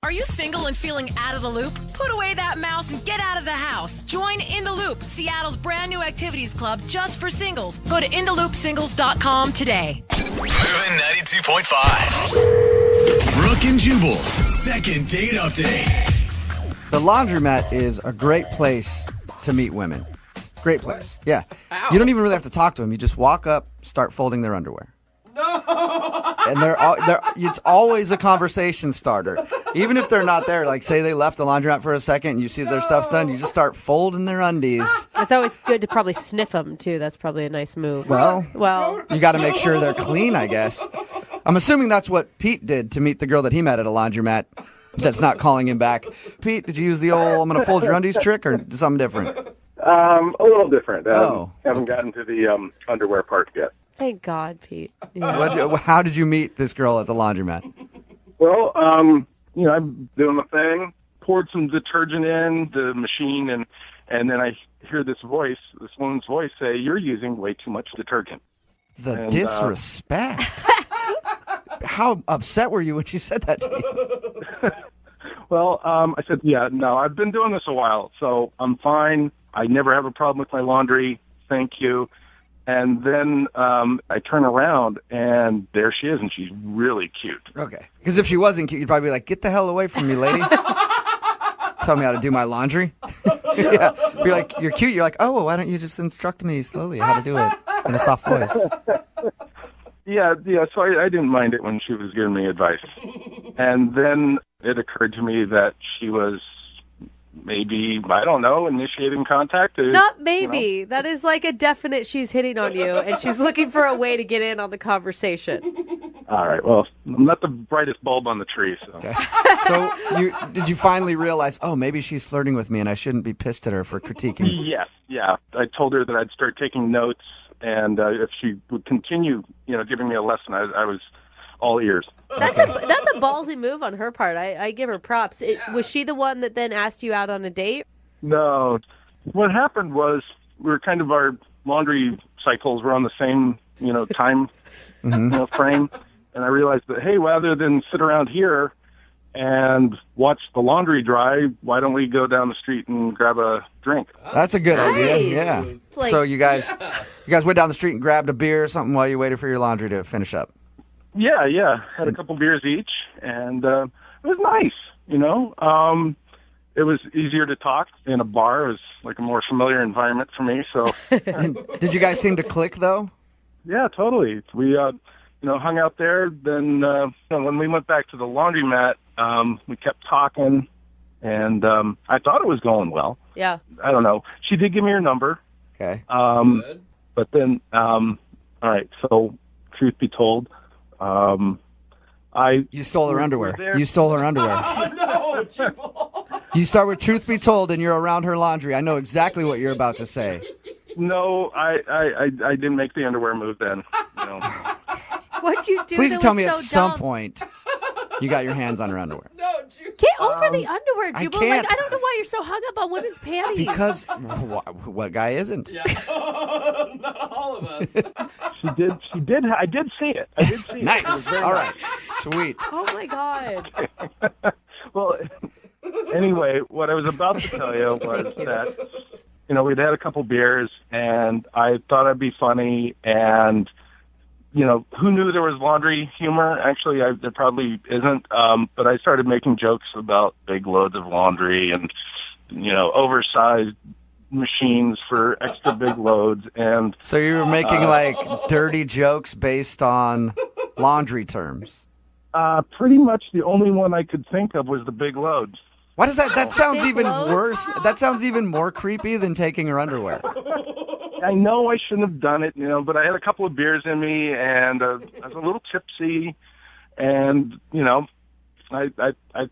Are you single and feeling out of the loop? Put away that mouse and get out of the house. Join In the Loop, Seattle's brand new activities club just for singles. Go to intheloopsingles.com today. Moving 92.5. Brooke and Jubal's second date update. The laundromat is a great place to meet women. Great place. Yeah. You don't even really have to talk to them. You just walk up, start folding their underwear. No. And it's always a conversation starter. Even if they're not there, like say they left the laundromat for a second and you see their stuff's done, you just start folding their undies. It's always good to probably sniff them, too. That's probably a nice move. Well, Well, you got to make sure they're clean, I guess. I'm assuming that's what Pete did to meet the girl that he met at a laundromat that's not calling him back. Pete, did you use the old I'm going to fold your undies trick or something different? A little different. Oh. Haven't gotten to the underwear part yet. thank God, Pete. Yeah. How did you meet this girl at the laundromat? Well, I'm doing the thing, poured some detergent in the machine, and then I hear this woman's voice say, "You're using way too much detergent." The disrespect. How upset were you when she said that to you? Well, I said, yeah, no, I've been doing this a while, so I'm fine. I never have a problem with my laundry. Thank you. And then I turn around, and there she is, and she's really cute. Okay. Because if she wasn't cute, you'd probably be like, get the hell away from me, lady. Tell me how to do my laundry. Yeah. Be like, you're cute. You're like, oh, well, why don't you just instruct me slowly how to do it in a soft voice? Yeah, so I didn't mind it when she was giving me advice. And then it occurred to me that she was maybe, I don't know, initiating contact. Not maybe. That is like a definite she's hitting on you, and she's looking for a way to get in on the conversation. All right, well, I'm not the brightest bulb on the tree. So, Okay. So did you finally realize, oh, maybe she's flirting with me and I shouldn't be pissed at her for critiquing? Yes, yeah. I told her that I'd start taking notes, and if she would continue, giving me a lesson, I was all ears. That's a ballsy move on her part. I give her props. Was she the one that then asked you out on a date? No. What happened was our laundry cycles were on the same, time frame. And I realized that, hey, rather than sit around here and watch the laundry dry, why don't we go down the street and grab a drink? That's a good idea. Nice. Yeah. Like- So you guys went down the street and grabbed a beer or something while you waited for your laundry to finish up. Yeah. Had a couple beers each, and it was nice, It was easier to talk in a bar. It was like a more familiar environment for me, so. And did you guys seem to click, though? Yeah, totally. We, hung out there. Then when we went back to the laundromat, we kept talking, and I thought it was going well. Yeah. I don't know. She did give me her number. Okay. But then, all right, so truth be told, You stole her underwear. You stole her underwear. No, Jubal. You start with truth be told and you're around her laundry. I know exactly what you're about to say. No, I didn't make the underwear move then. What'd you do? Please that tell was me so at some dumb? point you got your hands on her underwear. No, Jubal. Get over the underwear, I Jubal. can't. Like, I don't know why you're so hung up on women's panties. Because what guy isn't? Not all of us. She did. I did see it. It. It was Nice. very All nice. right. Sweet. Oh my God. Well, anyway, what I was about to tell you was that, we'd had a couple beers, and I thought I'd be funny, and, who knew there was laundry humor? Actually, there probably isn't, but I started making jokes about big loads of laundry and, oversized machines for extra big loads, and... So you were making, dirty jokes based on laundry terms. Pretty much the only one I could think of was the big loads. Why does that sounds Big even loads? worse? That sounds even more creepy than taking her underwear. I know I shouldn't have done it, but I had a couple of beers in me, and I was a little tipsy, and I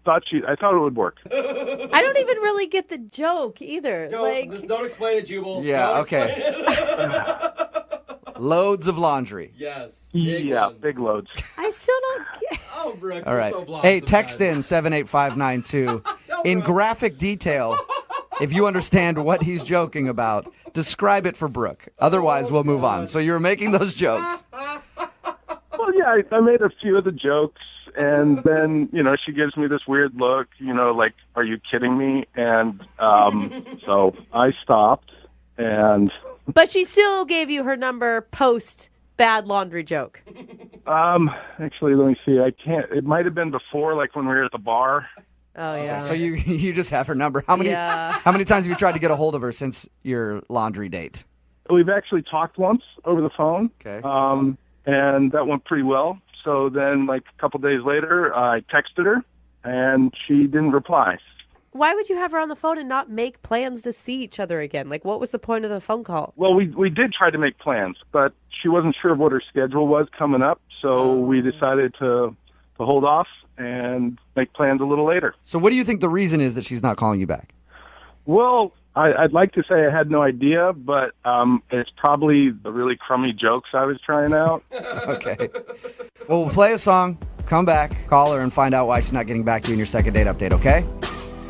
thought it would work. I don't even really get the joke either. Don't explain it, Jubal. Yeah, Don't okay. explain it. Loads of laundry. Yes. Big loads. I still don't get. Oh, Brooke, All you're right. so blonde Hey, text sometimes. in 78592 in Brooke. graphic detail. If you understand what he's joking about, describe it for Brooke. Otherwise, we'll move on. So you were making those jokes. Well, yeah, I made a few of the jokes, And then, she gives me this weird look, like, are you kidding me? And so I stopped, and... But she still gave you her number post bad laundry joke. Actually, let me see. I can't... It might have been before, like, when we were at the bar. Oh, yeah. So you just have her number. How many times have you tried to get a hold of her since your laundry date? We've actually talked once over the phone. Okay. And that went pretty well. So then, like, a couple days later, I texted her, and she didn't reply. Why would you have her on the phone and not make plans to see each other again? Like, what was the point of the phone call? Well, we did try to make plans, but she wasn't sure what her schedule was coming up, so we decided to hold off and make plans a little later. So what do you think the reason is that she's not calling you back? Well, I'd like to say I had no idea, but it's probably the really crummy jokes I was trying out. Okay. Well, we'll play a song, come back, call her, and find out why she's not getting back to you in your second date update, okay?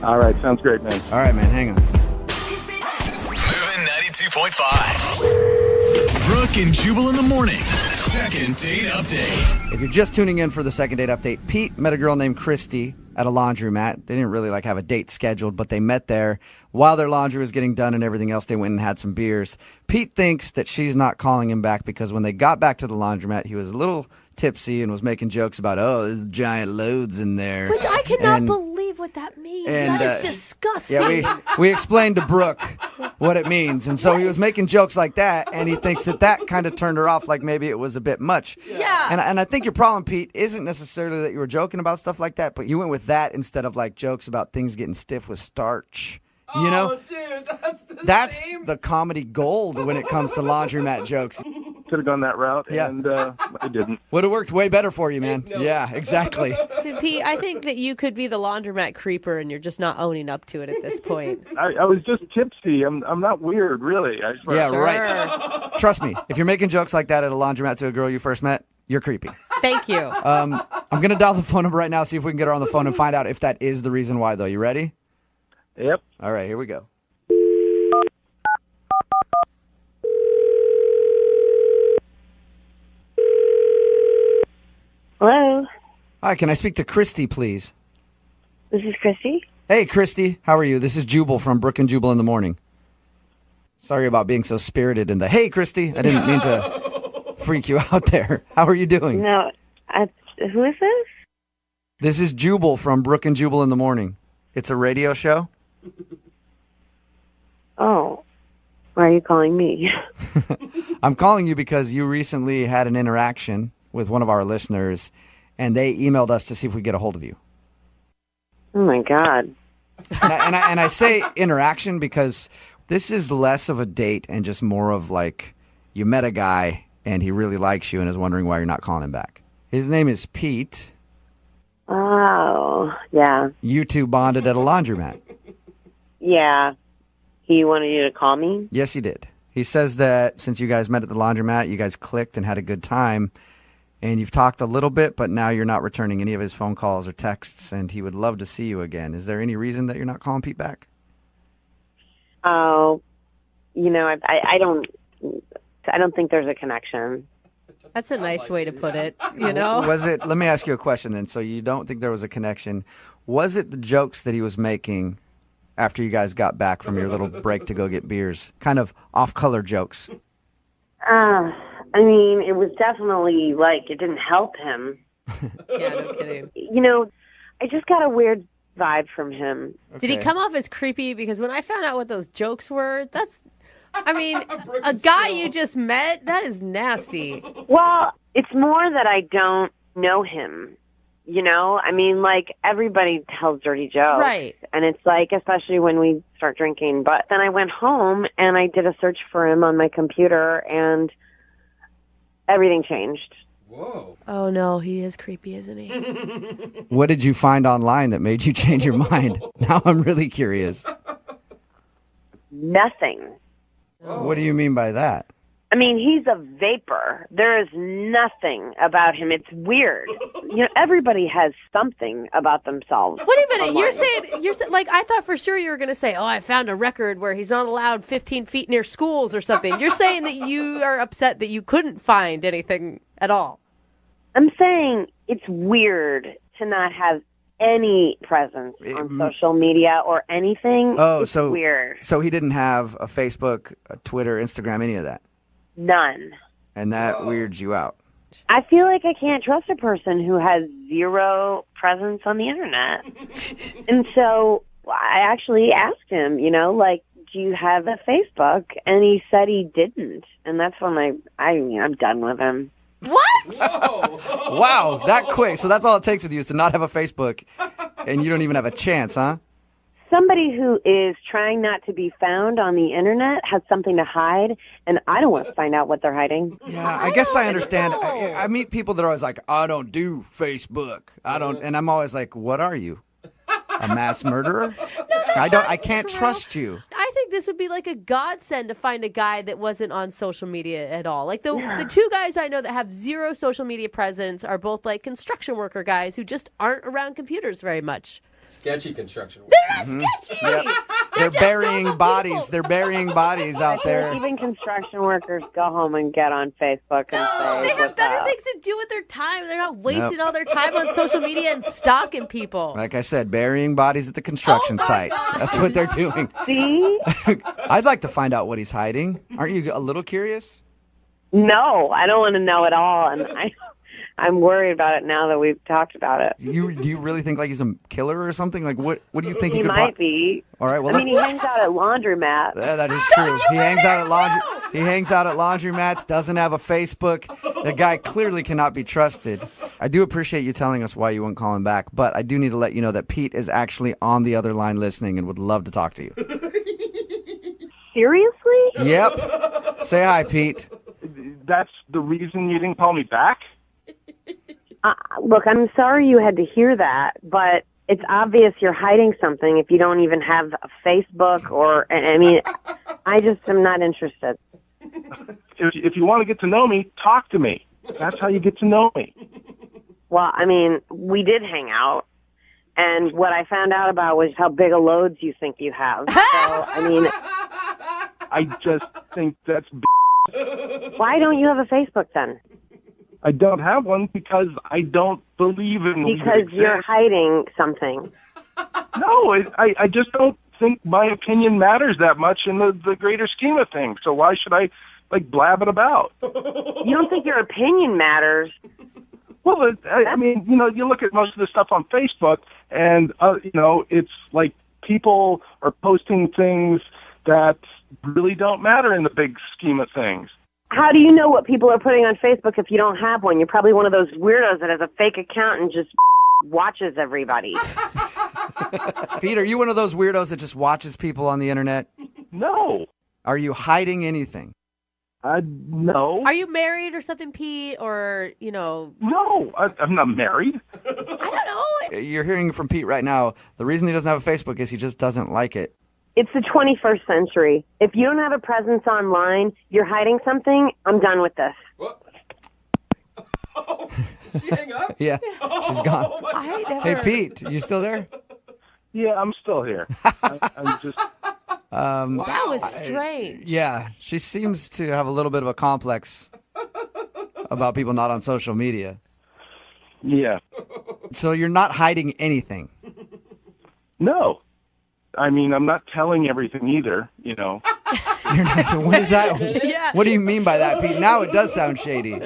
All right, sounds great, man. All right, man, hang on. Moving 92.5. Brooke and Jubal in the mornings. Second date update. If you're just tuning in for the second date update, Pete met a girl named Christy at a laundromat. They didn't really have a date scheduled, but they met there. While their laundry was getting done and everything else, they went and had some beers. Pete thinks that she's not calling him back because when they got back to the laundromat, he was a little tipsy and was making jokes about, there's giant loads in there. Which I cannot believe what that means. That is disgusting. Yeah, we explained to Brooke what it means. And so he was making jokes like that, and he thinks that kind of turned her off, like maybe it was a bit much. Yeah. And I think your problem, Pete, isn't necessarily that you were joking about stuff like that, but you went with that instead of like jokes about things getting stiff with starch. You know? Dude, That's same. the comedy gold when it comes to laundromat jokes. Could have gone that route, Yeah. and I didn't. Would have worked way better for you, man. No. Yeah, exactly. Dude, Pete, I think that you could be the laundromat creeper and you're just not owning up to it at this point. I was just tipsy. I'm not weird, really. I swear. Yeah, Sure. right. Trust me, if you're making jokes like that at a laundromat to a girl you first met, you're creepy. Thank you. I'm going to dial the phone number right now, see if we can get her on the phone and find out if that is the reason why, though. You ready? Yep. All right, here we go. Hello, Hi, can I speak to Christy, please? this is Christy. Hey, Christy, how are you? This is Jubal from Brooke and Jubal in the Morning. Sorry about being so spirited in the, hey, Christy, I didn't mean to freak you out there. How are you doing? No, who is this? This is Jubal from Brooke and Jubal in the Morning. It's a radio show. Oh, why are you calling me? I'm calling you because you recently had an interaction with one of our listeners, and they emailed us to see if we get a hold of you. Oh my God. And I say interaction because this is less of a date and just more of like you met a guy and he really likes you and is wondering why you're not calling him back. His name is Pete. Oh, yeah. You two bonded at a laundromat. Yeah. He wanted you to call me? Yes, he did. He says that since you guys met at the laundromat, you guys clicked and had a good time, and you've talked a little bit, but now you're not returning any of his phone calls or texts, and he would love to see you again. Is there any reason that you're not calling Pete back? Oh, I don't think there's a connection. That's a nice way to put it, you know? Was it, let me ask you a question then. So you don't think there was a connection. Was it the jokes that he was making after you guys got back from your little break to go get beers? Kind of off-color jokes. It was definitely like it didn't help him. Yeah, no kidding. I just got a weird vibe from him. Did he come off as creepy? Because when I found out what those jokes were, a guy you just met, that is nasty. Well, it's more that I don't know him. Everybody tells dirty jokes. Right. And it's like, especially when we start drinking. But then I went home and I did a search for him on my computer and everything changed. Whoa. Oh, no, he is creepy, isn't he? What did you find online that made you change your mind? Now I'm really curious. Nothing. What do you mean by that? He's a vapor. There is nothing about him. It's weird. Everybody has something about themselves. Wait a minute, online. you're saying, like, I thought for sure you were going to say, I found a record where he's not allowed 15 feet near schools or something. You're saying that you are upset that you couldn't find anything at all. I'm saying it's weird to not have any presence on social media or anything. Oh, it's so weird. So he didn't have a Facebook, a Twitter, Instagram, any of that? None. And that weirds you out? I feel like I can't trust a person who has zero presence on the internet. And so I actually asked him, do you have a Facebook? And he said he didn't. And that's when I'm done with him. What? Whoa. Wow, that quick. So that's all it takes with you is to not have a Facebook, and you don't even have a chance, huh? Somebody who is trying not to be found on the internet has something to hide, and I don't want to find out what they're hiding. Yeah, I guess I understand. I meet people that are always like, I don't do Facebook. I don't, and I'm always like, what are you? A mass murderer? I can't trust you. I think this would be like a godsend to find a guy that wasn't on social media at all. Like the two guys I know that have zero social media presence are both like construction worker guys who just aren't around computers very much. Sketchy construction. They're not sketchy. Yep. They're burying bodies. people. They're burying bodies out there. Even construction workers go home and get on Facebook and say, They have what's better up? things to do with their time. They're not wasting all their time on social media and stalking people. Like I said, burying bodies at the construction site. God. That's what they're doing. See? I'd like to find out what he's hiding. Aren't you a little curious? No, I don't want to know at all. And I'm worried about it now that we've talked about it. Do you really think like he's a killer or something? Like what do you think He could might be. All right, well, I mean, he hangs out at laundromats. yeah, that is true. He hangs out at laundromats, doesn't have a Facebook. The guy clearly cannot be trusted. I do appreciate you telling us why you won't call him back, but I do need to let you know that Pete is actually on the other line listening and would love to talk to you. Seriously? Yep. Say hi, Pete. That's the reason you didn't call me back? Look, I'm sorry you had to hear that, but it's obvious you're hiding something if you don't even have a Facebook or, I mean, I just am not interested. If you want to get to know me, talk to me. That's how you get to know me. Well, I mean, we did hang out, and what I found out about was how big a loads you think you have. So, I mean, I just think that's why don't you have a Facebook then? I don't have one because I don't believe in Because you're hiding something. No, I just don't think my opinion matters that much in the greater scheme of things. So why should I, blab it about? You don't think your opinion matters? Well, I mean, you look at most of the stuff on Facebook, and, it's like people are posting things that really don't matter in the big scheme of things. How do you know what people are putting on Facebook if you don't have one? You're probably one of those weirdos that has a fake account and just watches everybody. Pete, are you one of those weirdos that just watches people on the internet? No. Are you hiding anything? No. Are you married or something, Pete? Or, No, I'm not married. I don't know. You're hearing from Pete right now. The reason he doesn't have a Facebook is he just doesn't like it. It's the 21st century. If you don't have a presence online, you're hiding something, I'm done with this. What? Oh, did she hang up? Yeah, she's gone. I never... Hey, Pete, you still there? Yeah, I'm still here. I'm just... That was strange. Yeah, she seems to have a little bit of a complex about people not on social media. Yeah. So you're not hiding anything? No. I mean, I'm not telling everything either, You're not, what is that? Yeah. What do you mean by that, Pete? Now it does sound shady.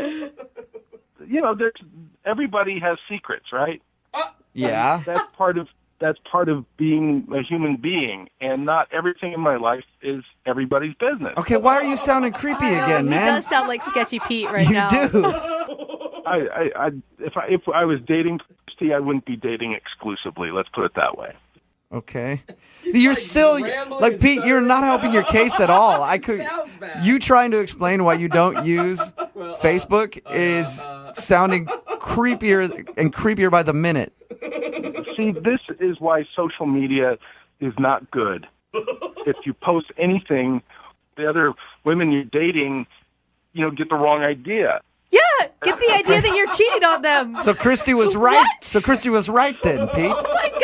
Everybody has secrets, right? Yeah. That's part of being a human being, and not everything in my life is everybody's business. Okay, why are you sounding creepy again, He man? does sound like Sketchy Pete right You now. do. If I was dating Christy, I wouldn't be dating exclusively. Let's put it that way. Okay. You're still like Pete. You're not helping your case at all. Sounds bad. You trying to explain why you don't use Facebook is sounding creepier and creepier by the minute. See, this is why social media is not good. If you post anything, the other women you're dating, get the wrong idea. Yeah, get the idea that you're cheating on them. So Christy was right. So Christy was right then, Pete. Oh my God.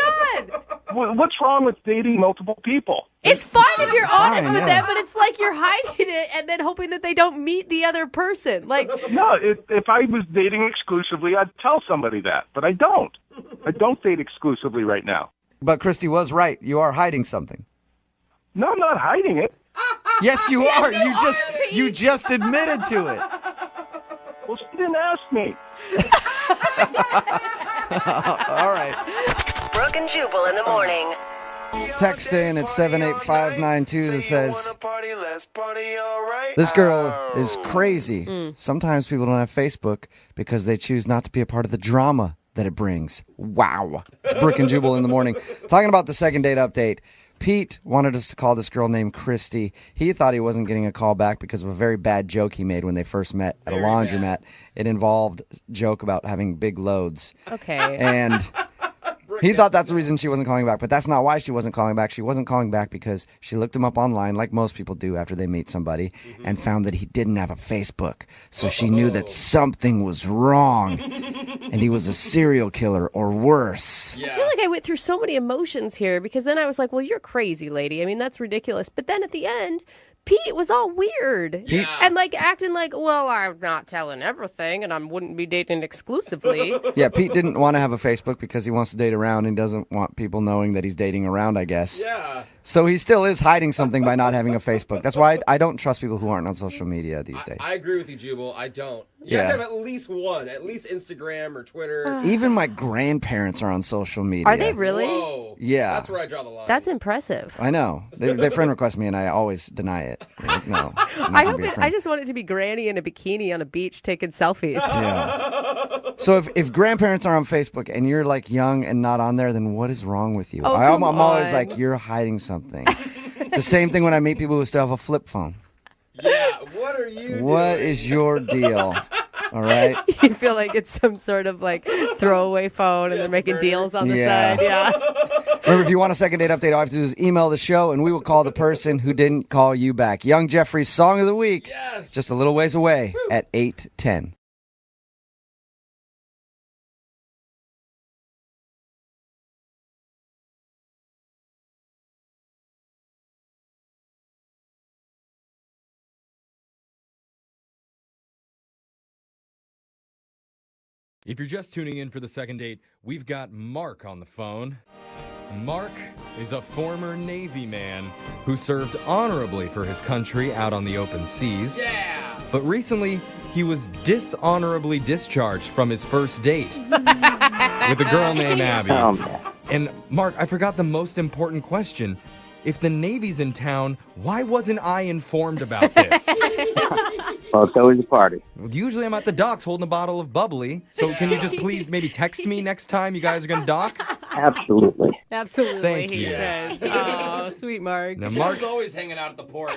What's wrong with dating multiple people? It's fine if you're honest fine, with yeah. them, but it's like you're hiding it and then hoping that they don't meet the other person. Like, No, if I was dating exclusively, I'd tell somebody that, but I don't. I don't date exclusively right now. But Christy was right. You are hiding something. No, I'm not hiding it. Yes, you are. You just admitted to it. Well, she didn't ask me. All right. Brooke and Jubal in the morning. Text in at 78592 that says, this girl is crazy. Sometimes people don't have Facebook because they choose not to be a part of the drama that it brings. Wow. It's Brooke and Jubal in the morning. Talking about the second date update. Pete wanted us to call this girl named Christy. He thought he wasn't getting a call back because of a very bad joke he made when they first met at a laundromat. It involved a joke about having big loads. okay. And he thought that's the reason she wasn't calling back, but that's not why she wasn't calling back. She wasn't calling back because she looked him up online, like most people do after they meet somebody, and found that he didn't have a Facebook. So she knew that something was wrong, and he was a serial killer or worse. I feel like I went through so many emotions here because then I was like, well, you're crazy, lady. I mean, that's ridiculous. But then at the end, Pete was all weird and like acting like, well, I'm not telling everything and I wouldn't be dating exclusively. Yeah, Pete didn't want to have a Facebook because he wants to date around and doesn't want people knowing that he's dating around, I guess. Yeah. So he still is hiding something by not having a Facebook. That's why I don't trust people who aren't on social media these days. I agree with you, Jubal. I don't. You have to have at least one, at least Instagram or Twitter. Even my grandparents are on social media. Are they really? Whoa. Yeah. That's where I draw the line. That's impressive. I know. They friend request me, and I always deny it. Like, no. I'm not I gonna hope be a I friend. just want it to be Granny in a bikini on a beach taking selfies. Yeah. So if grandparents are on Facebook and you're like young and not on there, then what is wrong with you? Oh, I'm come always on. like, you're hiding something. It's the same thing when I meet people who still have a flip phone. Yeah, what are you What doing? is your deal? All right. You feel like it's some sort of like throwaway phone and they're making deals on the Yeah. side. Yeah. Remember, if you want a second date update, all you have to do is email the show, and we will call the person who didn't call you back. Young Jeffrey's Song of the Week. Yes. Just a little ways away at 8:10. If you're just tuning in for the second date, we've got Mark on the phone. Mark is a former Navy man who served honorably for his country out on the open seas. Yeah. But recently, he was dishonorably discharged from his first date with a girl named Abby. And Mark, I forgot the most important question. If the Navy's in town, why wasn't I informed about this? Well, it's always a party. Usually I'm at the docks holding a bottle of bubbly. So can you just please maybe text me next time you guys are going to dock? Absolutely. Absolutely, Thank he you. says. Oh, sweet Mark. Now, Mark's always hanging out at the port.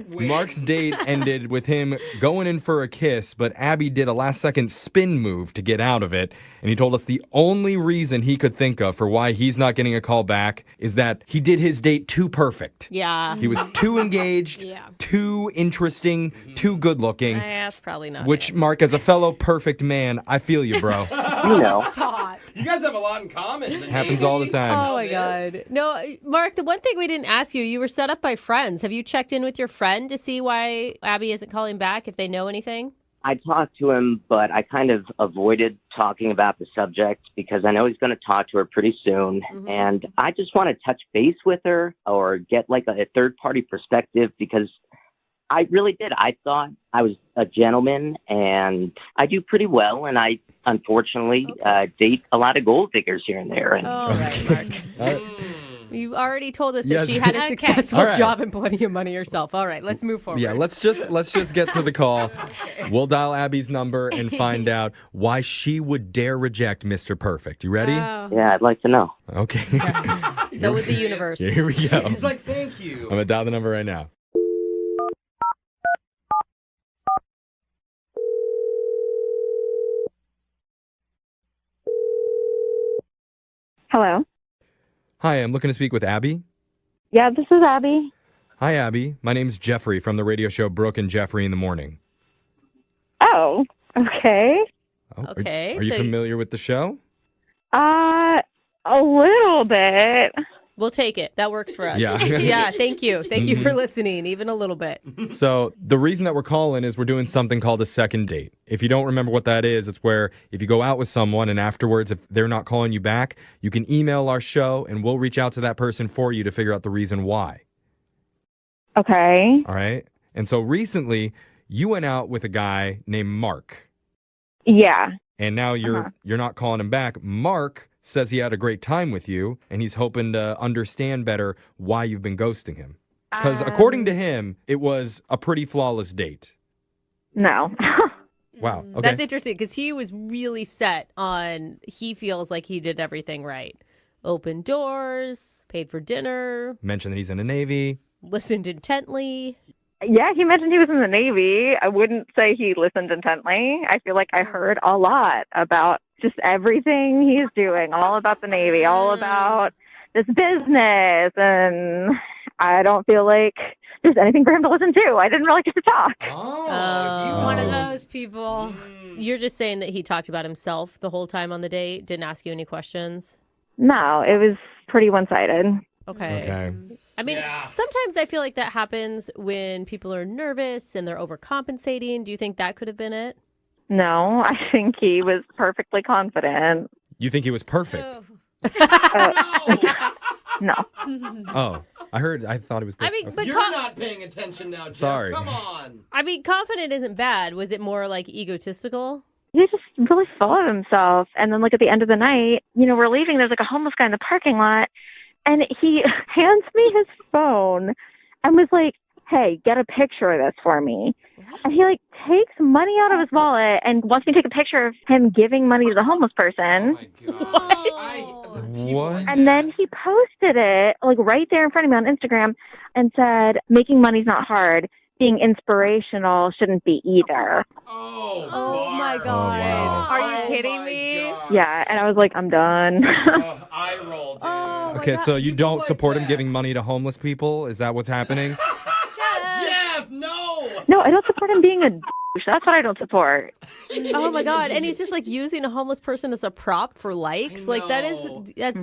Mark's date ended with him going in for a kiss, but Abby did a last-second spin move to get out of it. And he told us the only reason he could think of for why he's not getting a call back is that he did his date too perfect. Yeah. He was too engaged, too interesting, too good-looking. That's probably not Which, it. Mark, as a fellow perfect man, I feel you, bro. You know. Stop. You guys have a lot in common. The Happens Navy. all the time. Oh my God. No, Mark, the one thing we didn't ask you, you were set up by friends. Have you checked in with your friend to see why Abby isn't calling back, if they know anything? I talked to him, but I kind of avoided talking about the subject because I know he's going to talk to her pretty soon. And I just want to touch base with her or get like a third-party perspective because I really did. I thought I was a gentleman and I do pretty well. And I, unfortunately, date a lot of gold diggers here and there. And Oh, right, Mark. You already told us that Yes. she had a successful All right. job and plenty of money herself. All right, let's move forward. Yeah, let's just get to the call. We'll dial Abby's number and find out why she would dare reject Mr. Perfect. You ready? yeah, I'd like to know. Okay. So would the universe. Here we go. He's like, thank you. I'm gonna dial the number right now. Hello. Hi, I'm looking to speak with Abby. Yeah, this is Abby. Hi, Abby. My name's Jeffrey from the radio show Brooke and Jeffrey in the Morning. Oh, okay. Oh, Okay, Are you so- familiar with the show? A little bit. We'll take it. That works for us. Yeah. Yeah, thank you. Thank you for listening, even a little bit. So the reason that we're calling is we're doing something called a second date. If you don't remember what that is, it's where if you go out with someone and afterwards, if they're not calling you back, you can email our show and we'll reach out to that person for you to figure out the reason why. Okay. All right? And so recently, you went out with a guy named Mark. Yeah. And now you're not calling him back. Mark says he had a great time with you, and he's hoping to understand better why you've been ghosting him. Because according to him, it was a pretty flawless date. No. Wow. Okay. That's interesting because he was really set on, he feels like he did everything right. Opened doors, paid for dinner, Mentioned that he's in the Navy. listened intently. Yeah, he mentioned he was in the Navy. I wouldn't say he listened intently. I feel like I heard a lot about just everything he's doing, all about the Navy, all about this business. And I don't feel like there's anything for him to listen to. I didn't really get to talk. One of those people. You're just saying that he talked about himself the whole time on the date, didn't ask you any questions? No, it was pretty one-sided. Okay. I mean, sometimes I feel like that happens when people are nervous and they're overcompensating. Do you think that could have been it? No, I think he was perfectly confident. You think he was perfect? No. Oh, I thought it was perfect. I mean, but You're not paying attention now, Jeff. Sorry. Come on. I mean, confident isn't bad. Was it more like egotistical? He's just really full of himself. And then, like, at the end of the night, we're leaving. There's, like, a homeless guy in the parking lot. And he hands me his phone and was like, hey, get a picture of this for me. And he, like, takes money out of his wallet and wants me to take a picture of him giving money to the homeless person. What? And then he posted it, like, right there in front of me on Instagram and said, making money's not hard. Being inspirational shouldn't be either. Oh my God. wow. Are you kidding me? Yeah, and I was like, I'm done. I rolled, dude. Okay, so you don't support him giving money to homeless people? Is that what's happening? Jeff, no! No, I don't support him being a douche. That's what I don't support. Oh my God. And he's just like using a homeless person as a prop for likes. Like that's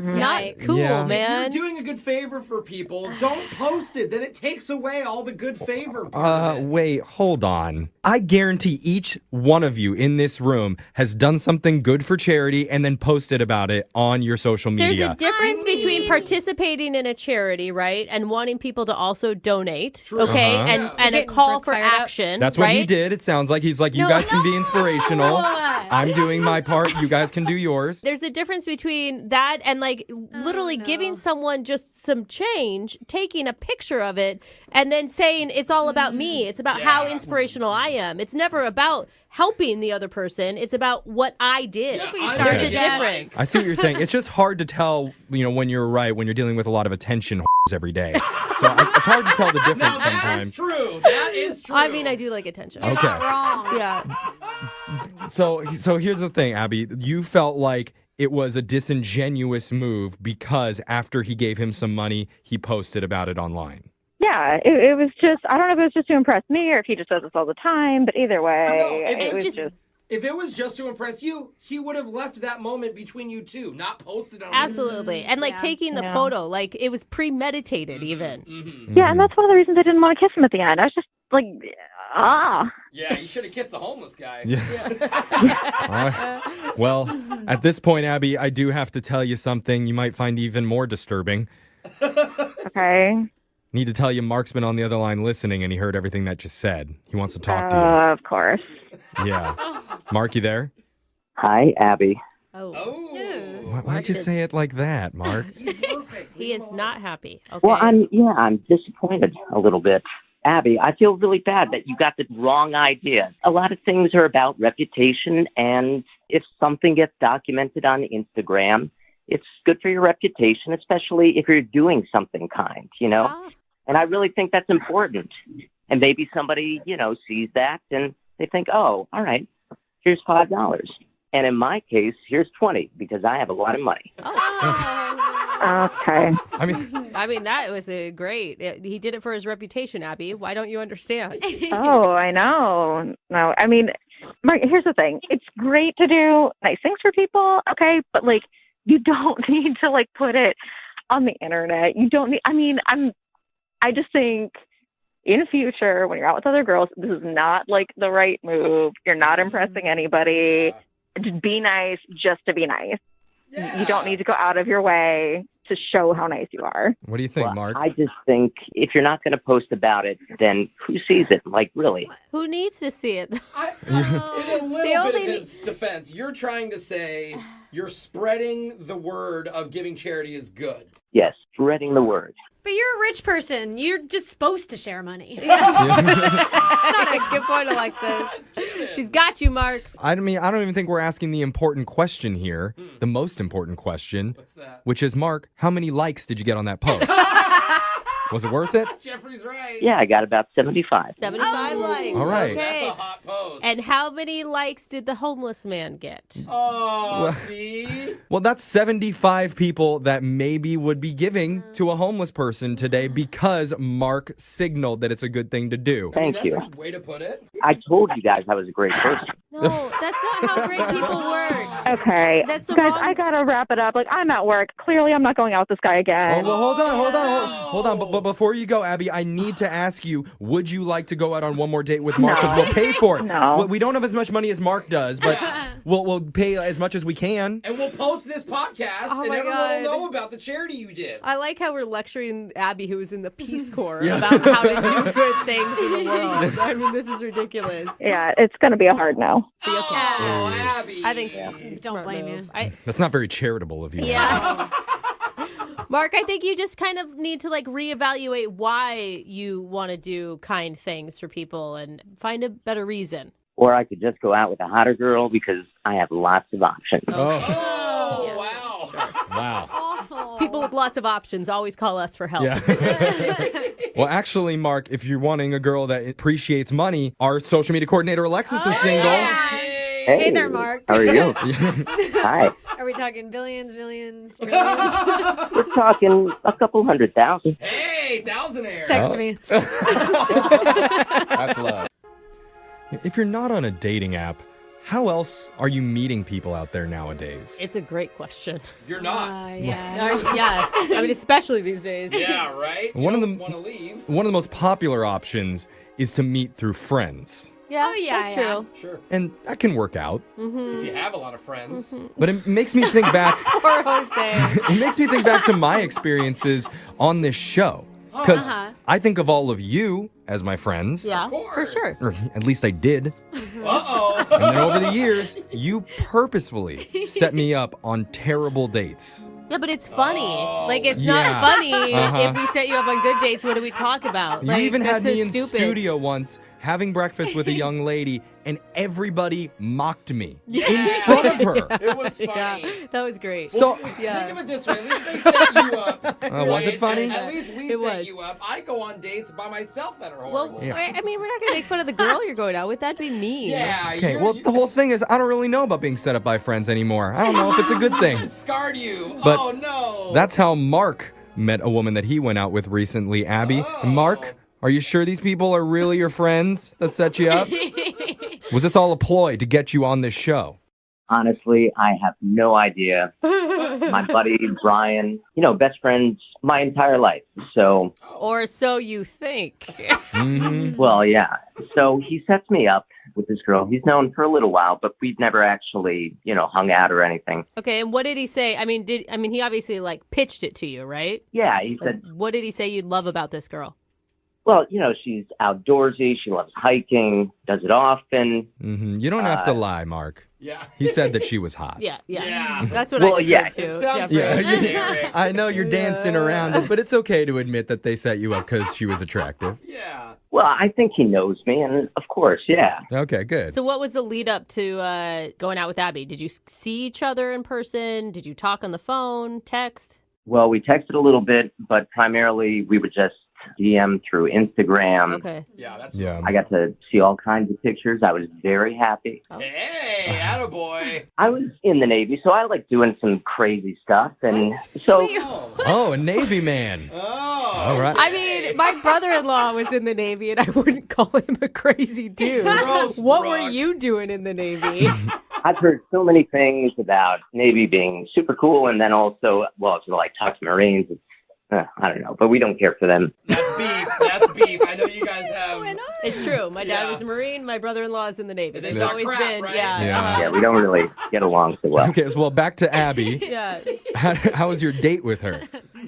not cool, Yeah. man. If you're doing a good favor for people, don't post it. Then it takes away all the good favor part of it. Wait, hold on. I guarantee each one of you in this room has done something good for charity and then posted about it on your social media. There's a difference between participating in a charity, right, and wanting people to also donate, okay, and a call for action. That's what he right? did. It sounds like he's like, you guys can be inspirational. I'm doing my part. You guys can do yours. There's a difference between that and like literally giving someone just some change, taking a picture of it, and then saying it's all about me. It's about how inspirational I am. It's never about helping the other person. It's about what I did. There's a difference. I see what you're saying. It's just hard to tell, when you're right, when you're dealing with a lot of attention every day. So it's hard to tell the difference sometimes. That's true. That is true. I mean, I do like attention. Okay. Yeah. So here's the thing, Abby. You felt like it was a disingenuous move because after he gave him some money, he posted about it online. Yeah, it was just, I don't know if it was just to impress me or if he just does this all the time, but either way, No, it was just... If it was just to impress you, he would have left that moment between you two, not posted on Absolutely. And like taking the photo, like it was premeditated even. Yeah, and that's one of the reasons I didn't want to kiss him at the end. I was just like, Yeah, you should have kissed the homeless guy. All right. Well, at this point, Abby, I do have to tell you something you might find even more disturbing. Okay. Need to tell you, Mark's been on the other line listening, and he heard everything that just said. He wants to talk to Of course. you. Yeah. Mark, you there? Hi, Abby. Why'd you say it like that, Mark? He is not happy. Okay. Well, I'm disappointed a little bit. Abby, I feel really bad that you got the wrong idea. A lot of things are about reputation, and if something gets documented on Instagram, it's good for your reputation, especially if you're doing something kind, And I really think that's important. And maybe somebody, sees that and they think, oh, all right, here's $5. And in my case, here's 20 because I have a lot of money. Okay. I mean, that was a great. He did it for his reputation, Abby. Why don't you understand? Oh, I know. No, I mean, Mark, here's the thing. It's great to do nice things for people, okay? But, like, You don't need to like put it on the internet. You don't need, I just think in the future, when you're out with other girls, this is not like the right move. You're not impressing anybody. Just be nice just to be nice. You don't need to go out of your way to show how nice you are. What do you think, Mark? I just think if you're not going to post about it, then who sees it? Like, really? Who needs to see it? In a little bit of his defense, you're trying to say you're spreading the word of giving charity is good. Yes, spreading the word. But you're a rich person. You're just supposed to share money. Good point, Alexis. She's got you, Mark. I don't even think we're asking the important question here. The most important question. What's that? Which is, Mark, how many likes did you get on that post? Was it worth it? Jeffrey's right. Yeah, I got about 75. 75 likes. All right. Okay. That's a hot post. And how many likes did the homeless man get? Oh, see? Well, that's 75 people that maybe would be giving to a homeless person today because Mark signaled that it's a good thing to do. Thank you. That's a way to put it. I told you guys I was a great person. No, that's not how great people work. Okay. That's the Guys, wrong... I got to wrap it up. Like, I'm at work. Clearly, I'm not going out with this guy again. Oh, well, hold on. But before you go, Abby, I need to ask you, would you like to go out on one more date with Mark? Because we'll pay for it. No. We don't have as much money as Mark does, but we'll pay as much as we can. And we'll post this podcast, and my everyone God. will know about the charity you did. I like how we're lecturing Abby, who was in the Peace Corps, Yeah. about how to do good things in the world. I mean, this is ridiculous. Yeah, it's going to be a hard no. Oh, Abby. I think Don't smart blame move. you. That's not very charitable of you. Yeah. Mark, I think you just kind of need to like reevaluate why you want to do kind things for people and find a better reason. Or I could just go out with a hotter girl because I have lots of options. Oh, wow. Wow. Awful. People with lots of options always call us for help. Yeah. Well, actually, Mark, if you're wanting a girl that appreciates money, our social media coordinator, Alexis, is single. Hey there, Mark. How are you? Hi. Are we talking billions, millions, trillions? We're talking a couple 100,000. Hey, thousandaire. Text me. That's love. If you're not on a dating app, how else are you meeting people out there nowadays? It's a great question. You're not. Yeah. I mean, especially these days. Yeah, right? You One of don't the- want to leave. One of the most popular options is to meet through friends. Yeah, Oh, yeah, that's yeah. true. Sure. And that can work out. If you have a lot of friends. But it makes me think back Poor Jose. it makes me think back to my experiences on this show. Because I think of all of you as my friends. Yeah, Of course. for sure. Or at least I did. Uh-oh. And then over the years, you purposefully set me up on terrible dates. Yeah, but it's funny. Like, it's Yeah. not funny if we set you up on good dates. What do we talk about? You Like, even had that's me so in stupid. studio once having breakfast with a young lady, and everybody mocked me in front of her. It was funny. Yeah, that was great. So, Think of it this way. At least they set you up. was it funny? At least we It set was. you up. I go on dates by myself that are Well, horrible. I mean, we're not going to make fun of the girl you're going out with. That'd be mean. Yeah. okay, you're- well, the whole thing is I don't really know about being set up by friends anymore. I don't know if it's a good thing. It scarred you. But oh, no. That's how Mark met a woman that he went out with recently, Abby. Mark, are you sure these people are really your friends that set you up? Was this all a ploy to get you on this show? Honestly, I have no idea. My buddy Brian, best friends my entire life. So, Or so you think. well, yeah. So he sets me up with this girl. He's known for a little while, but we've never actually, hung out or anything. Okay, and what did he say? I mean, he obviously like pitched it to you, right? Yeah, he said, What did he say you'd love about this girl? well, she's outdoorsy. She loves hiking, does it often. You don't have to lie, Mark. Yeah. He said that she was hot. Yeah. That's what Well, I just yeah, heard too. It sounds Jeffrey. very generic. I know you're dancing around it, but it's okay to admit that they set you up because she was attractive. Yeah. Well, I think he knows me, and of course, yeah. Okay, good. So what was the lead up to going out with Abby? Did you see each other in person? Did you talk on the phone, text? Well, we texted a little bit, but primarily we would just DM through Instagram. Okay. Yeah, that's Yeah. I got to see all kinds of pictures. I was very happy. Hey, attaboy. I was in the Navy, so I like doing some crazy stuff. And so, Oh, a Navy man. Oh. All right. I mean, my brother-in-law was in the Navy, and I wouldn't call him a crazy dude. Gross, What were Brooke. you doing in the Navy? I've heard so many things about Navy being super cool, and then also, well, it's like talk to Marines. It's, I don't know, but we don't care for them. That's beef. That's beef. I know you guys have. It's true. My dad was a Marine. My brother-in-law is in the Navy. They There's talk always crap, been, right? Yeah, we don't really get along so well. Okay, well, back to Abby. Yeah. How was your date with her?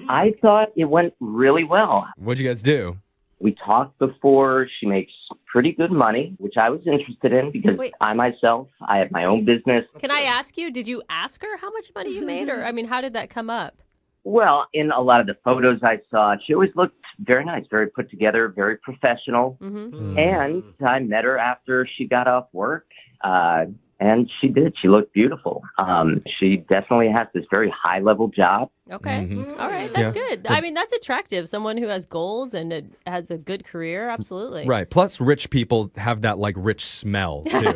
I thought it went really well. What'd you guys do? We talked before. She makes pretty good money, which I was interested in because I have my own business. Can I ask you, did you ask her how much money you made? Or, I mean, how did that come up? Well, in a lot of the photos I saw, she always looked very nice, very put together, very professional. Mm-hmm. And I met her after she got off work, and she did. She looked beautiful. She definitely has this very high-level job. Okay. Mm-hmm. All right. That's good. I mean, that's attractive. Someone who has goals and has a good career. Absolutely. Right. Plus, rich people have that, like, rich smell, too.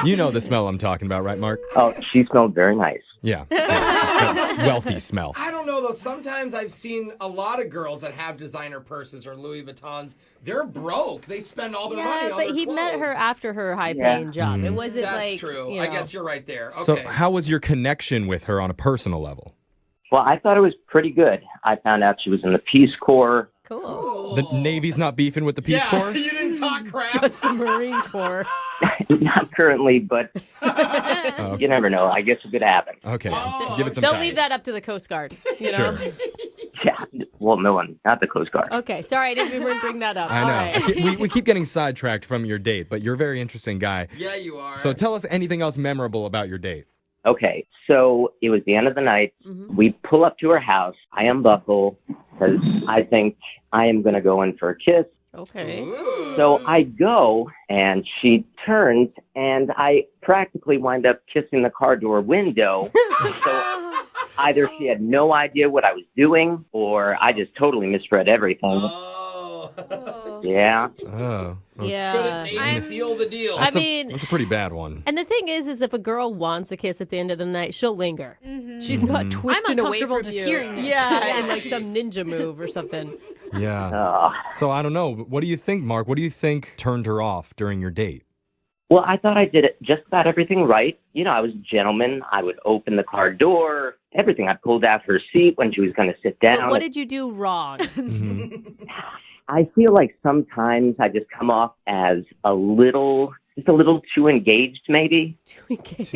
You know the smell I'm talking about, right, Mark? Oh, she smelled very nice. Yeah. That wealthy smell. I don't know, though. Sometimes I've seen a lot of girls that have designer purses or Louis Vuittons. They're broke. They spend all their money on but their he clothes. met her after her high-paying job. It wasn't That's like, true. you I know. guess you're right there. Okay. So how was your connection with her on a personal level? Well, I thought it was pretty good. I found out she was in the Peace Corps. Cool. The Navy's not beefing with the Peace Corps? You didn't talk crap. Just the Marine Corps. Not currently, but you never know. I guess it could happen. Okay, give it some They'll time. leave that up to the Coast Guard. You know? Sure. Yeah, well, no one, not the Coast Guard. Okay, sorry, I didn't even bring that up. I know. All right. We keep getting sidetracked from your date, but you're a very interesting guy. Yeah, you are. So tell us anything else memorable about your date. Okay, so it was the end of the night. Mm-hmm. We pull up to her house. I unbuckle because I think I am going to go in for a kiss. Okay. Ooh. So I go, and she turns, and I practically wind up kissing the car door window. So either she had no idea what I was doing, or I just totally misread everything. Oh. Yeah. Oh. Yeah. Couldn't maybe seal the deal. I mean, That's a pretty bad one. and the thing is if a girl wants a kiss at the end of the night, she'll linger. Mm-hmm. She's not twisting away uncomfortable from just you. hearing this. Yeah, in like some ninja move or something. Yeah. So I don't know. What do you think, Mark? What do you think turned her off during your date? Well, I thought I did it just about everything right. You know, I was a gentleman. I would open the car door, everything. I pulled out her seat when she was going to sit down. But what did you do wrong? I feel like sometimes I just come off as just a little too engaged, maybe. Too engaged.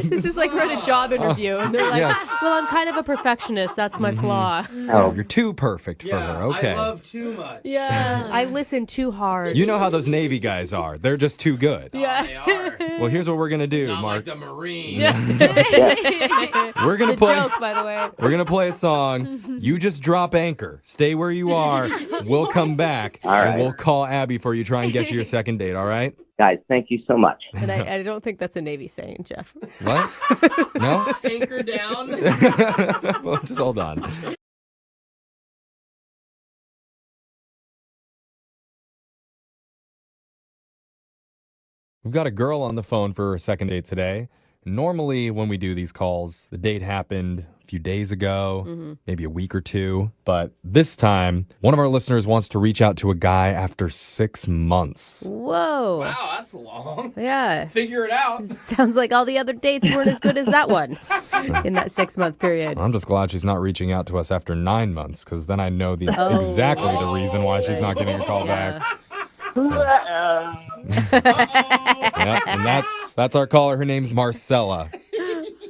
This is like we're at a job interview, and they're like, yes. well, I'm kind of a perfectionist. That's my flaw. Oh, You're too perfect for her. Okay. I love too much. Yeah. I listen too hard. You know how those Navy guys are. They're just too good. Yeah. They are. Well, here's what we're going to do, Not Mark. like the Marine. We're going to It's a play joke, by the way. We're going to play a song. You just drop anchor. Stay where you are. We'll come back All right. and we'll call Abby for you, try and get you your second date, all right? guys, thank you so much. And I don't think that's a Navy saying, Jeff. What? No? Anchor down. Well, just hold on. We've got a girl on the phone for her second date today. Normally, when we do these calls, the date happened a few days ago, maybe a week or two. But this time, one of our listeners wants to reach out to a guy after 6 months. Whoa. Wow, that's long. Yeah. Figure it out. Sounds like all the other dates weren't as good as that one in that 6-month period. I'm just glad she's not reaching out to us after 9 months, because then I know exactly the reason why she's not getting a call back. Yeah, and that's our caller. Her name's Marcella.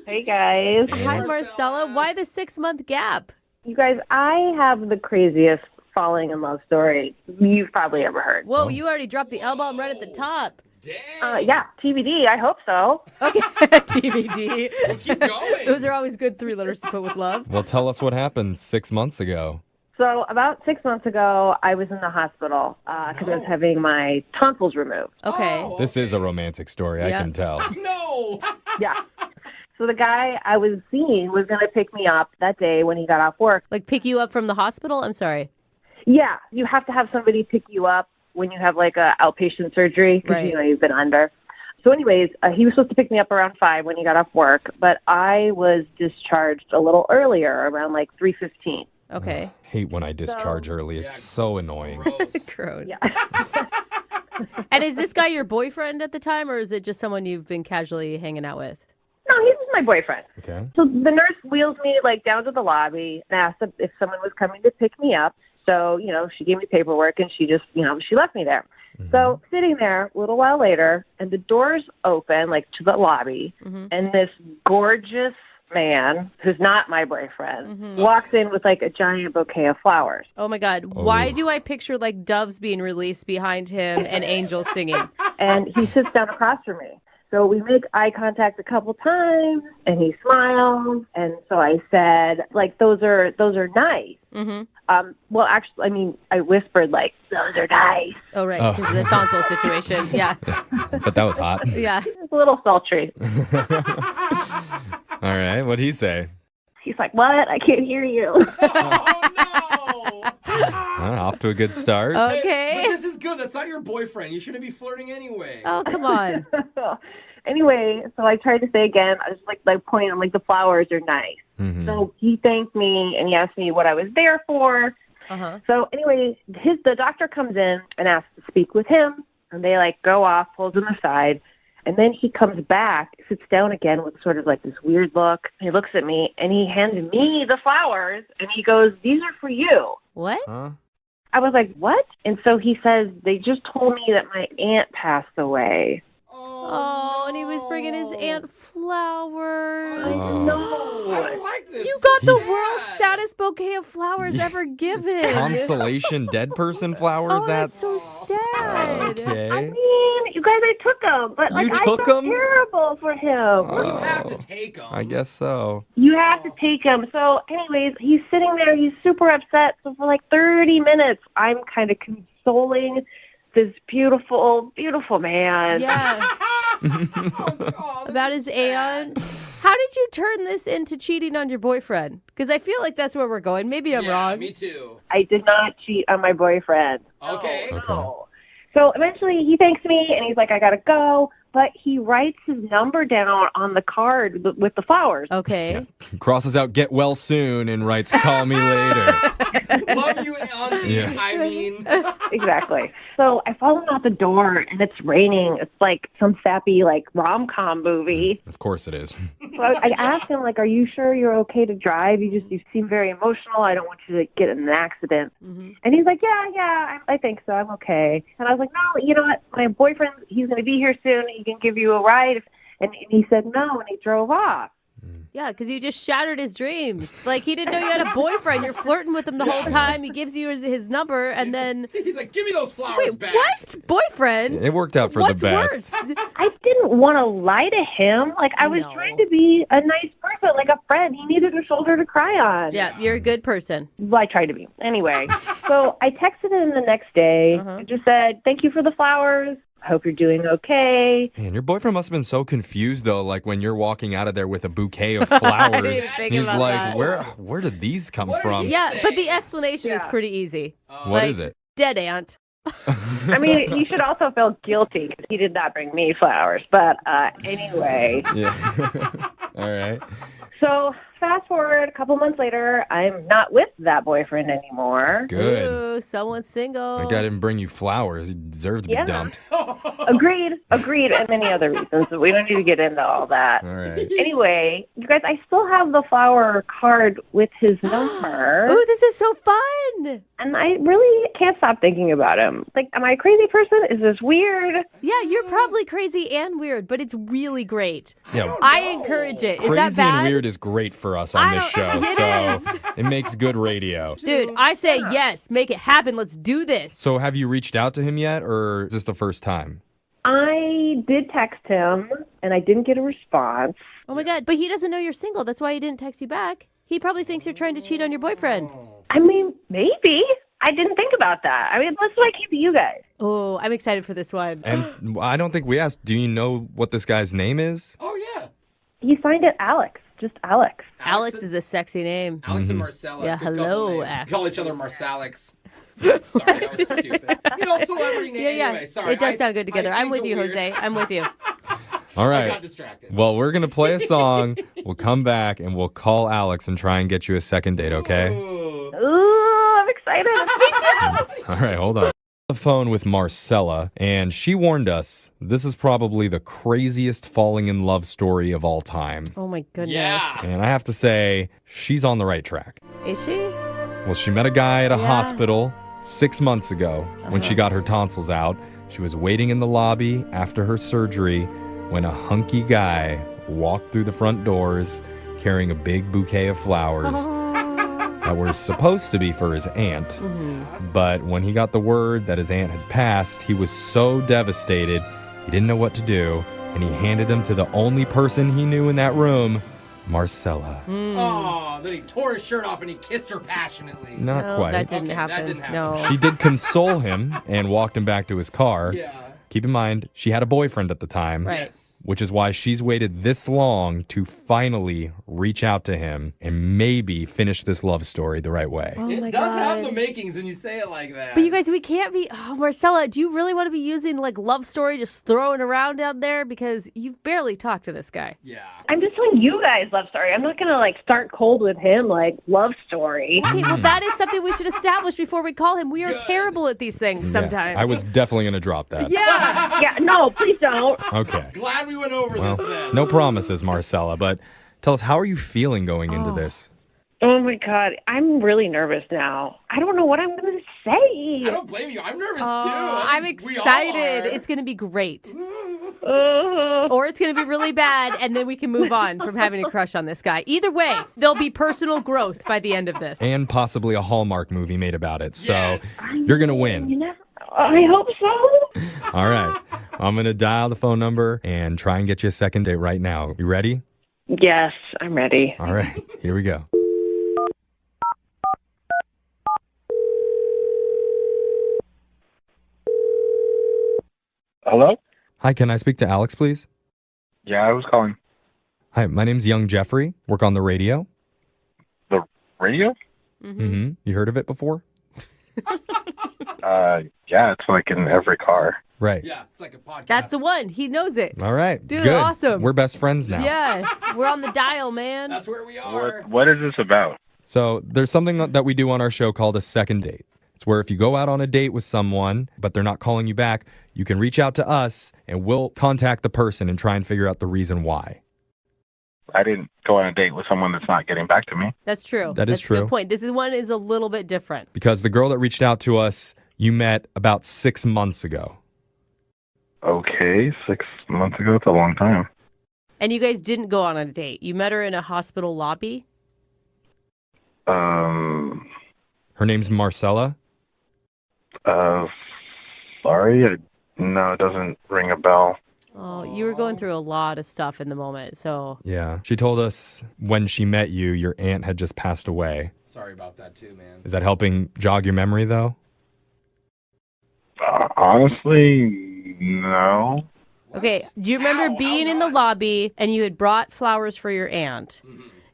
Hey guys. Hi, Marcella. Why the 6-month gap? You guys, I have the craziest falling in love story you've probably ever heard. Whoa, you already dropped the L-bomb right at the top. Yeah, TBD. I hope so. Okay, TBD. Well, keep going. Those are always good 3 letters to put with love. Well, tell us what happened 6 months ago. So about 6 months ago, I was in the hospital because I was having my tonsils removed. Okay. This is a romantic story, I can tell. No. Yeah. So the guy I was seeing was going to pick me up that day when he got off work. Like pick you up from the hospital? I'm sorry. Yeah, you have to have somebody pick you up when you have like a outpatient surgery because Right. you've been under. So anyways, he was supposed to pick me up around 5 when he got off work, but I was discharged a little earlier, around like 3:15. Okay. Hate when I discharge early. It's so annoying. Gross. Gross. Yeah. And is this guy your boyfriend at the time, or is it just someone you've been casually hanging out with? No, he was my boyfriend. Okay. So the nurse wheels me like down to the lobby and asked if someone was coming to pick me up. So, she gave me paperwork and she just, she left me there. Mm-hmm. So sitting there a little while later and the doors open like to the lobby and this gorgeous man who's not my boyfriend walks in with like a giant bouquet of flowers. Oh my God. Why do I picture like doves being released behind him and angels singing? And he sits down across from me. So we make eye contact a couple times, and he smiles. And so I said, like, those are nice. Well, actually, I whispered, like, those are nice. Oh, right, because of the tonsil situation. Yeah. But that was hot. Yeah. It's a little sultry. All right. What'd he say? He's like, what? I can't hear you. Off to a good start. Okay. But this is good. That's not your boyfriend. You shouldn't be flirting anyway. Oh, come on. Anyway, so I tried to say again, I was like pointing, I'm like, the flowers are nice. So he thanked me and he asked me what I was there for. So anyway, the doctor comes in and asks to speak with him, and they like go off, pulls him aside, and then he comes back, sits down again with sort of like this weird look. He looks at me and he hands me the flowers and he goes, these are for you. What? I was like, what? And so he says, they just told me that my aunt passed away. Oh, and he was bringing his aunt flowers. No. I don't like this. You got the world's saddest bouquet of flowers ever given. Consolation dead person flowers? Oh, that's so sad. Okay. I mean, you guys, I took them, but like, You took I felt 'em? terrible for him. You have to take them. I guess so. You have to take him. So anyways, he's sitting there. He's super upset. So for like 30 minutes, I'm kind of consoling this beautiful, beautiful man. Yeah. About his aunt. How did you turn this into cheating on your boyfriend? Because I feel like that's where we're going. Maybe I'm wrong. Me too. I did not cheat on my boyfriend. Okay. No. So eventually he thanks me and he's like, I got to go. But he writes his number down on the card with the flowers. Okay. Crosses out get well soon and writes call me later. Love you, Auntie. Yeah. I mean. Exactly. So I follow him out the door and it's raining. It's like some sappy like rom-com movie. Of course it is. So I asked him, like, are you sure you're okay to drive? You seem very emotional. I don't want you to get in an accident. And he's like, yeah, I think so. I'm okay. And I was like, no, you know what? My boyfriend, he's going to be here soon. He can give you a ride. And he said no, and he drove off. Yeah, because you just shattered his dreams. Like, he didn't know you had a boyfriend. You're flirting with him the whole time. He gives you his number, and then... He's like, give me those flowers back. What? Boyfriend? It worked out for What's the best. worse? I didn't want to lie to him. Like, I was trying to be a nice person, like a friend. He needed a shoulder to cry on. Yeah, you're a good person. Well, I tried to be. Anyway, so I texted him the next day. I just said, thank you for the flowers. I hope you're doing okay. Man, your boyfriend must have been so confused, though, like when you're walking out of there with a bouquet of flowers. He's like, where did these come from? Yeah, but the explanation is pretty easy. What is it? Dead aunt. I mean, you should also feel guilty because he did not bring me flowers. But anyway. Yeah. All right. So fast forward a couple months later, I'm not with that boyfriend anymore. Good. Ooh, someone's single. That guy didn't bring you flowers. He deserved to be dumped. Agreed, and many other reasons. But we don't need to get into all that. All right. Anyway, you guys, I still have the flower card with his number. Ooh, this is so fun. And I really can't stop thinking about him. Like, am I a crazy person? Is this weird? Yeah, you're probably crazy and weird, but it's really great. Yeah. I encourage it. Is that Crazy bad? and weird is great for us on this show, so it makes good radio. Dude, I say yes. Make it happen. Let's do this. So have you reached out to him yet, or is this the first time? I did text him, and I didn't get a response. Oh, my God. But he doesn't know you're single. That's why he didn't text you back. He probably thinks you're trying to cheat on your boyfriend. I mean, maybe. I didn't think about that. I mean, that's why I came to you guys. Oh, I'm excited for this one. And I don't think we asked, do you know what this guy's name is? Oh, yeah. He signed it Alex. Just Alex. Alex is a sexy name. Alex and Marcella. Yeah, Good hello, couple name. Ash. Call each other Marsalix. Sorry, that was stupid. You know, celebrity name. Yeah. Anyway, sorry. It does sound good together. I I'm with think you, the weird- Jose. I'm with you. All right. I got distracted. Well, we're going to play a song. We'll come back and we'll call Alex and try and get you a second date, okay? Ooh. Ooh, I'm excited. Me too. All right, hold on. the phone with Marcella, and she warned us this is probably the craziest falling in love story of all time. Oh my goodness. Yeah. And I have to say, she's on the right track. Is she? Well, she met a guy at a hospital 6 months ago when she got her tonsils out. She was waiting in the lobby after her surgery when a hunky guy walked through the front doors carrying a big bouquet of flowers that were supposed to be for his aunt. But when he got the word that his aunt had passed, he was so devastated, he didn't know what to do, and he handed them to the only person he knew in that room, Marcella. Oh, then he tore his shirt off and he kissed her passionately. Not quite. That didn't happen. That didn't happen. No. She did console him and walked him back to his car. Yeah. Keep in mind, she had a boyfriend at the time. Right. Which is why she's waited this long to finally reach out to him and maybe finish this love story the right way. Oh It my does have God. the makings when you say it like that. But you guys, we can't be. Oh, Marcella, do you really want to be using like love story just throwing around down there? Because you've barely talked to this guy. Yeah. I'm just telling you guys love story. I'm not going to like start cold with him like love story. Okay, well, that is something we should establish before we call him. We are terrible at these things sometimes. I was definitely going to drop that. Yeah. Yeah, no, please don't. Okay. Glad we went over Well, this then. no promises, Marcella, but tell us, how are you feeling going into this? Oh my God, I'm really nervous now. I don't know what I'm going to say. I don't blame you. I'm nervous too. I'm We all excited. are. It's going to be great. Or it's going to be really bad, and then we can move on from having a crush on this guy. Either way, there'll be personal growth by the end of this. And possibly a Hallmark movie made about it. So you're going to win. I hope so. All right. I'm going to dial the phone number and try and get you a second date right now. You ready? Yes, I'm ready. All right. Here we go. Hello? Hi, can I speak to Alex, please? Yeah, I was calling. Hi, my name's Young Jeffrey. Work on the radio. The radio? Mm-hmm. You heard of it before? Yeah, it's like in every car. Right. Yeah, it's like a podcast. That's the one. He knows it. All right. Dude, Good. awesome. We're best friends now. Yeah, we're on the dial, man. That's where we are. What is this about? So there's something that we do on our show called a second date. It's where if you go out on a date with someone, but they're not calling you back, you can reach out to us and we'll contact the person and try and figure out the reason why. I didn't go on a date with someone that's not getting back to me. That's true. That is That's a true. good point. This one is a little bit different. Because the girl that reached out to us, you met about 6 months ago. Okay, 6 months ago. It's a long time. And you guys didn't go on a date. You met her in a hospital lobby? Her name's Marcella. Sorry. No, it doesn't ring a bell. Oh, you were going through a lot of stuff in the moment, so. Yeah. She told us when she met you, your aunt had just passed away. Sorry about that too, man. Is that helping jog your memory, though? Honestly, no. Okay, do you remember being in the lobby and you had brought flowers for your aunt?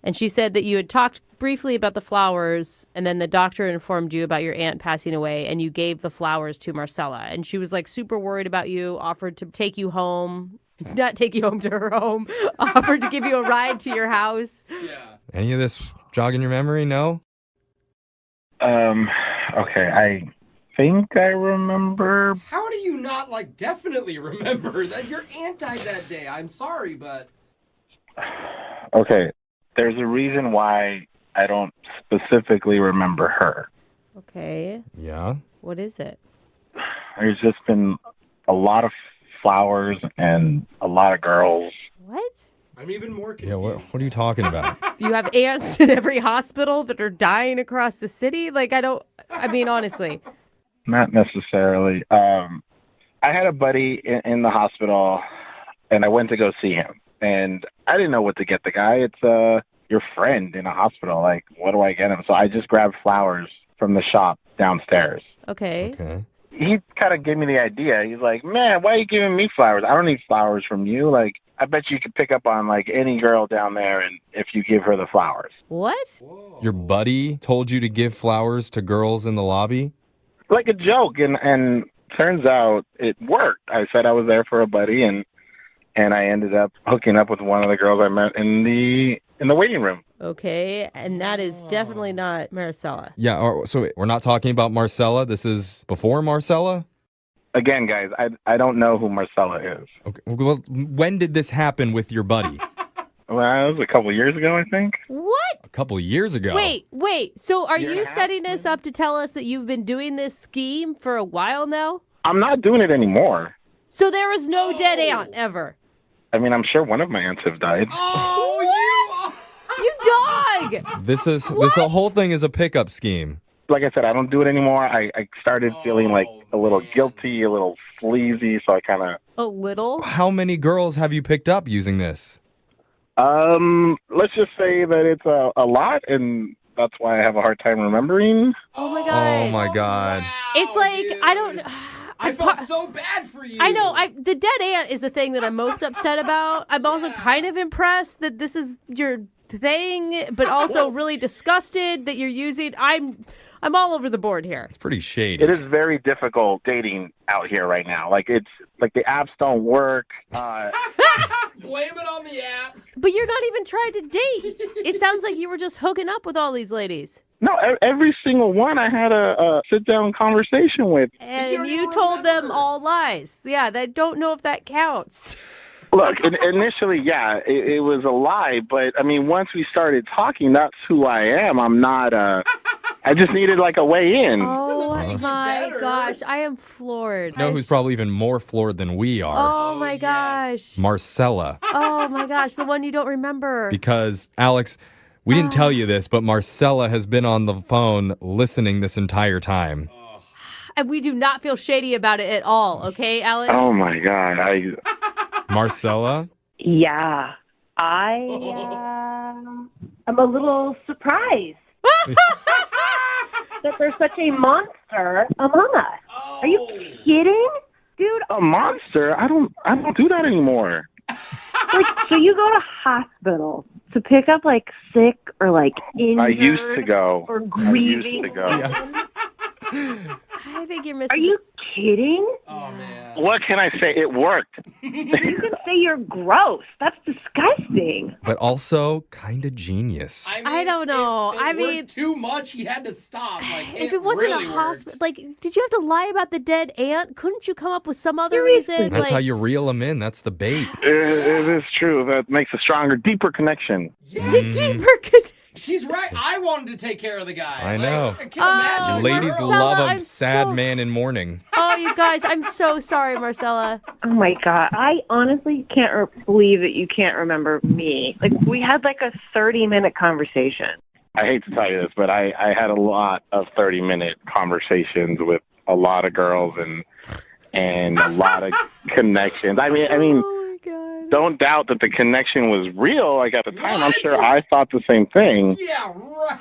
And she said that you had talked briefly about the flowers, and then the doctor informed you about your aunt passing away, and you gave the flowers to Marcella. And she was like super worried about you, offered to take you home, not take you home to her home, offered to give you a ride to your house. Yeah. Any of this jogging your memory? No? Okay, I think I remember. How do you not definitely remember that your aunt died that day? I'm sorry, but Okay, there's a reason why I don't specifically remember her. Okay. Yeah? What is it? There's just been a lot of flowers and a lot of girls. What? I'm even more confused. Yeah, what are you talking about? You have aunts in every hospital that are dying across the city? I mean, honestly. Not necessarily. I had a buddy in the hospital, and I went to go see him. And I didn't know what to get the guy. It's your friend in a hospital. Like, what do I get him? So I just grabbed flowers from the shop downstairs. Okay. He kind of gave me the idea. He's like, man, why are you giving me flowers? I don't need flowers from you. Like, I bet you could pick up on, any girl down there and if you give her the flowers. What? Your buddy told you to give flowers to girls in the lobby? Like a joke, and turns out it worked. I said I was there for a buddy, and I ended up hooking up with one of the girls I met in the waiting room. Okay, and that is definitely not Maricela. Yeah, so we're not talking about Marcella. This is before Marcella? Again, guys, I don't know who Marcella is. Okay. Well, when did this happen with your buddy? Well, it was a couple of years ago, I think. What? A couple of years ago. Wait. So are you setting this up to tell us that you've been doing this scheme for a while now? I'm not doing it anymore. So there was no dead aunt ever? I mean, I'm sure one of my aunts have died. You dog! This whole thing is a pickup scheme. Like I said, I don't do it anymore. I started feeling like a little guilty, a little sleazy, so I kind of... A little? How many girls have you picked up using this? Let's just say that it's a lot, and that's why I have a hard time remembering. Oh my god. Oh my god. Wow, It's like, dude. I don't... I felt so bad for you. I know. The dead aunt is the thing that I'm most upset about. I'm also kind of impressed that this is your thing, but also really disgusted that you're using... I'm all over the board here. It's pretty shady. It is very difficult dating out here right now. Like, it's like the apps don't work. Blame it on the apps. But you're not even trying to date. It sounds like you were just hooking up with all these ladies. No, every single one I had a sit-down conversation with. And you told them all lies. Yeah, I don't know if that counts. Look, initially, yeah, it was a lie. But, I mean, once we started talking, that's who I am. I'm not I just needed, like, a way in. Oh, my gosh. I am floored. You know who's probably even more floored than we are? Oh, my gosh. Marcella. Oh, my gosh. The one you don't remember. Because, Alex, we didn't tell you this, but Marcella has been on the phone listening this entire time. And we do not feel shady about it at all, okay, Alex? Oh, my God. Marcella? Yeah, I am a little surprised that there's such a monster among us. Are you kidding, dude? A monster? I don't do that anymore. Like, so you go to hospital to pick up like sick or like injured I used to go. or grieving. I used to go. I think you're missing. Are you kidding? Oh, man. What can I say? It worked. You can say you're gross. That's disgusting. But also kind of genius. I don't know. I mean, too much. He had to stop. Like, if it wasn't really a hospital, like, did you have to lie about the dead aunt? Couldn't you come up with some other reason? That's like, how you reel them in. That's the bait. It is true. That makes a stronger, deeper connection. The deeper connection. She's right. I wanted to take care of the guy. I know. I can't imagine. Ladies Marcella, love a I'm sad man in mourning. Oh, you guys, I'm so sorry, Marcella. Oh my God. I honestly can't believe that you can't remember me. Like, we had like a 30-minute conversation. I hate to tell you this, but I had a lot of 30-minute conversations with a lot of girls and a lot of connections. I mean, don't doubt that the connection was real. Like, at the time, I'm sure I thought the same thing. Yeah, right.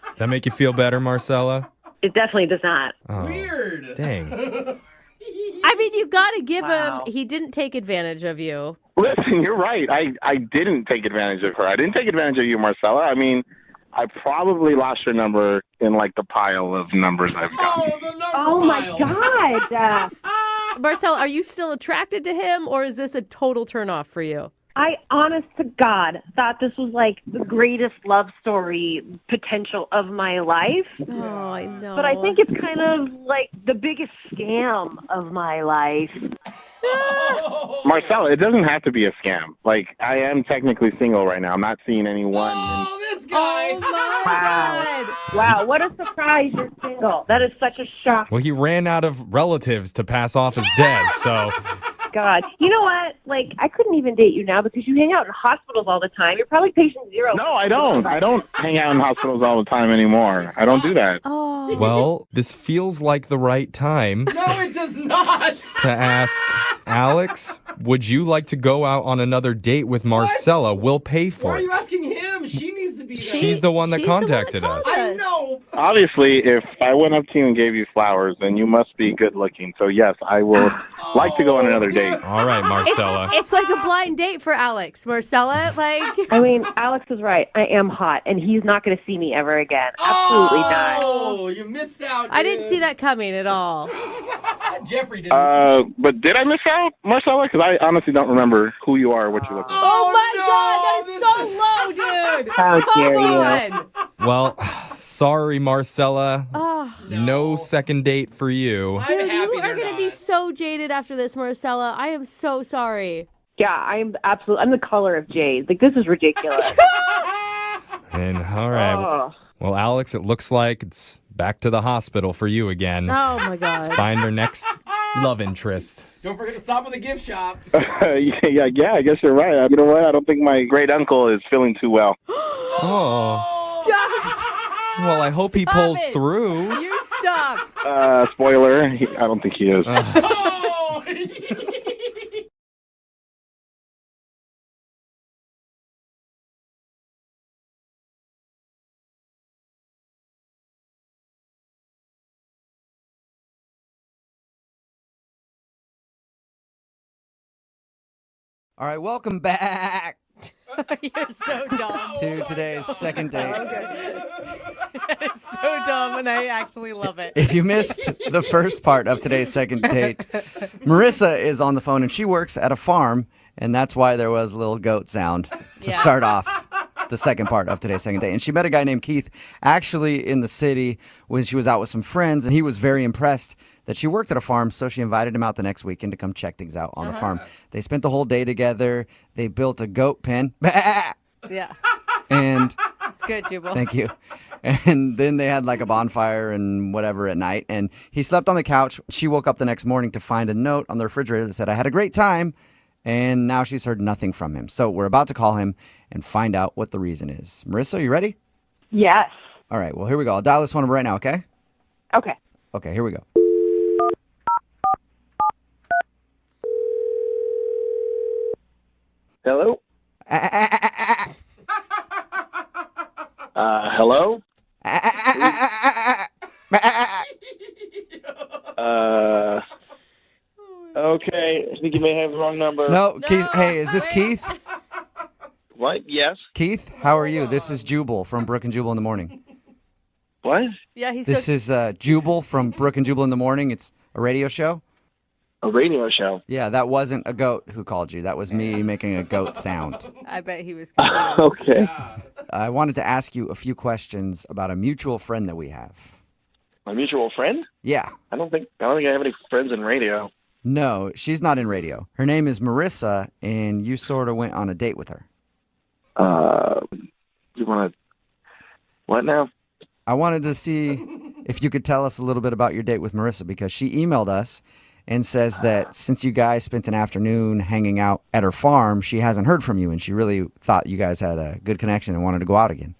Does that make you feel better, Marcella? It definitely does not. Oh, Weird. dang. I mean, you got to give him. He didn't take advantage of you. Listen, you're right. I didn't take advantage of her. I didn't take advantage of you, Marcella. I mean, I probably lost your number in, like, the pile of numbers I've gotten. Oh my God. Marcella, are you still attracted to him, or is this a total turnoff for you? I, honest to God, thought this was like the greatest love story potential of my life. Oh, I know. But I think it's kind of like the biggest scam of my life. Marcella, it doesn't have to be a scam. Like, I am technically single right now. I'm not seeing anyone. This guy. Oh, my God. Wow, what a surprise you're single. That is such a shock. Well, he ran out of relatives to pass off as dead, so... God. You know what? Like, I couldn't even date you now because you hang out in hospitals all the time. You're probably patient zero. No, I don't. I don't hang out in hospitals all the time anymore. I don't do that. Oh. Well, this feels like the right time No, it does not. to ask Alex, would you like to go out on another date with Marcella? We'll pay for Why are it. you asking him? She needs to be there. She's the one that contacted us. I know. Obviously, if I went up to you and gave you flowers, then you must be good looking. So, yes, I will like to go on another date. All right, Marcella. It's like a blind date for Alex, Marcella. Like, I mean, Alex is right. I am hot, and he's not going to see me ever again. Absolutely not. Oh, you missed out, dude. I didn't see that coming at all. Jeffrey didn't. But did I miss out, Marcella? Because I honestly don't remember who you are or what you look like. Oh my God, that is so low, dude. How dare Come you. on. Well, sorry, Marcella. Oh, No second date for you. dude, you are going to be so jaded after this, Marcella. I am so sorry. Yeah, I'm the color of jade. Like, this is ridiculous. And all right. Oh. Well, Alex, it looks like it's back to the hospital for you again. Oh, my God. Let's find our next love interest. Don't forget to stop at the gift shop. Yeah, I guess you're right. You know what? I don't think my great uncle is feeling too well. Oh. Stop. Well, I hope he Stop pulls it. through. You stop. Spoiler, I don't think he is. Oh! All right, welcome back You're so dumb. to today's second date. It's so dumb, and I actually love it. If you missed the first part of today's second date, Marissa is on the phone and she works at a farm, and that's why there was a little goat sound to start off the second part of today's second date. And she met a guy named Keith actually in the city when she was out with some friends, and he was very impressed that she worked at a farm, so she invited him out the next weekend to come check things out on the farm. They spent the whole day together. They built a goat pen. Yeah. And It's good, Jubal. thank you. And then they had like a bonfire and whatever at night. And he slept on the couch. She woke up the next morning to find a note on the refrigerator that said, "I had a great time." And now she's heard nothing from him. So we're about to call him and find out what the reason is. Marissa, you ready? Yes. All right, well, here we go. I'll dial this phone number right now, okay? Okay. Okay, here we go. Hello? Hello? Okay, I think you may have the wrong number. No, Keith. Hey, is this Keith? What? Yes? Keith, how are you? This is Jubal from Brooke and Jubal in the Morning. What? Yeah, he's This is Jubal from Brooke and Jubal in the Morning. It's a radio show. A radio show? Yeah, that wasn't a goat who called you. That was me making a goat sound. I bet he was confused. Okay. I wanted to ask you a few questions about a mutual friend that we have. My mutual friend? Yeah. I don't think I have any friends in radio. No, she's not in radio. Her name is Marissa, and you sort of went on a date with her. You want to... What now? I wanted to see if you could tell us a little bit about your date with Marissa, because she emailed us and says that since you guys spent an afternoon hanging out at her farm, she hasn't heard from you, and she really thought you guys had a good connection and wanted to go out again.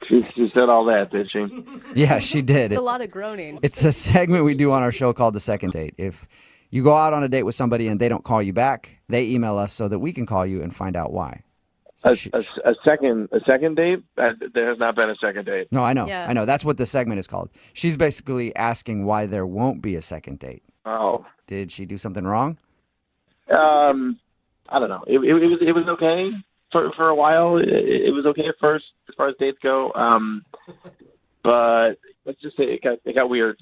She said all that, did she? Yeah, she did. It's a lot of groanings. It's a segment we do on our show called The Second Date. If you go out on a date with somebody and they don't call you back, they email us so that we can call you and find out why. So A second date? There has not been a second date. No, I know. Yeah. I know. That's what the segment is called. She's basically asking why there won't be a second date. Oh. Did she do something wrong? I don't know. It was okay for a while. It was okay at first as far as dates go. But let's just say it got weird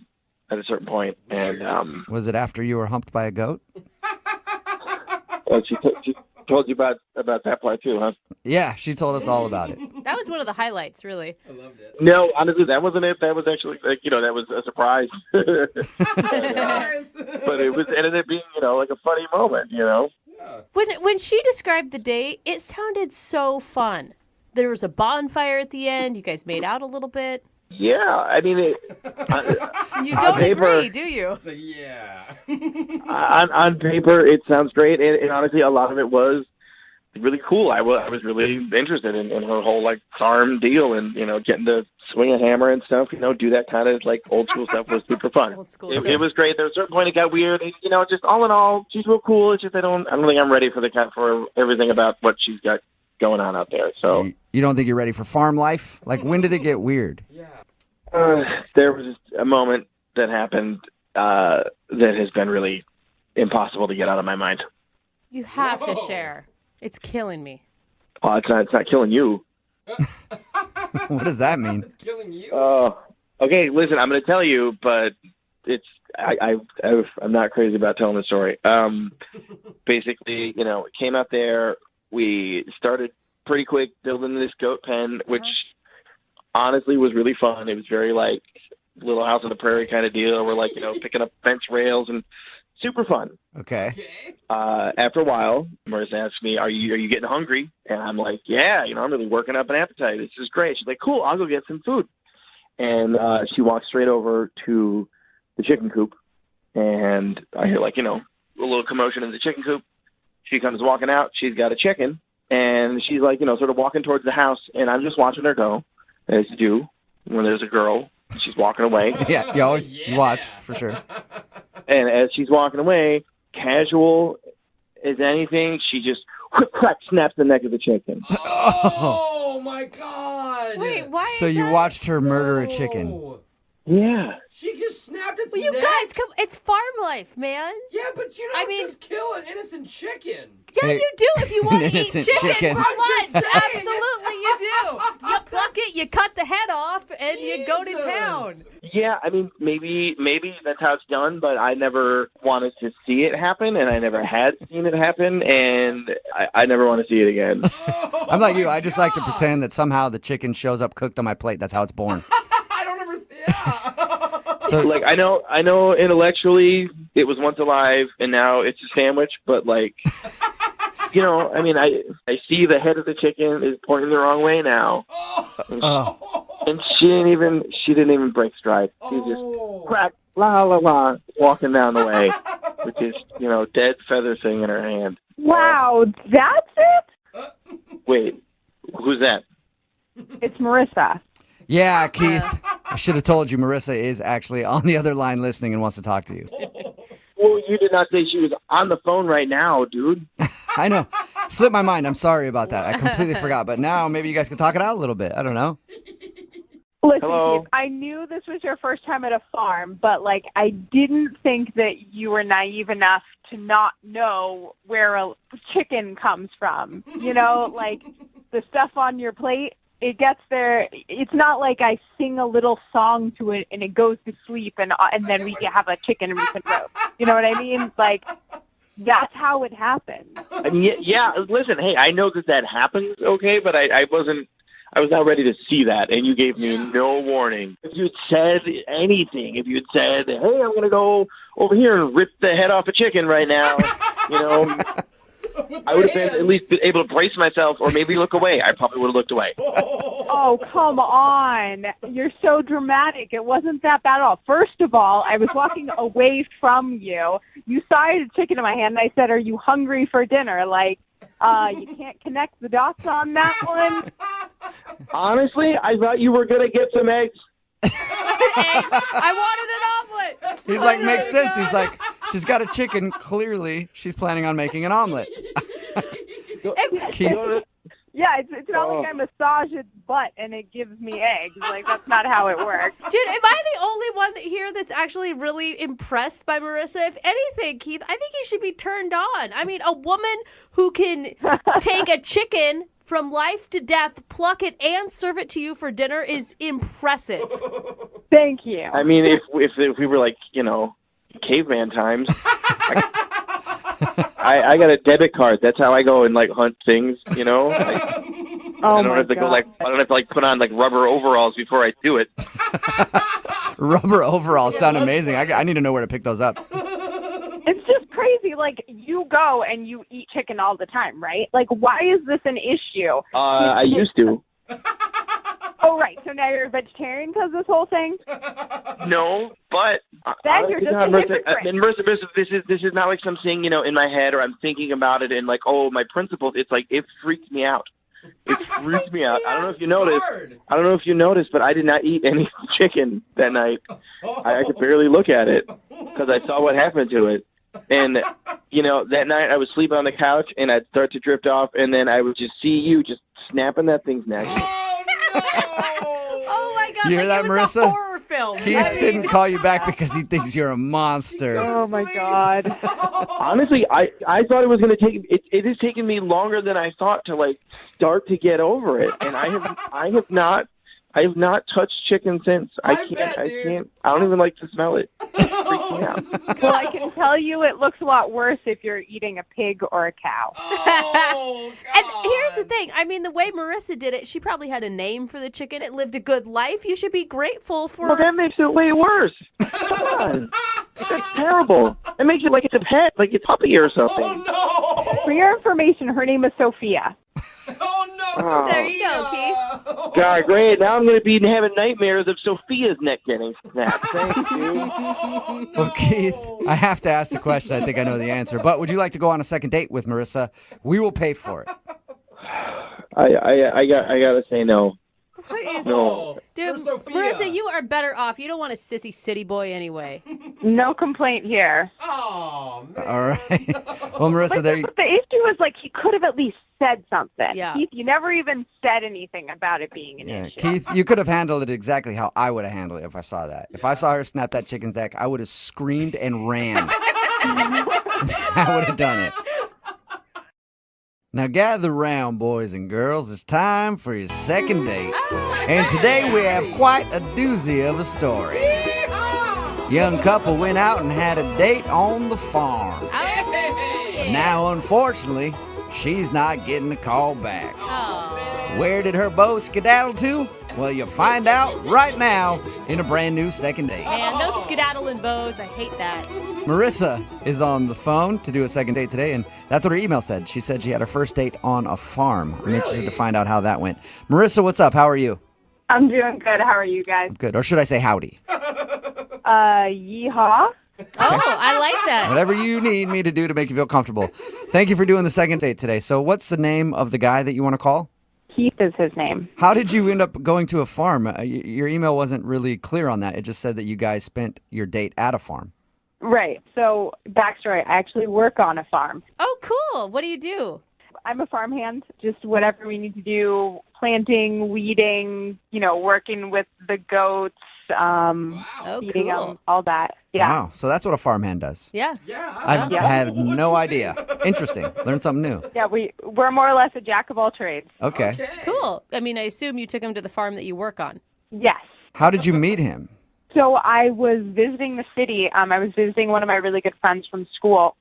at a certain point. And Was it after you were humped by a goat? she told you about that part too, huh? Yeah, she told us all about it. That was one of the highlights, really. I loved it. No, honestly, that wasn't it. That was actually that was a surprise. But it ended up being like a funny moment. When she described the date, it sounded so fun. There was a bonfire at the end. You guys made out a little bit. Yeah, I mean, You don't agree, do you? Yeah. on paper, it sounds great, and honestly, a lot of it was really cool. I was really interested in her whole farm deal, and getting to swing a hammer and stuff. Do that kind of old school stuff was super fun. Old school It was great. There was a certain point it got weird. And, just all in all, she's real cool. It's just I don't think I'm ready for everything about what she's got going on out there. So You don't think you're ready for farm life? When did it get weird? Yeah. There was just a moment that happened that has been really impossible to get out of my mind. You have to share. It's killing me. Well, it's not killing you. What does that mean? It's killing you. Okay, listen, I'm going to tell you, but I'm not crazy about telling the story. Basically, came out there. We started pretty quick building this goat pen, which honestly was really fun. It was very like Little House on the Prairie kind of deal. We're like, picking up fence rails and super fun. Okay. After a while, Marissa asked me, are you getting hungry? And I'm like, yeah, I'm really working up an appetite. This is great. She's like, cool, I'll go get some food. And she walks straight over to the chicken coop. And I hear like, a little commotion in the chicken coop. She comes walking out. She's got a chicken. And she's like, sort of walking towards the house. And I'm just watching her go, as you do when there's a girl. She's walking away. Yeah, you always watch, for sure. And as she's walking away, casual as anything, she just crack snaps the neck of the chicken. Oh my God! Wait, why? So you watched her murder a chicken? Yeah. She just snapped its Well, you neck. guys, it's farm life, man. Yeah, but you don't just kill an innocent chicken. Yeah, you do if you want to eat innocent chicken chicken. for lunch. Absolutely, you do. You pluck it, you cut the head off, and you go to town. Yeah, I mean, maybe that's how it's done, but I never wanted to see it happen, and I never had seen it happen, and I never want to see it again. I'm like you. I just like to pretend that somehow the chicken shows up cooked on my plate. That's how it's born. So, like, I know intellectually it was once alive, and now it's a sandwich, but, like, I mean, I see the head of the chicken is pointing the wrong way now. And she didn't even break stride. She just crack, la, la, la, walking down the way with this, dead feather thing in her hand. Wow, that's it? Wait, who's that? It's Marissa. Yeah, Keith. I should have told you Marissa is actually on the other line listening and wants to talk to you. Well, you did not say she was on the phone right now, dude. I know. Slipped my mind. I'm sorry about that. I completely forgot. But now maybe you guys can talk it out a little bit. I don't know. Listen, Hello? Keith, I knew this was your first time at a farm, but, like, I didn't think that you were naive enough to not know where a chicken comes from. Like, the stuff on your plate. It gets there. It's not like I sing a little song to it and it goes to sleep and then we have a chicken and we can roast. You know what I mean? Like, that's how it happens. I mean, yeah. Listen, hey, I know that happens, okay, but I was not ready to see that, and you gave me no warning. If you had said anything, if you had said, hey, I'm going to go over here and rip the head off a chicken right now, I would have been at least able to brace myself or maybe look away. I probably would have looked away. Oh, come on. You're so dramatic. It wasn't that bad at all. First of all, I was walking away from you. You saw I had a chicken in my hand, and I said, are you hungry for dinner? Like, you can't connect the dots on that one? Honestly, I thought you were going to get some eggs. I wanted an omelet. He's like, makes sense. He's like, she's got a chicken. Clearly, she's planning on making an omelet. Keith. Yeah, it's not like I massage its butt and it gives me eggs. Like, that's not how it works. Dude, am I the only one here that's actually really impressed by Marissa? If anything, Keith, I think you should be turned on. I mean, a woman who can take a chicken from life to death, pluck it, and serve it to you for dinner is impressive. Thank you. I mean, if we were like, caveman times, I got a debit card. That's how I go and like hunt things, I don't have to put on like rubber overalls before I do it. Rubber overalls sound amazing. I need to know where to pick those up. It's just crazy. Like, you go and you eat chicken all the time, right? Like, why is this an issue? I used to. Oh, right. So now you're a vegetarian because of this whole thing? No, but then you're just a hypocrite. Marissa, this is not like something, in my head or I'm thinking about it and like, oh, my principles. It's like, it freaked me out. It freaked me out. I don't know if you noticed, but I did not eat any chicken that night. I could barely look at it because I saw what happened to it. And, that night I would sleep on the couch and I'd start to drift off and then I would just see you just snapping that thing's neck. Oh my God! You hear that, it was Marissa? a horror film. Keith didn't call you back because he thinks you're a monster. Oh my God! Honestly, I thought it was going to take. It has taken me longer than I thought to like start to get over it, and I have not I've not touched chicken since. I can't. I don't even like to smell it. It freaks me out. Well, I can tell you it looks a lot worse if you're eating a pig or a cow. Oh, God. And here's the thing. I mean, the way Marissa did it, she probably had a name for the chicken. It lived a good life. You should be grateful for... Well, that makes it way worse. Come on. That's terrible. It makes it like it's a pet, like a puppy or something. Oh, no. For your information, her name is Sophia. Oh, no. Oh. There you go, Keith. God, great. Now I'm going to be having nightmares of Sophia's neck getting snapped. Thank you. Well, Keith, I have to ask the question. I think I know the answer. But would you like to go on a second date with Marissa? We will pay for it. I got to say no. Please. No. Dude, Marissa, you are better off. You don't want a sissy city boy anyway. No complaint here. Oh, man. All right. Well, Marissa, there you But the issue is, like, he could have at least said something. Yeah. Keith, you never even said anything about it being an issue. Keith, you could have handled it exactly how I would have handled it if I saw that. If I saw her snap that chicken's neck, I would have screamed and ran. I would have done it. Now gather round, boys and girls. It's time for your second date. And today we have quite a doozy of a story. Young couple went out and had a date on the farm. But now, unfortunately, she's not getting a call back. Where did her beau skedaddle to? Well, you'll find out right now in a brand new second date. Man, those skedaddling bows, I hate that. Marissa is on the phone to do a second date today, and that's what her email said. She said she had her first date on a farm. I'm interested to find out how that went. Marissa, what's up? How are you? I'm doing good. How are you guys? Good. Or should I say howdy? Yeehaw. Oh, I like that. Whatever you need me to do to make you feel comfortable. Thank you for doing the second date today. So what's the name of the guy that you want to call? Keith is his name. How did you end up going to a farm? Your email wasn't really clear on that. It just said that you guys spent your date at a farm. Right. So, backstory, I actually work on a farm. Oh, cool. What do you do? I'm a farmhand, just whatever we need to do, planting, weeding, working with the goats, feeding them, all that. Yeah. Wow. So that's what a farmhand does. Yeah. I've had no idea. Interesting. Learned something new. Yeah, we're more or less a jack of all trades. Okay. Cool. I mean, I assume you took him to the farm that you work on. Yes. How did you meet him? So I was visiting the city. I was visiting one of my really good friends from school.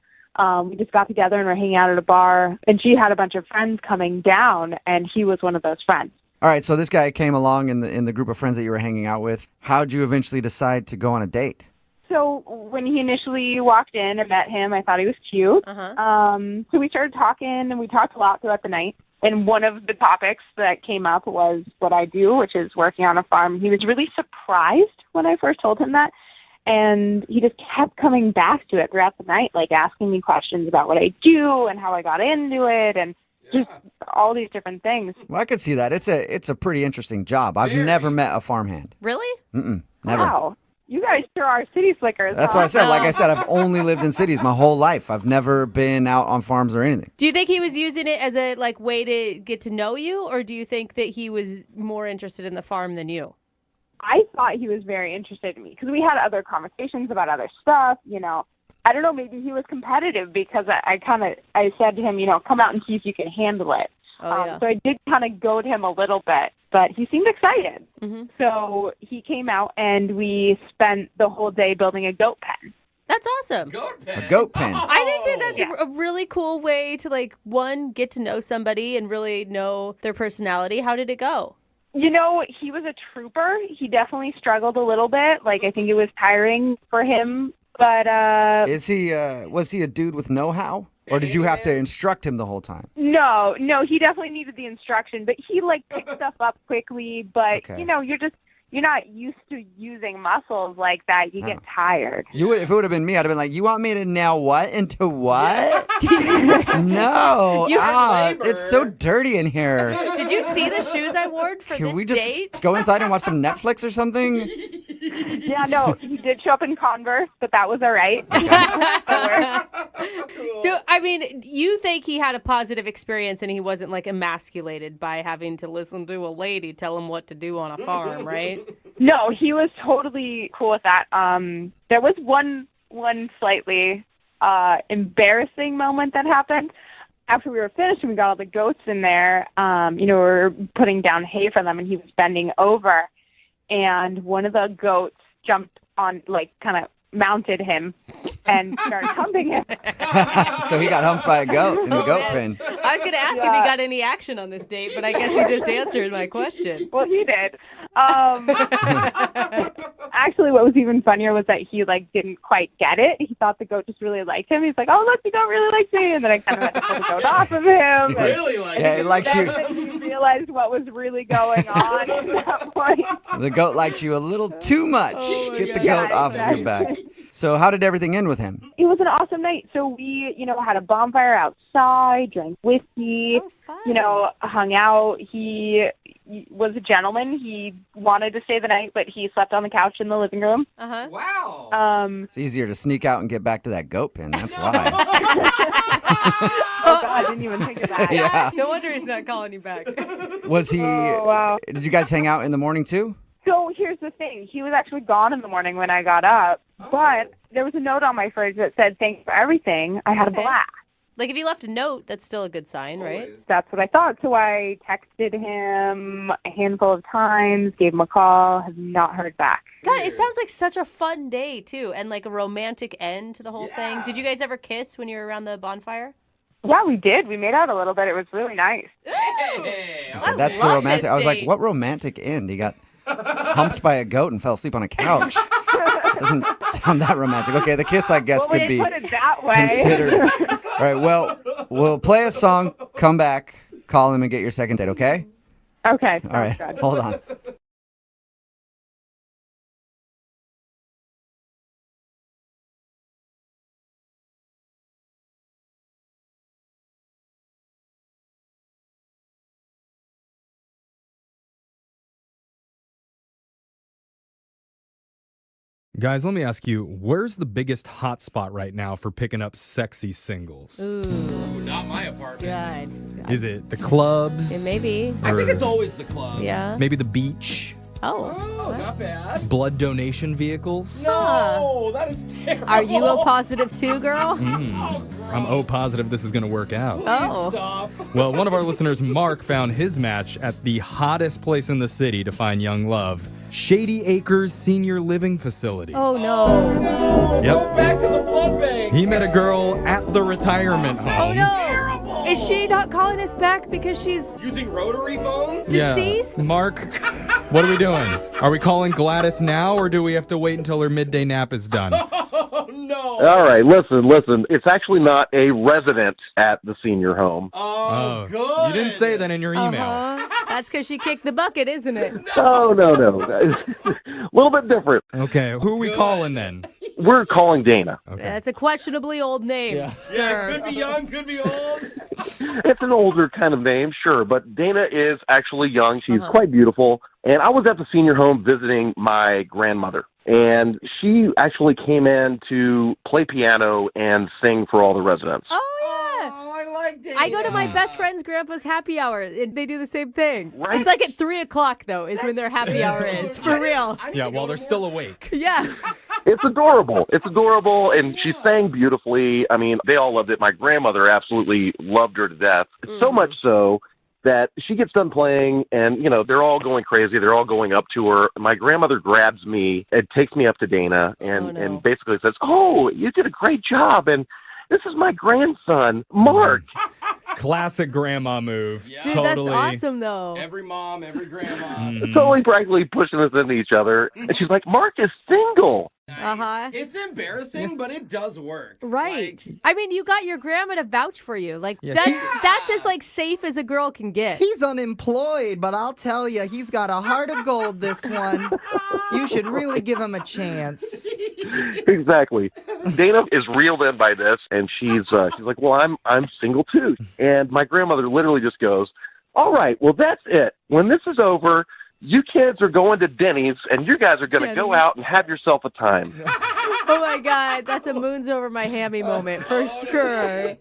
We just got together and were hanging out at a bar, and she had a bunch of friends coming down, and he was one of those friends. All right, so this guy came along in the group of friends that you were hanging out with. How'd you eventually decide to go on a date? So when he initially walked in and met him, I thought he was cute. So we started talking, and we talked a lot throughout the night. And one of the topics that came up was what I do, which is working on a farm. He was really surprised when I first told him that. And he just kept coming back to it throughout the night, like asking me questions about what I do and how I got into it and just all these different things. Well, I could see that. It's a pretty interesting job. I've never met a farmhand. Really? Never. Wow. You guys sure are city slickers. That's what I said. Like I said, I've only lived in cities my whole life. I've never been out on farms or anything. Do you think he was using it as a way to get to know you, or do you think that he was more interested in the farm than you? I thought he was very interested in me because we had other conversations about other stuff, I don't know, maybe he was competitive because I said to him, come out and see if you can handle it. So I did kind of goad him a little bit, but he seemed excited. So he came out and we spent the whole day building a goat pen. That's awesome. A goat pen. I think that that's a really cool way to, one, get to know somebody and really know their personality. How did it go? He was a trooper. He definitely struggled a little bit. I think it was tiring for him. But was he a dude with know-how? Or did you have to instruct him the whole time? No, he definitely needed the instruction. But he picked stuff up quickly. But, you're not used to using muscles like that. You get tired. If it would have been me, I'd have been like, you want me to now what? Into what? No. It's so dirty in here. Did you see the shoes I wore for Can this we just date? go inside and watch some Netflix or something? Yeah, no, he did show up in Converse, but that was all right. So, I mean, you think he had a positive experience and he wasn't emasculated by having to listen to a lady tell him what to do on a farm, right? No, he was totally cool with that. There was one slightly embarrassing moment that happened. after we were finished and we got all the goats in there, we were putting down hay for them, and he was bending over, and one of the goats jumped on, kind of mounted him and started humping him. So he got humped by a goat in the goat pen. I was going to ask if he got any action on this date, but I guess you just answered my question. Well, he did. Actually, what was even funnier was that he didn't quite get it. He thought the goat just really liked him. He's like, "Oh, look, the goat really likes me," and then I kind of had to pull the goat off of him. Really like Yeah, it likes you. Then he realized what was really going on at that point. The goat likes you a little too much. Get the goat off of your back. So how did everything end with him? It was an awesome night. So we, had a bonfire outside, drank whiskey, hung out. He was a gentleman. He wanted to stay the night, but he slept on the couch in the living room. Uh-huh. Wow. It's easier to sneak out and get back to that goat pen. That's why. Oh, God, I didn't even think of that. Yeah. No wonder he's not calling you back. Was he? Oh, wow. Did you guys hang out in the morning too? So here's the thing. He was actually gone in the morning when I got up, but there was a note on my fridge that said, "Thanks for everything. I had a blast." Like, if he left a note, that's still a good sign, right? That's what I thought. So I texted him a handful of times, gave him a call, have not heard back. God, it sounds like such a fun day, too, and like a romantic end to the whole thing. Did you guys ever kiss when you were around the bonfire? Yeah, we did. We made out a little bit. It was really nice. Hey, That's the romantic. I was like, what romantic end? He got humped by a goat and fell asleep on a couch. Doesn't sound that romantic. Okay, the kiss, I guess, could be put it that way. considered. All right, well, we'll play a song, come back, call him, and get your second date, okay? Okay. All right, hold on. Guys, let me ask you, where's the biggest hot spot right now for picking up sexy singles? Ooh, not my apartment. God. Is it the clubs? It may be. I think it's always the club. Yeah. Maybe the beach? Oh, not bad. Blood donation vehicles? No, that is terrible. Are you O positive too, girl? I'm O positive this is going to work out. Oh. Stop. Well, one of our listeners, Mark, found his match at the hottest place in the city to find young love, Shady Acres Senior Living Facility. Oh, no. No. Yep. Go back to the blood bank. He met a girl at the retirement home. Oh, no. Terrible. Is she not calling us back because she's Using rotary phones? deceased? Yeah. Mark, what are we doing? Are we calling Gladys now, or do we have to wait until her midday nap is done? Oh, no. All right, listen. It's actually not a resident at the senior home. Oh, good. You didn't say that in your email. Uh-huh. That's because she kicked the bucket, isn't it? Oh, no. A little bit different. Okay, who are we calling then? We're calling Dana. Okay. That's a questionably old name. Yeah. Yeah, could be young, could be old. It's an older kind of name, sure, but Dana is actually young. She's quite beautiful. And I was at the senior home visiting my grandmother. And she actually came in to play piano and sing for all the residents. Oh, yeah. Oh, I like Dana. I go to my best friend's grandpa's happy hour, and they do the same thing. Right. It's like at 3 o'clock, though, is when their happy hour is. For real. Yeah, while they're still awake. Yeah. It's adorable. And she sang beautifully. I mean, they all loved it. My grandmother absolutely loved her to death. So much so that she gets done playing and, they're all going crazy. They're all going up to her. My grandmother grabs me and takes me up to Dana and basically says, "Oh, you did a great job. And this is my grandson, Mark." Classic grandma move. Yeah. Dude, Totally. that's awesome, though. Every mom, every grandma. Totally practically pushing us into each other. And she's like, "Mark is single." Uh-huh. It's embarrassing, but it does work. Right. I mean, you got your grandma to vouch for you. Like, Yeah. that's as, safe as a girl can get. He's unemployed, but I'll tell you, he's got a heart of gold, this one. You should really give him a chance. Exactly. Dana is reeled in by this, and she's like, "Well, I'm single too." And my grandmother literally just goes, "All right, well, that's it. When this is over, you kids are going to Denny's, and you guys are going to go out and have yourself a time." Oh, my God. That's a moons over my hammy moment, for sure.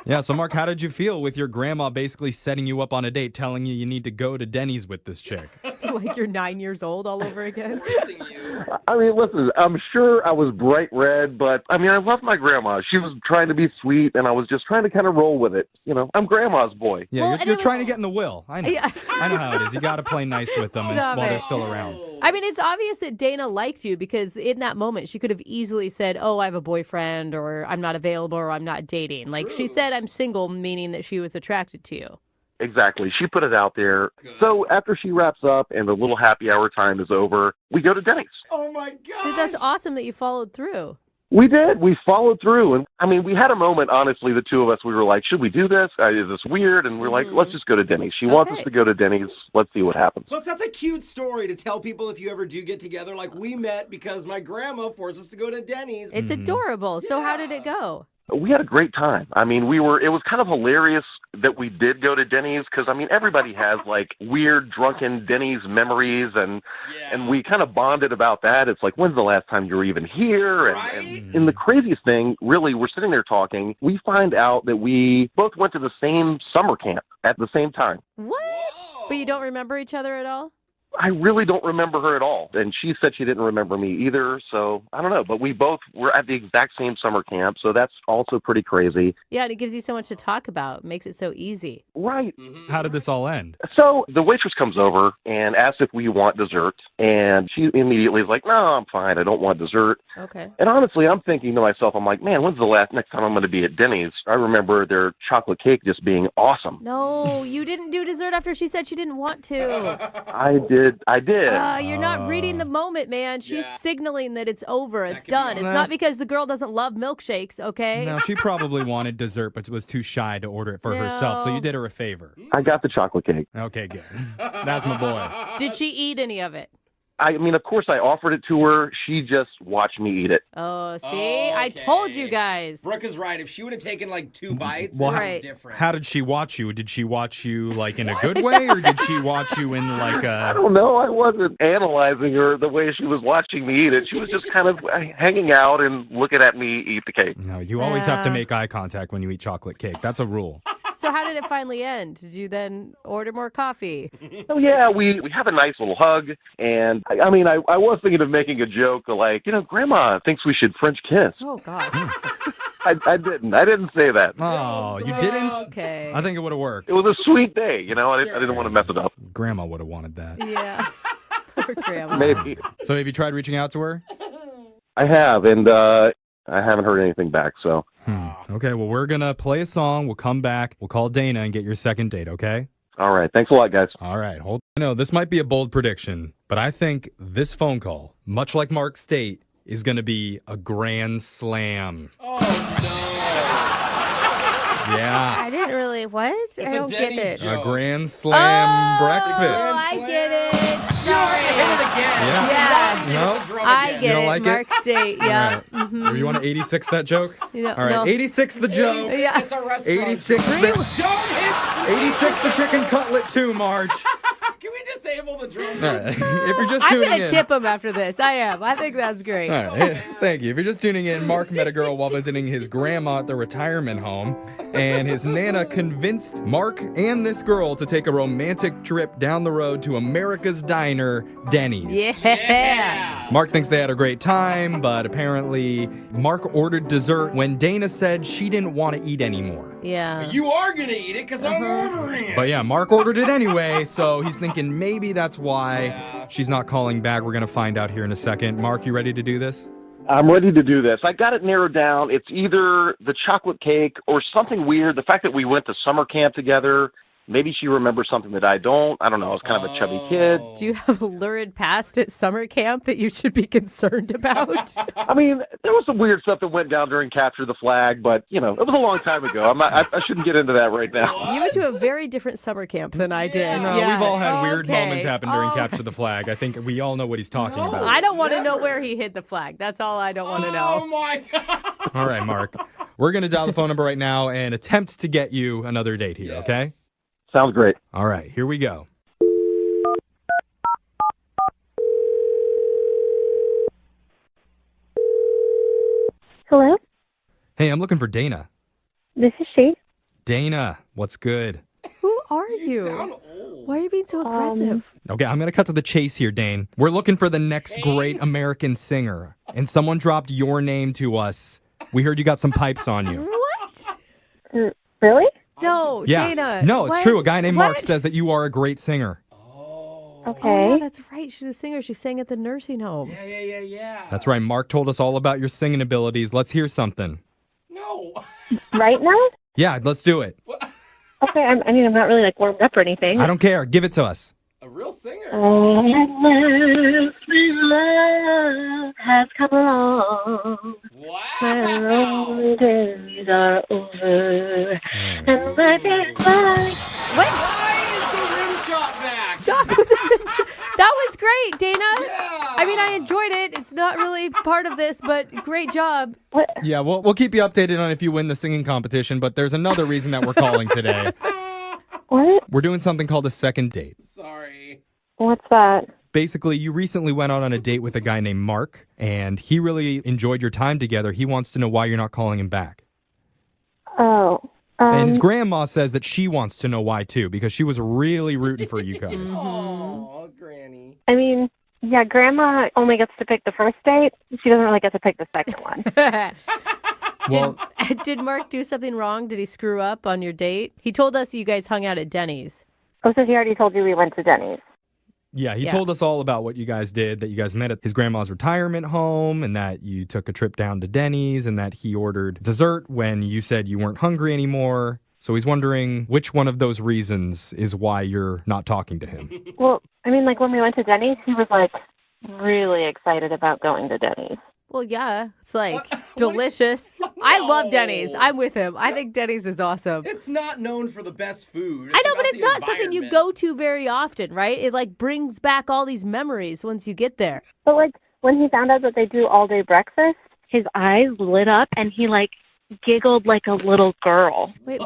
Yeah, so Mark, how did you feel with your grandma basically setting you up on a date, telling you need to go to Denny's with this chick? like you're 9 years old all over again. I mean, listen, I'm sure I was bright red, but I mean, I love my grandma. She was trying to be sweet, and I was just trying to kind of roll with it. You know, I'm grandma's boy. Yeah, you're trying to get in the will. I know. I know how it is. You got to play nice with them while they're still around. I mean, it's obvious that Dana liked you because in that moment she could have easily said, "Oh, I have a boyfriend," or "I'm not available," or "I'm not dating." Like she said, "I'm single," meaning that she was attracted to you. Exactly. She put it out there. So after she wraps up and the little happy hour time is over, we go to Denny's. Oh, my God. Dude, that's awesome that you followed through. We did. We followed through. And I mean, we had a moment, honestly, the two of us, we were like, should we do this? Is this weird? And we're like, let's just go to Denny's. She wants us to go to Denny's. Let's see what happens. Plus, that's a cute story to tell people if you ever do get together. Like, we met because my grandma forced us to go to Denny's. It's adorable. So how did it go? We had a great time. I mean, it was kind of hilarious that we did go to Denny's because, I mean, everybody has like weird drunken Denny's memories and we kind of bonded about that. It's like, when's the last time you were even here? And the craziest thing, really, we're sitting there talking. We find out that we both went to the same summer camp at the same time. What? Whoa. But you don't remember each other at all? I really don't remember her at all. And she said she didn't remember me either. So I don't know. But we both were at the exact same summer camp. So that's also pretty crazy. Yeah, and it gives you so much to talk about. It makes it so easy. Right. How did this all end? So the waitress comes over and asks if we want dessert. And she immediately is like, no, I'm fine. I don't want dessert. Okay. And honestly, I'm thinking to myself, I'm like, man, when's the next time I'm going to be at Denny's? I remember their chocolate cake just being awesome. No, you didn't do dessert after she said she didn't want to. I did. You're not reading the moment, man. She's signaling that it's over. It's done. It's not because the girl doesn't love milkshakes, okay? No, she probably wanted dessert, but was too shy to order it for herself. So you did her a favor. I got the chocolate cake. Okay, good. That's my boy. Did she eat any of it? I mean, of course, I offered it to her. She just watched me eat it. Oh, see? I told you guys. Brooke is right. If she would have taken like 2 bites, Well, it would be different. How did she watch you? Did she watch you like in a good way, or did she watch you in like a... I don't know. I wasn't analyzing her the way she was watching me eat it. She was just kind of hanging out and looking at me eat the cake. No, you always have to make eye contact when you eat chocolate cake. That's a rule. So how did it finally end? Did you then order more coffee? Oh, yeah, we have a nice little hug. And, I mean, I was thinking of making a joke like, Grandma thinks we should French kiss. Oh, God. I didn't. I didn't say that. Oh, you didn't? Okay. I think it would have worked. It was a sweet day, I didn't want to mess it up. Grandma would have wanted that. Yeah. Poor Grandma. Maybe. So have you tried reaching out to her? I have, and I haven't heard anything back, so. Okay, well, we're going to play a song. We'll come back. We'll call Dana and get your second date, okay? All right. Thanks a lot, guys. All right. I know this might be a bold prediction, but I think this phone call, much like Mark's State, is going to be a grand slam. Oh, no. Yeah. I didn't really, what? I don't get it. A grand slam breakfast. Oh, I get it. Sorry. Yeah. No? I get You don't it. like Mark it? State, yeah. All right. Or you want to 86 that joke? Yeah, All right. no. 86 the joke. Yeah. It's a restaurant. 86 the chicken cutlet too, Marge. Can we disable the drum? All right. If you're just I'm tuning going in. to tip him after this. I am. I think that's great. All right. Thank you. If you're just tuning in, Mark met a girl while visiting his grandma at the retirement home, and his Nana convinced Mark and this girl to take a romantic trip down the road to America's Diner, Denny's. Yeah. Mark thinks they had a great time, but apparently Mark ordered dessert when Dana said she didn't want to eat anymore. Yeah. You are going to eat it because I'm ordering it. But yeah, Mark ordered it anyway, so he's thinking maybe that's why she's not calling back. We're going to find out here in a second. Mark, you ready to do this? I'm ready to do this. I got it narrowed down. It's either the chocolate cake or something weird. The fact that we went to summer camp together. Maybe she remembers something that I don't. I don't know. I was kind of a chubby kid. Do you have a lurid past at summer camp that you should be concerned about? I mean, there was some weird stuff that went down during Capture the Flag, but, it was a long time ago. I shouldn't get into that right now. You went to a very different summer camp than I did. No, Yeah. we've all had weird Okay. moments happen during Capture the Flag. I think we all know what he's talking about. I don't want to know where he hid the flag. That's all I don't want to know. Oh, my God. All right, Mark. We're going to dial the phone number right now and attempt to get you another date here, okay? Sounds great. All right, here we go. Hello? Hey, I'm looking for Dana. This is she. Dana, what's good? Who are you? Why are you being so aggressive? Okay, I'm going to cut to the chase here, Dane. We're looking for the next great American singer, and someone dropped your name to us. We heard you got some pipes on you. What? Really? No, Yeah. Dana. No, it's what? true. A guy named Mark What? says that you are a great singer. Oh, yeah, that's right. She's a singer. She sang at the nursing home. Yeah. That's right. Mark told us all about your singing abilities. Let's hear something. No. Right now? Yeah, let's do it. Okay, I'm not really like warmed up or anything. I don't care. Give it to us. A real singer. Love has come along. Wow. My lonely days are over. And my days What? Why is the rim shot back? Stop with the That was great, Dana. I mean, I enjoyed it. It's not really part of this, but great job. Yeah, we'll keep you updated on if you win the singing competition, but there's another reason that we're calling today. What? We're doing something called a second date. Sorry. What's that? Basically, you recently went out on a date with a guy named Mark, and he really enjoyed your time together. He wants to know why you're not calling him back. Oh. And his grandma says that she wants to know why, too, because she was really rooting for you guys. Oh, Granny. I mean, yeah, Grandma only gets to pick the first date. She doesn't really get to pick the second one. Well, Did Mark do something wrong? Did he screw up on your date? He told us you guys hung out at Denny's. Oh, so he already told you we went to Denny's. yeah, he told us all about what you guys did, that you guys met at his grandma's retirement home, and that you took a trip down to Denny's, and that he ordered dessert when you said you weren't hungry anymore. So he's wondering which one of those reasons is why you're not talking to him. Well, I mean, like when we went to Denny's, he was like really excited about going to Denny's. Well, yeah, it's like delicious. I love Denny's. I'm with him. I think Denny's is awesome. It's not known for the best food. I know, but about it's the not something you environment. go to very often, right? It like brings back all these memories once you get there. But like when he found out that they do all day breakfast, his eyes lit up and he like giggled like a little girl. Wait,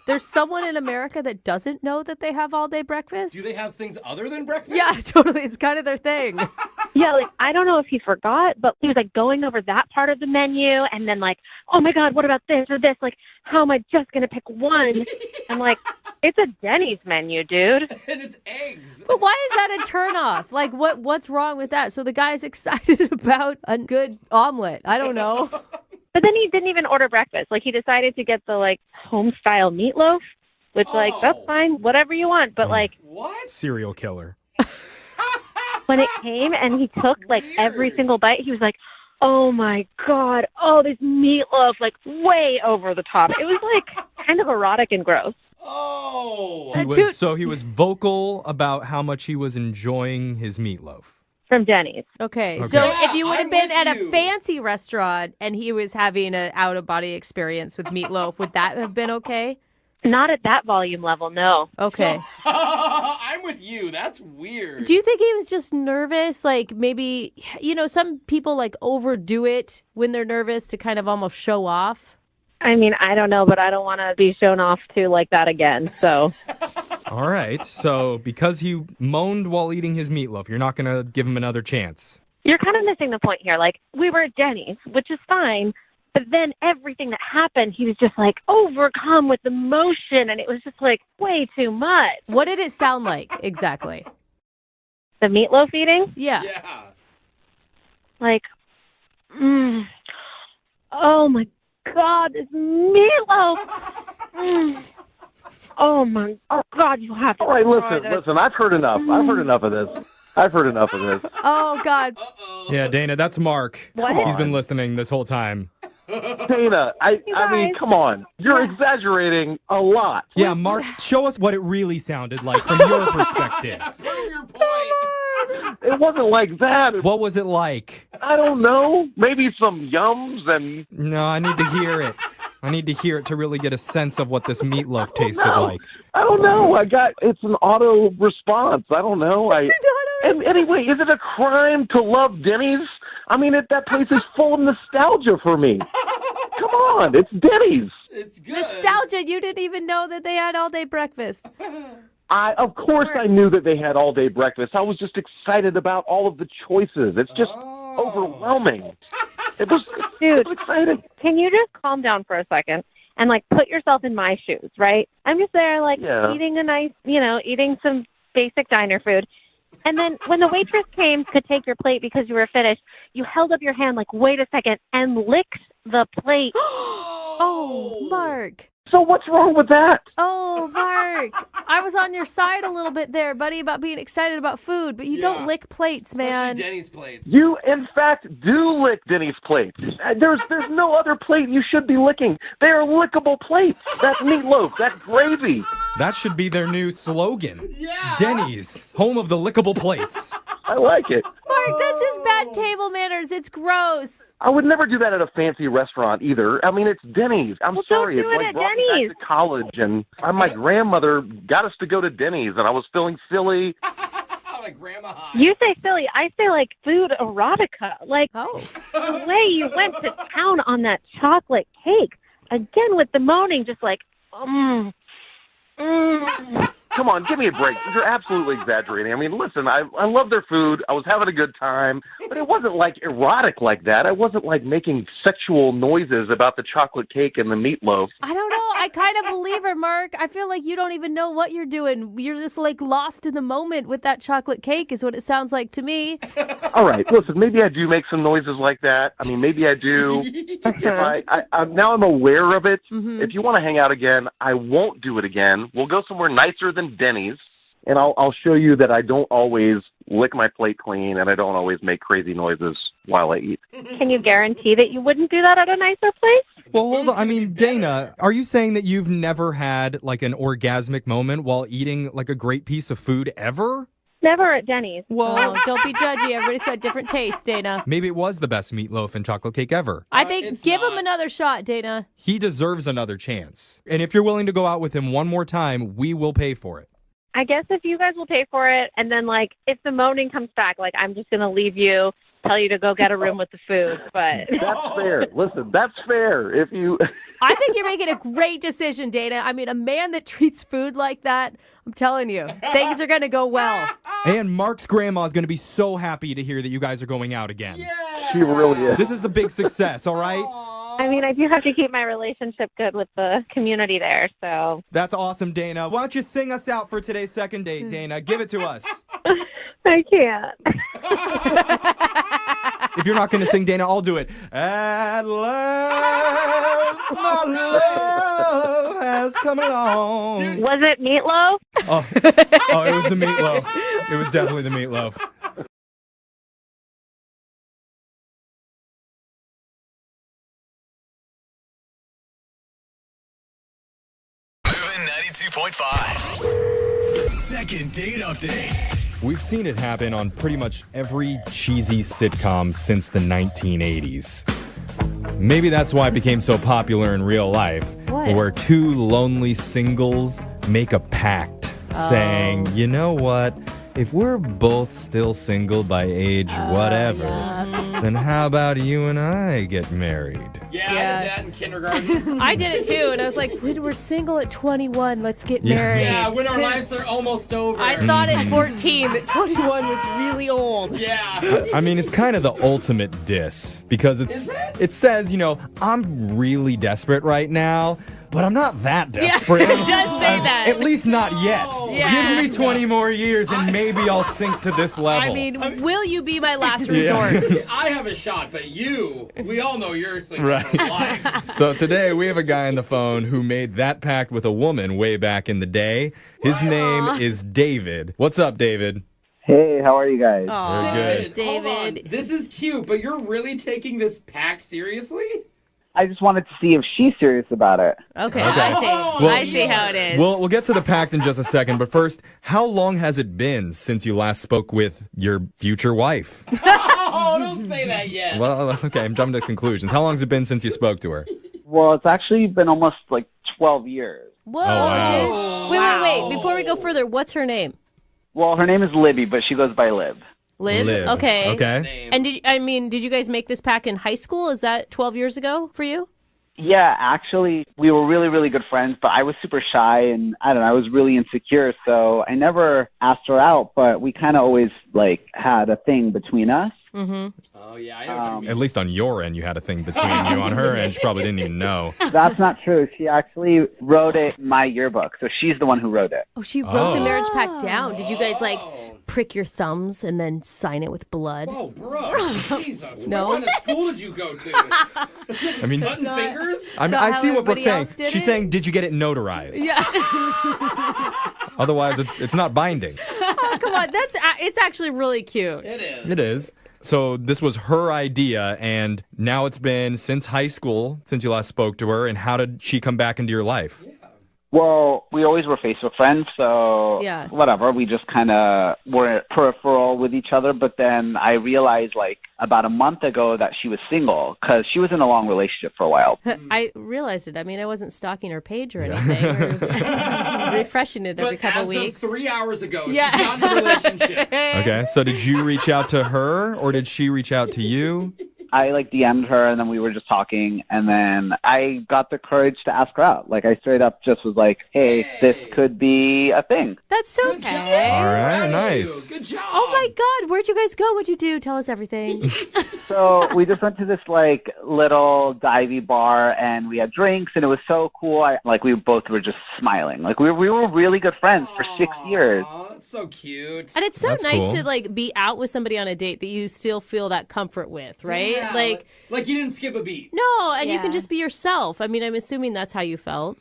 there's someone in America that doesn't know that they have all day breakfast? Do they have things other than breakfast? Yeah, totally. It's kind of their thing. Yeah, like I don't know if he forgot, but he was like going over that part of the menu and then like, oh my God, what about this or this? Like, how am I just going to pick one? I'm like, it's a Denny's menu, dude. And it's eggs. But why is that a turnoff? Like, what's wrong with that? So the guy's excited about a good omelet. I don't know. But then he didn't even order breakfast. Like he decided to get the like home style meatloaf, which like that's fine, whatever you want. But like what? Serial killer. When it came and he took like every single bite, he was like, "Oh my God, oh this meatloaf, like way over the top." It was like kind of erotic and gross. Oh. He was vocal about how much he was enjoying his meatloaf. From Denny's. Okay. Okay. So Yeah, if you would have I'm been with at you. a fancy restaurant and he was having an out-of-body experience with meatloaf, would that have been okay? Not at that volume level, no. Okay. I'm with you. That's weird. Do you think he was just nervous? Like maybe, some people like overdo it when they're nervous to kind of almost show off. I mean, I don't know, but I don't want to be shown off to like that again. So All right. So because he moaned while eating his meatloaf, you're not going to give him another chance. you're kind of missing the point here. Like we were at Denny's, which is fine. But then everything that happened, he was just like overcome with emotion. And it was just like way too much. What did it sound like exactly? The meatloaf eating? Yeah. Like, oh my God, this meatloaf. Oh God, you have to. All right, try listen. this. I've heard enough. I've heard enough of this. Oh, God. Yeah, Dana, that's Mark. What? He's been listening this whole time. Dana, I mean, come on. You're exaggerating a lot. Yeah, Mark, show us what it really sounded like from your perspective. It wasn't like that. What was it like? I don't know. Maybe some yums and... No, I need to hear it. I need to hear it to really get a sense of what this meatloaf tasted like. I don't know. It's an auto response. I don't know. And anyway, is it a crime to love Denny's? I mean, that place is full of nostalgia for me. Come on, it's Denny's. It's good. Nostalgia. You didn't even know that they had all-day breakfast. Of course I knew that they had all-day breakfast. I was just excited about all of the choices. It's just overwhelming. Dude, excited. Can you just calm down for a second and like put yourself in my shoes, right? I'm just there like Yeah. eating a nice, eating some basic diner food. And then when the waitress came to take your plate because you were finished, you held up your hand like, wait a second, and licked the plate. Oh, Mark. So what's wrong with that? Oh, Mark. I was on your side a little bit there, buddy, about being excited about food, but you don't lick plates, man. Especially Denny's plates. You, in fact, do lick Denny's plates. There's no other plate you should be licking. They are lickable plates. That's meatloaf. That's gravy. That should be their new slogan. Yeah. Denny's, home of the lickable plates. I like it. Mark, that's just bad table manners. It's gross. I would never do that at a fancy restaurant either. I mean, it's Denny's. I'm sorry. Don't do It's it like at brought me Denny's. back to college, and my grandmother got us to go to Denny's, and I was feeling silly. Like Grandma High. You say silly. I say like food erotica. Like the way you went to town on that chocolate cake. Again with the moaning, just like, Come on, give me a break. You're absolutely exaggerating. I mean, listen, I love their food. I was having a good time, but it wasn't like erotic like that. I wasn't like making sexual noises about the chocolate cake and the meatloaf. I don't know. I kind of believe her, Mark. I feel like you don't even know what you're doing. You're just like lost in the moment with that chocolate cake is what it sounds like to me. All right, listen, maybe I do make some noises like that. I mean, maybe I do. Now I'm aware of it. Mm-hmm. If you want to hang out again, I won't do it again. We'll go somewhere nicer than Denny's, and I'll show you that I don't always lick my plate clean and I don't always make crazy noises while I eat. Can you guarantee that you wouldn't do that at a nicer place? Well, hold on. I mean, Dana, are you saying that you've never had like an orgasmic moment while eating like a great piece of food ever? Never at Denny's. Well, don't be judgy. Everybody's got different tastes, Dana. Maybe it was the best meatloaf and chocolate cake ever. I think give him another shot, Dana. He deserves another chance. And if you're willing to go out with him one more time, we will pay for it. I guess if you guys will pay for it, and then like if the moaning comes back, like I'm just gonna leave you, tell you to go get a room with the food. But that's fair. Listen, that's fair. If you, I think you're making a great decision, Dana. I mean, a man that treats food like that, I'm telling you, things are gonna go well. And Mark's grandma is gonna be so happy to hear that you guys are going out again. She really is. This is a big success, all right? I mean, I do have to keep my relationship good with the community there, so. That's awesome, Dana. Why don't you sing us out for today's second date, Dana? Give it to us. I can't. If you're not going to sing, Dana, I'll do it. At last, my love has come along. Was it meatloaf? Oh, it was the meatloaf. It was definitely the meatloaf. Moving 92.5. Second date update. We've seen it happen on pretty much every cheesy sitcom since the 1980s. Maybe that's why it became so popular in real life. What? Where two lonely singles make a pact saying, you know what? If we're both still single by age whatever, then how about you and I get married? Yeah, I did that in kindergarten. I did it too, and I was like, when we're single at 21, let's get married. Yeah, when our lives are almost over. I thought at 14 that 21 was really old. Yeah. I mean, it's kind of the ultimate diss because it says, you know, I'm really desperate right now, but I'm not that desperate. Yeah, it does say that. At least not yet. Yeah. Give me 20 more years and maybe I'll sink to this level. I mean, will you be my last resort? I have a shot, but we all know you're single. Right. So today we have a guy on the phone who made that pact with a woman way back in the day. His name is David. What's up, David? Hey, how are you guys? Very good. Hold on. This is cute, but you're really taking this pact seriously? I just wanted to see if she's serious about it. Okay. I see. Well, I see how it is. We'll get to the pact in just a second, but first, how long has it been since you last spoke with your future wife? Oh, don't say that yet. Well, okay, I'm jumping to conclusions. How long has it been since you spoke to her? Well, it's actually been almost like 12 years. Whoa, Oh, wow. dude. Wait. Before we go further, what's her name? Well, her name is Libby, but she goes by Lib. Liv? Okay. Okay. And did you guys make this pact in high school? Is that 12 years ago for you? Yeah, actually, we were really, really good friends, but I was super shy and I don't know, I was really insecure, so I never asked her out, but we kind of always like had a thing between us. Mm-hmm. Oh, yeah, I know what you mean. At least on your end, you had a thing between you. On her end, she probably didn't even know. That's not true. She actually wrote it in my yearbook, so she's the one who wrote it. Oh, she wrote the marriage pact down. Did you guys like prick your thumbs and then sign it with blood? Oh, bro, Jesus. No? What kind of school did you go to? I mean, Cutting fingers? I see what Brooke's saying. everybody else did She's it? saying, did you get it notarized? Yeah. Otherwise, it's not binding. Oh, come on. It's actually really cute. It is. It is. So this was her idea, and now it's been since high school, since you last spoke to her, and how did she come back into your life? Well, we always were Facebook friends, so Yeah. whatever. We just kind of were peripheral with each other. But then I realized, like, about a month ago that she was single because she was in a long relationship for a while. I realized it. I mean, I wasn't stalking her page or anything, or refreshing it every But couple as weeks. of 3 hours ago, Yeah. she's not in a relationship. Okay, so did you reach out to her, or did she reach out to you? I like DM'd her and then we were just talking and then I got the courage to ask her out. Like I straight up just was like, hey, this could be a thing. That's so All right, nice. Good job. Oh my God, where'd you guys go? What'd you do? Tell us everything. So we just went to this like little divey bar and we had drinks and it was so cool. We both were just smiling. Like we were really good friends for 6 years. Oh, that's so cute. And it's so That's nice cool. to like be out with somebody on a date that you still feel that comfort with, right? Yeah, like you didn't skip a beat. No, and you can just be yourself. I mean, I'm assuming that's how you felt.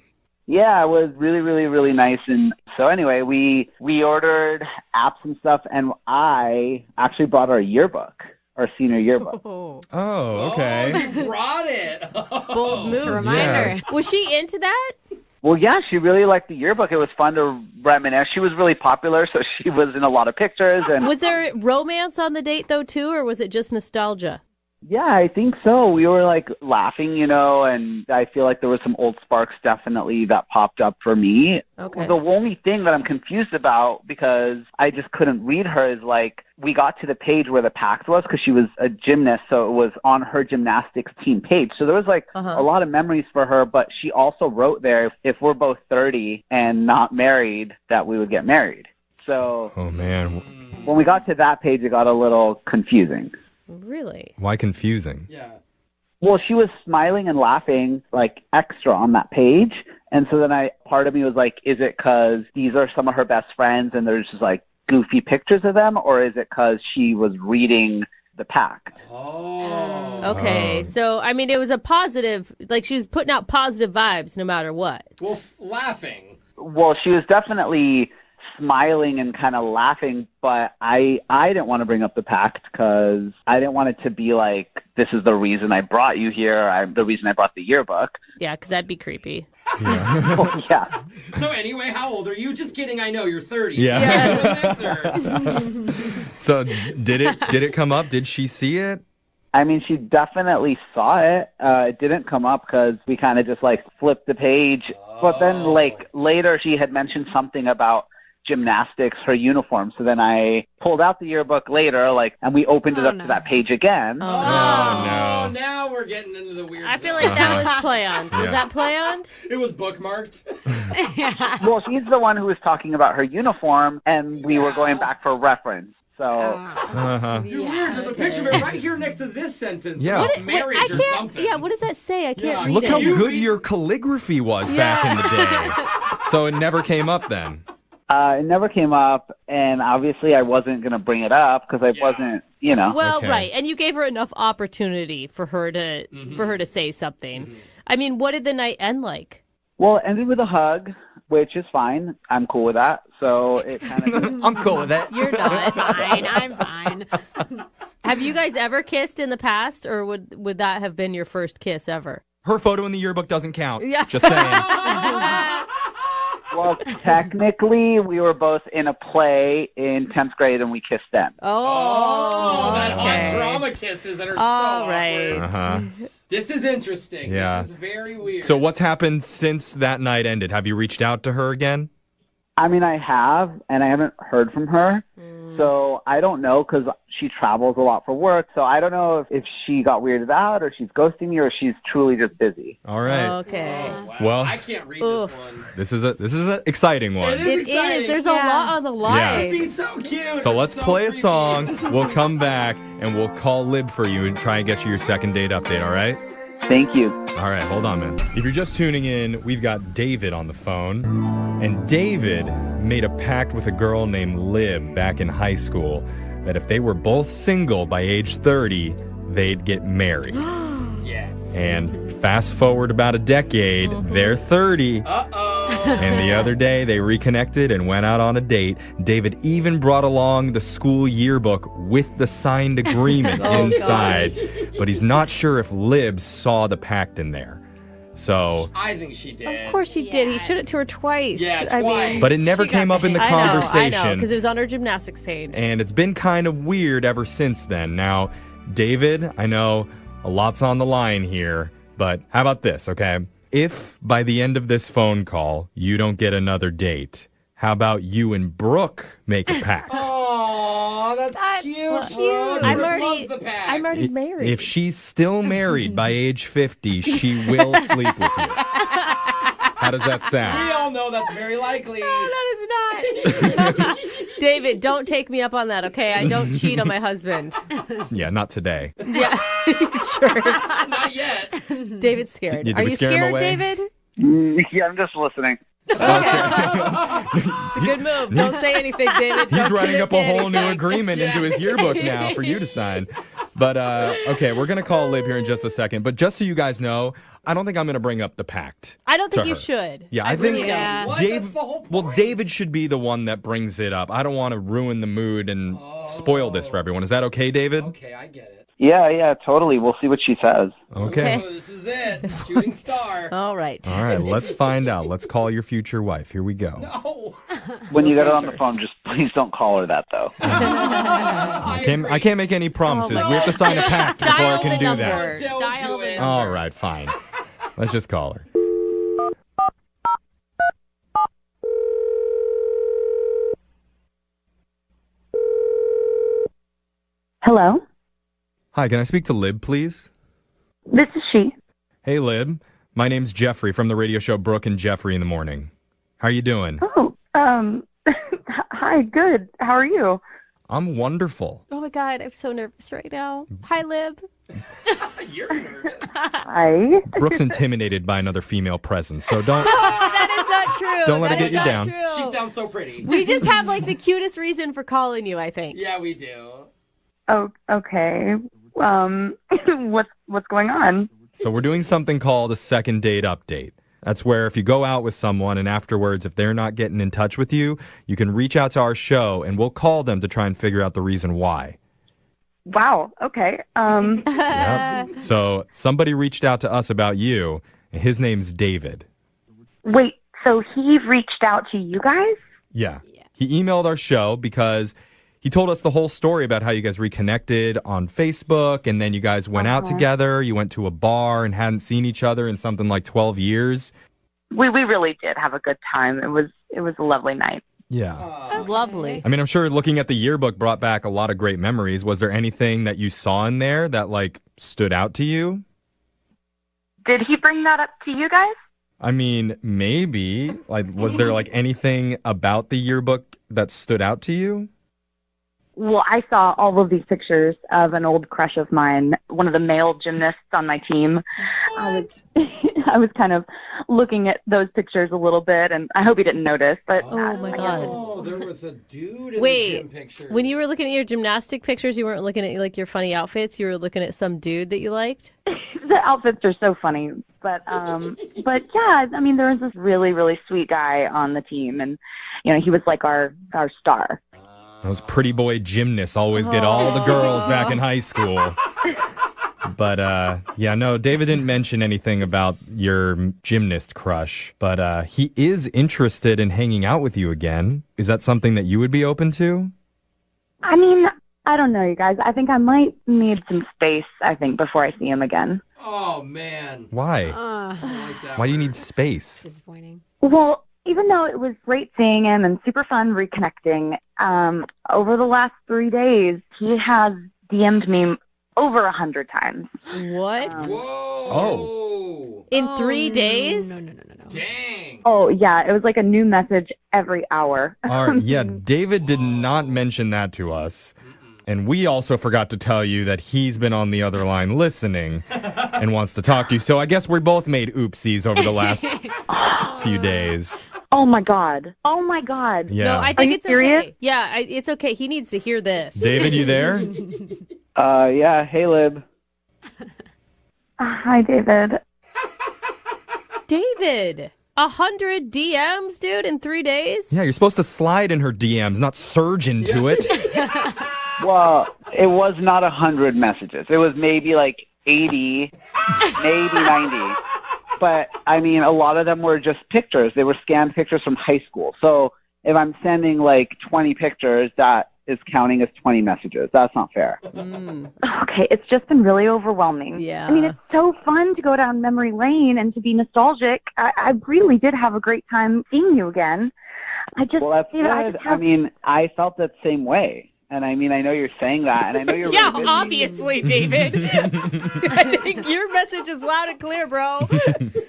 Yeah, it was really, really, really nice. And so anyway, we ordered apps and stuff and I actually brought our yearbook, our senior yearbook. Oh, okay. Oh, you brought it. Bold move. Reminder. Was she into that? Well, yeah, she really liked the yearbook. It was fun to reminisce. She was really popular, so she was in a lot of pictures. And Was there romance on the date though too, or was it just nostalgia? yeah, I think so. We were like laughing, and I feel like there was some old sparks definitely that popped up for me. Okay. The only thing that I'm confused about, because I just couldn't read her, is like we got to the page where the pact was because she was a gymnast, so it was on her gymnastics team page. So there was like a lot of memories for her, but she also wrote there if we're both 30 and not married, that we would get married. So Oh, man. when we got to that page, it got a little confusing. Really? Why confusing? Yeah. Well, she was smiling and laughing like extra on that page. And so then part of me was like, is it because these are some of her best friends and there's just like goofy pictures of them? Or is it because she was reading the pact? Oh. Okay, so I mean, it was a positive. Like she was putting out positive vibes no matter what. Well, laughing. Well, she was definitely smiling and kind of laughing, but I didn't want to bring up the pact because I didn't want it to be like, this is the reason I brought you here. The reason I brought the yearbook. Yeah, because that'd be creepy. Well, yeah. So anyway, how old are you? Just kidding. I know you're 30. Yeah. So So did it come up? Did she see it? I mean, she definitely saw it. It didn't come up because we kind of just like flipped the page. But then like later she had mentioned something about gymnastics, her uniform. So then I pulled out the yearbook later, and we opened it up to that page again. Oh, no. Now we're getting into the weird I feel like that was planned. Was Yeah. that planned? It was bookmarked. Well, she's the one who was talking about her uniform, and we were going back for reference. So Uh-huh. You're weird. There's a picture of it right here next to this sentence. Yeah. About What- marriage I or can't. something. Yeah, what does that say? I can't read Look it. how good your calligraphy was back in the day. So it never came up then. it never came up, and obviously I wasn't going to bring it up because I wasn't, Well, Okay. right, and you gave her enough opportunity for her to say something. I mean, what did the night end like? Well, it ended with a hug, which is fine. I'm cool with that. So it kind of. I'm cool with that. You're not. Fine. I'm fine. Have you guys ever kissed in the past, or would that have been your first kiss ever? Her photo in the yearbook doesn't count. Yeah. Just saying. Well, technically, we were both in a play in 10th grade, and we kissed then. Oh, that okay. hot drama kisses that are All so right. awkward. Uh-huh. This is interesting. Yeah. This is very weird. So what's happened since that night ended? Have you reached out to her again? I mean, I have, and I haven't heard from her. So I don't know because she travels a lot for work. So I don't know if she got weirded out or she's ghosting me or she's truly just busy. All right. Okay. Oh, wow. Well, I can't read this one. This is an exciting one. It is exciting. There's a lot on the line. Yeah. He's so cute. So let's play a creepy. song. We'll come back and we'll call Lib for you and try and get you your second date update, all right? Thank you. All right, hold on, man. If you're just tuning in, we've got David on the phone. And David made a pact with a girl named Lib back in high school that if they were both single by age 30, they'd get married. Yes. And fast forward about a decade, they're 30. Uh-oh. And the other day, they reconnected and went out on a date. David even brought along the school yearbook with the signed agreement inside. But he's not sure if Lib saw the pact in there. So, I think she did. Of course she did. He showed it to her twice. Yeah, I twice. mean, but it never came up in the conversation. I know, because it was on her gymnastics page. And it's been kind of weird ever since then. Now, David, I know a lot's on the line here, but how about this, okay? If by the end of this phone call you don't get another date, how about you and Brooke make a pact? Aw, that's cute. Brooke. I'm Brooke loves the pact. I'm already married. If she's still married by age 50, she will sleep with you. How does that sound? We all know that's very likely. That is not. David, don't take me up on that, okay? I don't cheat on my husband. Yeah, not today. Yeah, sure. Not yet. David's scared. Did Are we you scare him scared, away? David? Yeah, I'm just listening. It's a good move. Don't say anything, David. He's Don't writing commit up to a whole new anything. agreement into his yearbook now for you to sign. But, okay, we're going to call Lib here in just a second. But just so you guys know, I don't think I'm going to bring up the pact. I don't think to you her. should. Yeah, I think really don't. What? Dave. That's the whole point. Well, David should be the one that brings it up. I don't want to ruin the mood and spoil this for everyone. Is that okay, David? Okay, I get it. Yeah, totally. We'll see what she says. Okay. Oh, this is it. Shooting star. All right. All right, let's find out. Let's call your future wife. Here we go. No. When you get her on the phone, just please don't call her that, though. I can't make any promises. We have to sign a pact before I can do that. Don't do it. All right, fine. Let's just call her. Hello, Hi, can I speak to Lib, please? this is she. Hey, Lib. My name's Jeffrey from the radio show Brooke and Jeffrey in the Morning. How are you doing? Oh, hi, good. How are you? I'm wonderful. Oh my God, I'm so nervous right now. Hi, Lib. You're nervous. Hi. Brooke's intimidated by another female presence, so don't. That is not true. Don't let That it is get you not down. true. She sounds so pretty. We just have like the cutest reason for calling you, I think. Yeah, we do. Oh, okay. What's going on? So we're doing something called a second date update. That's where if you go out with someone and afterwards, if they're not getting in touch with you, you can reach out to our show and we'll call them to try and figure out the reason why. Wow. Okay. Yep. So somebody reached out to us about you, and his name's David. Wait. So he reached out to you guys? Yeah. He emailed our show because he told us the whole story about how you guys reconnected on Facebook, and then you guys went out together. You went to a bar and hadn't seen each other in something like 12 years. We really did have a good time. It was a lovely night. Yeah. Lovely. I mean, I'm sure looking at the yearbook brought back a lot of great memories. Was there anything that you saw in there that, like, stood out to you? Did he bring that up to you guys? I mean, maybe. Like, was there, like, anything about the yearbook that stood out to you? Well, I saw all of these pictures of an old crush of mine, one of the male gymnasts on my team. I was kind of looking at those pictures a little bit, and I hope he didn't notice. But Oh my God. Oh, there was a dude in the Wait, gym pictures. when you were looking at your gymnastic pictures, you weren't looking at like your funny outfits. You were looking at some dude that you liked. The outfits are so funny. But yeah, I mean, there was this really sweet guy on the team, and he was like our star. Those pretty boy gymnasts always get all the girls back in high school. But, yeah, no, David didn't mention anything about your gymnast crush, but he is interested in hanging out with you again. Is that something that you would be open to? I mean, I don't know, you guys. I think I might need some space, before I see him again. Oh, man. Why? I like that Why do you word. need space? Disappointing. Well, even though it was great seeing him and super fun reconnecting, over the last 3 days, he has DM'd me over 100 times. What? Whoa. In 3 days? No. Dang. Oh, yeah. It was like a new message every hour. All right, yeah, David did not mention that to us. And we also forgot to tell you that he's been on the other line listening and wants to talk to you. So I guess we both made oopsies over the last few days. Oh, my God. Oh, my God. Yeah. No, I Are think you it's serious? okay. Yeah, it's okay. He needs to hear this. David, you there? Yeah. Hey, Lib. Hi, David. David, 100 DMs, dude, in 3 days? Yeah, you're supposed to slide in her DMs, not surge into it. Well, it was not 100 messages. It was maybe like 80, maybe 90. But, I mean, a lot of them were just pictures. They were scanned pictures from high school. So if I'm sending like 20 pictures, that is counting as 20 messages. That's not fair. Okay, it's just been really overwhelming. Yeah. I mean, it's so fun to go down memory lane and to be nostalgic. I really did have a great time seeing you again. Well, that's good. I mean, I felt that same way. And I mean, I know you're saying that, and I know you're Yeah, really busy. obviously, David. I think your message is loud and clear, bro.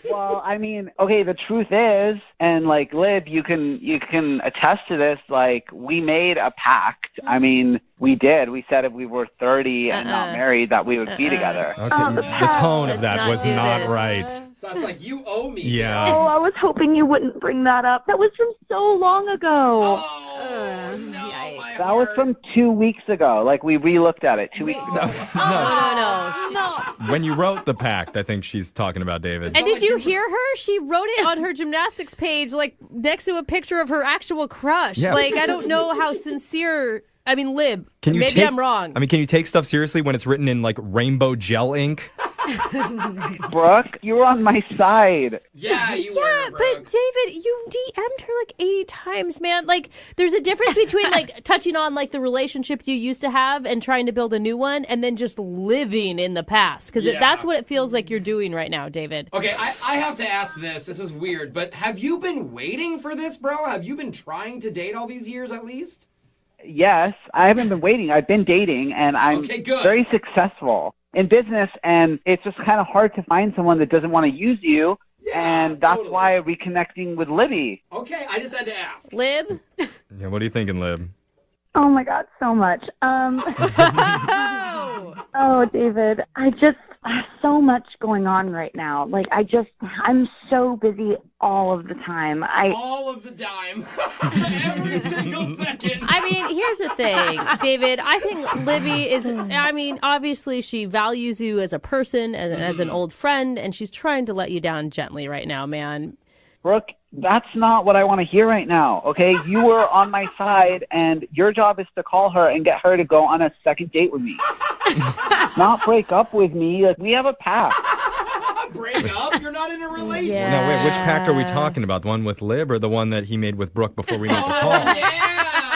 Well, I mean, okay, the truth is, and like Lib, you can attest to this, like we made a pact. I mean, we did. We said if we were 30 and not married that we would be together. Okay, the tone of that not was do not this. right. Sounds like you owe me. Yeah. Oh, I was hoping you wouldn't bring that up. That was from so long ago. That was from 2 weeks ago. Like we re-looked at it 2 weeks ago. No. When you wrote the pact, I think she's talking about David. And did you hear her? She wrote it on her gymnastics page, like next to a picture of her actual crush. Yeah. Like, I don't know how sincere. I mean, Lib. Can you maybe take, I'm wrong. I mean, can you take stuff seriously when it's written in like rainbow gel ink? Brooke, you were on my side. Yeah, you Yeah, were, but David, you DM'd her like 80 times, man. Like, there's a difference between like touching on like the relationship you used to have and trying to build a new one, and then just living in the past. Because that's what it feels like you're doing right now, David. Okay, I have to ask this. This is weird, but have you been waiting for this, bro? Have you been trying to date all these years at least? Yes, I haven't been waiting. I've been dating, and I'm very successful in business, and it's just kind of hard to find someone that doesn't want to use you, and that's why I'm reconnecting with Libby. Okay, I just had to ask. Lib? Yeah, what are you thinking, Lib? Oh my God, so much. Oh, David, I have so much going on right now. Like, I'm so busy all of the time. All of the time. Every single second. I mean, here's the thing, David. I think Libby is, I mean, obviously she values you as a person, as an old friend, and she's trying to let you down gently right now, man. Brooke, that's not what I want to hear right now, okay? You were on my side, and your job is to call her and get her to go on a second date with me. Not break up with me. Like, we have a pact. Break up? You're not in a relationship. Yeah. No, wait, which pact are we talking about? The one with Lib or the one that he made with Brooke before we made the call?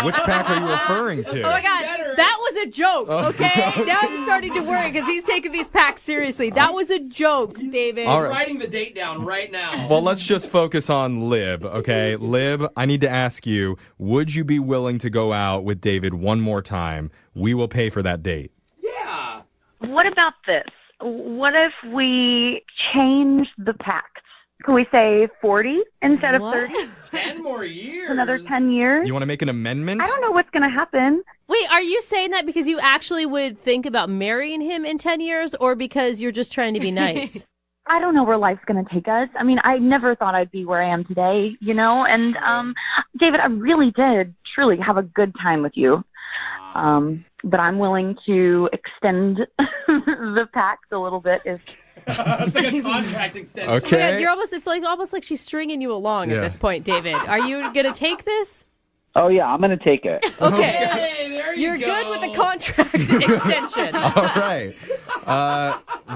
Which pact are you referring to? Oh my God, that was a joke, okay? Now I'm starting to worry because he's taking these packs seriously. That was a joke, David. All right. Writing the date down right now. Well, let's just focus on Lib, okay? Lib, I need to ask you, would you be willing to go out with David one more time? We will pay for that date. Yeah. What about this? What if we change the pact? Can we say 40 instead of 30? 10 more years. Another 10 years? You want to make an amendment? I don't know what's going to happen. Wait, are you saying that because you actually would think about marrying him in 10 years or because you're just trying to be nice? I don't know where life's going to take us. I mean, I never thought I'd be where I am today, you know? And, David, I really did truly have a good time with you. But I'm willing to extend the pact a little bit if... It's like a contract extension. Okay. Yeah, you're almost like she's stringing you along at this point, David. Are you going to take this? Oh, yeah, I'm going to take it. Okay. Hey, there You're go. good with the contract extension. All right.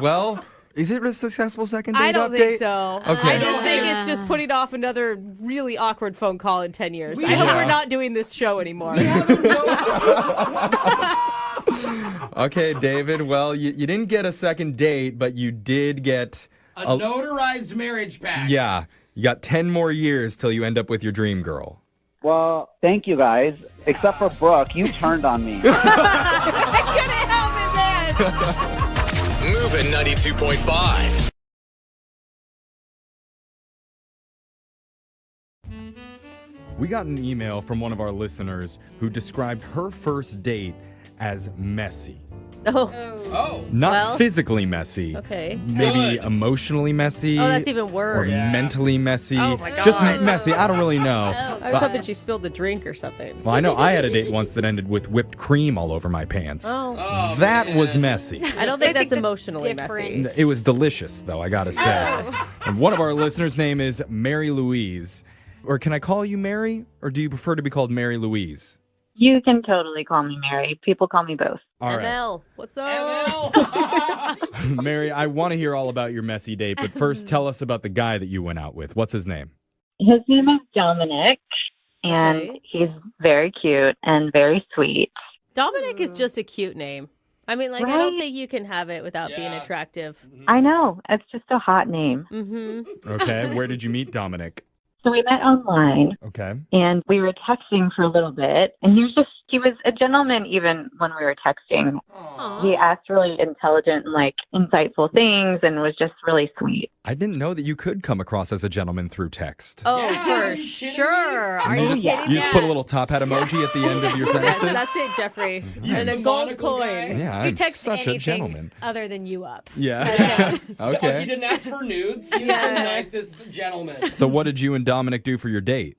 Well, is it a successful second date update? I don't think so. Okay. I just think it's just putting off another really awkward phone call in 10 years. I hope we're not doing this show anymore. Okay, David. Well, you didn't get a second date, but you did get a notarized marriage pact. Yeah. You got 10 more years till you end up with your dream girl. Well, thank you guys. Except for Brooke, you turned on me. I couldn't help it, man. Moving 92.5. We got an email from one of our listeners who described her first date as messy. Oh. Not physically messy. Okay. Maybe emotionally messy. Oh, that's even worse. Or mentally messy. Oh, my God. Just messy. I don't really know. I was hoping she spilled the drink or something. Well, I know I had a date once that ended with whipped cream all over my pants. Oh. That was messy. I don't think that's emotionally messy. It was delicious, though, I gotta say. Oh. And one of our listeners' name is Mary Louise. Or can I call you Mary? Or do you prefer to be called Mary Louise? You can totally call me Mary. People call me both. All right. ML, what's up? Mary, I want to hear all about your messy date, but first tell us about the guy that you went out with. What's his name? His name is Dominic, and he's very cute and very sweet. Dominic is just a cute name. I mean, like, I don't think you can have it without being attractive. I know. It's just a hot name. Mm-hmm. Okay, where did you meet Dominic? So we met online. Okay. And we were texting for a little bit. And he was a gentleman even when we were texting. Aww. He asked really intelligent and insightful things and was just really sweet. I didn't know that you could come across as a gentleman through text. Oh, for sure. Are you kidding me? You just put a little top hat emoji at the end of your sentences? That's it, Jeffrey. You And a gold coin. Yeah, I'm such a gentleman. Other than you up. Yeah. Oh, he Okay. didn't ask for nudes. He's the nicest gentleman. So what did you and Dominic do for your date?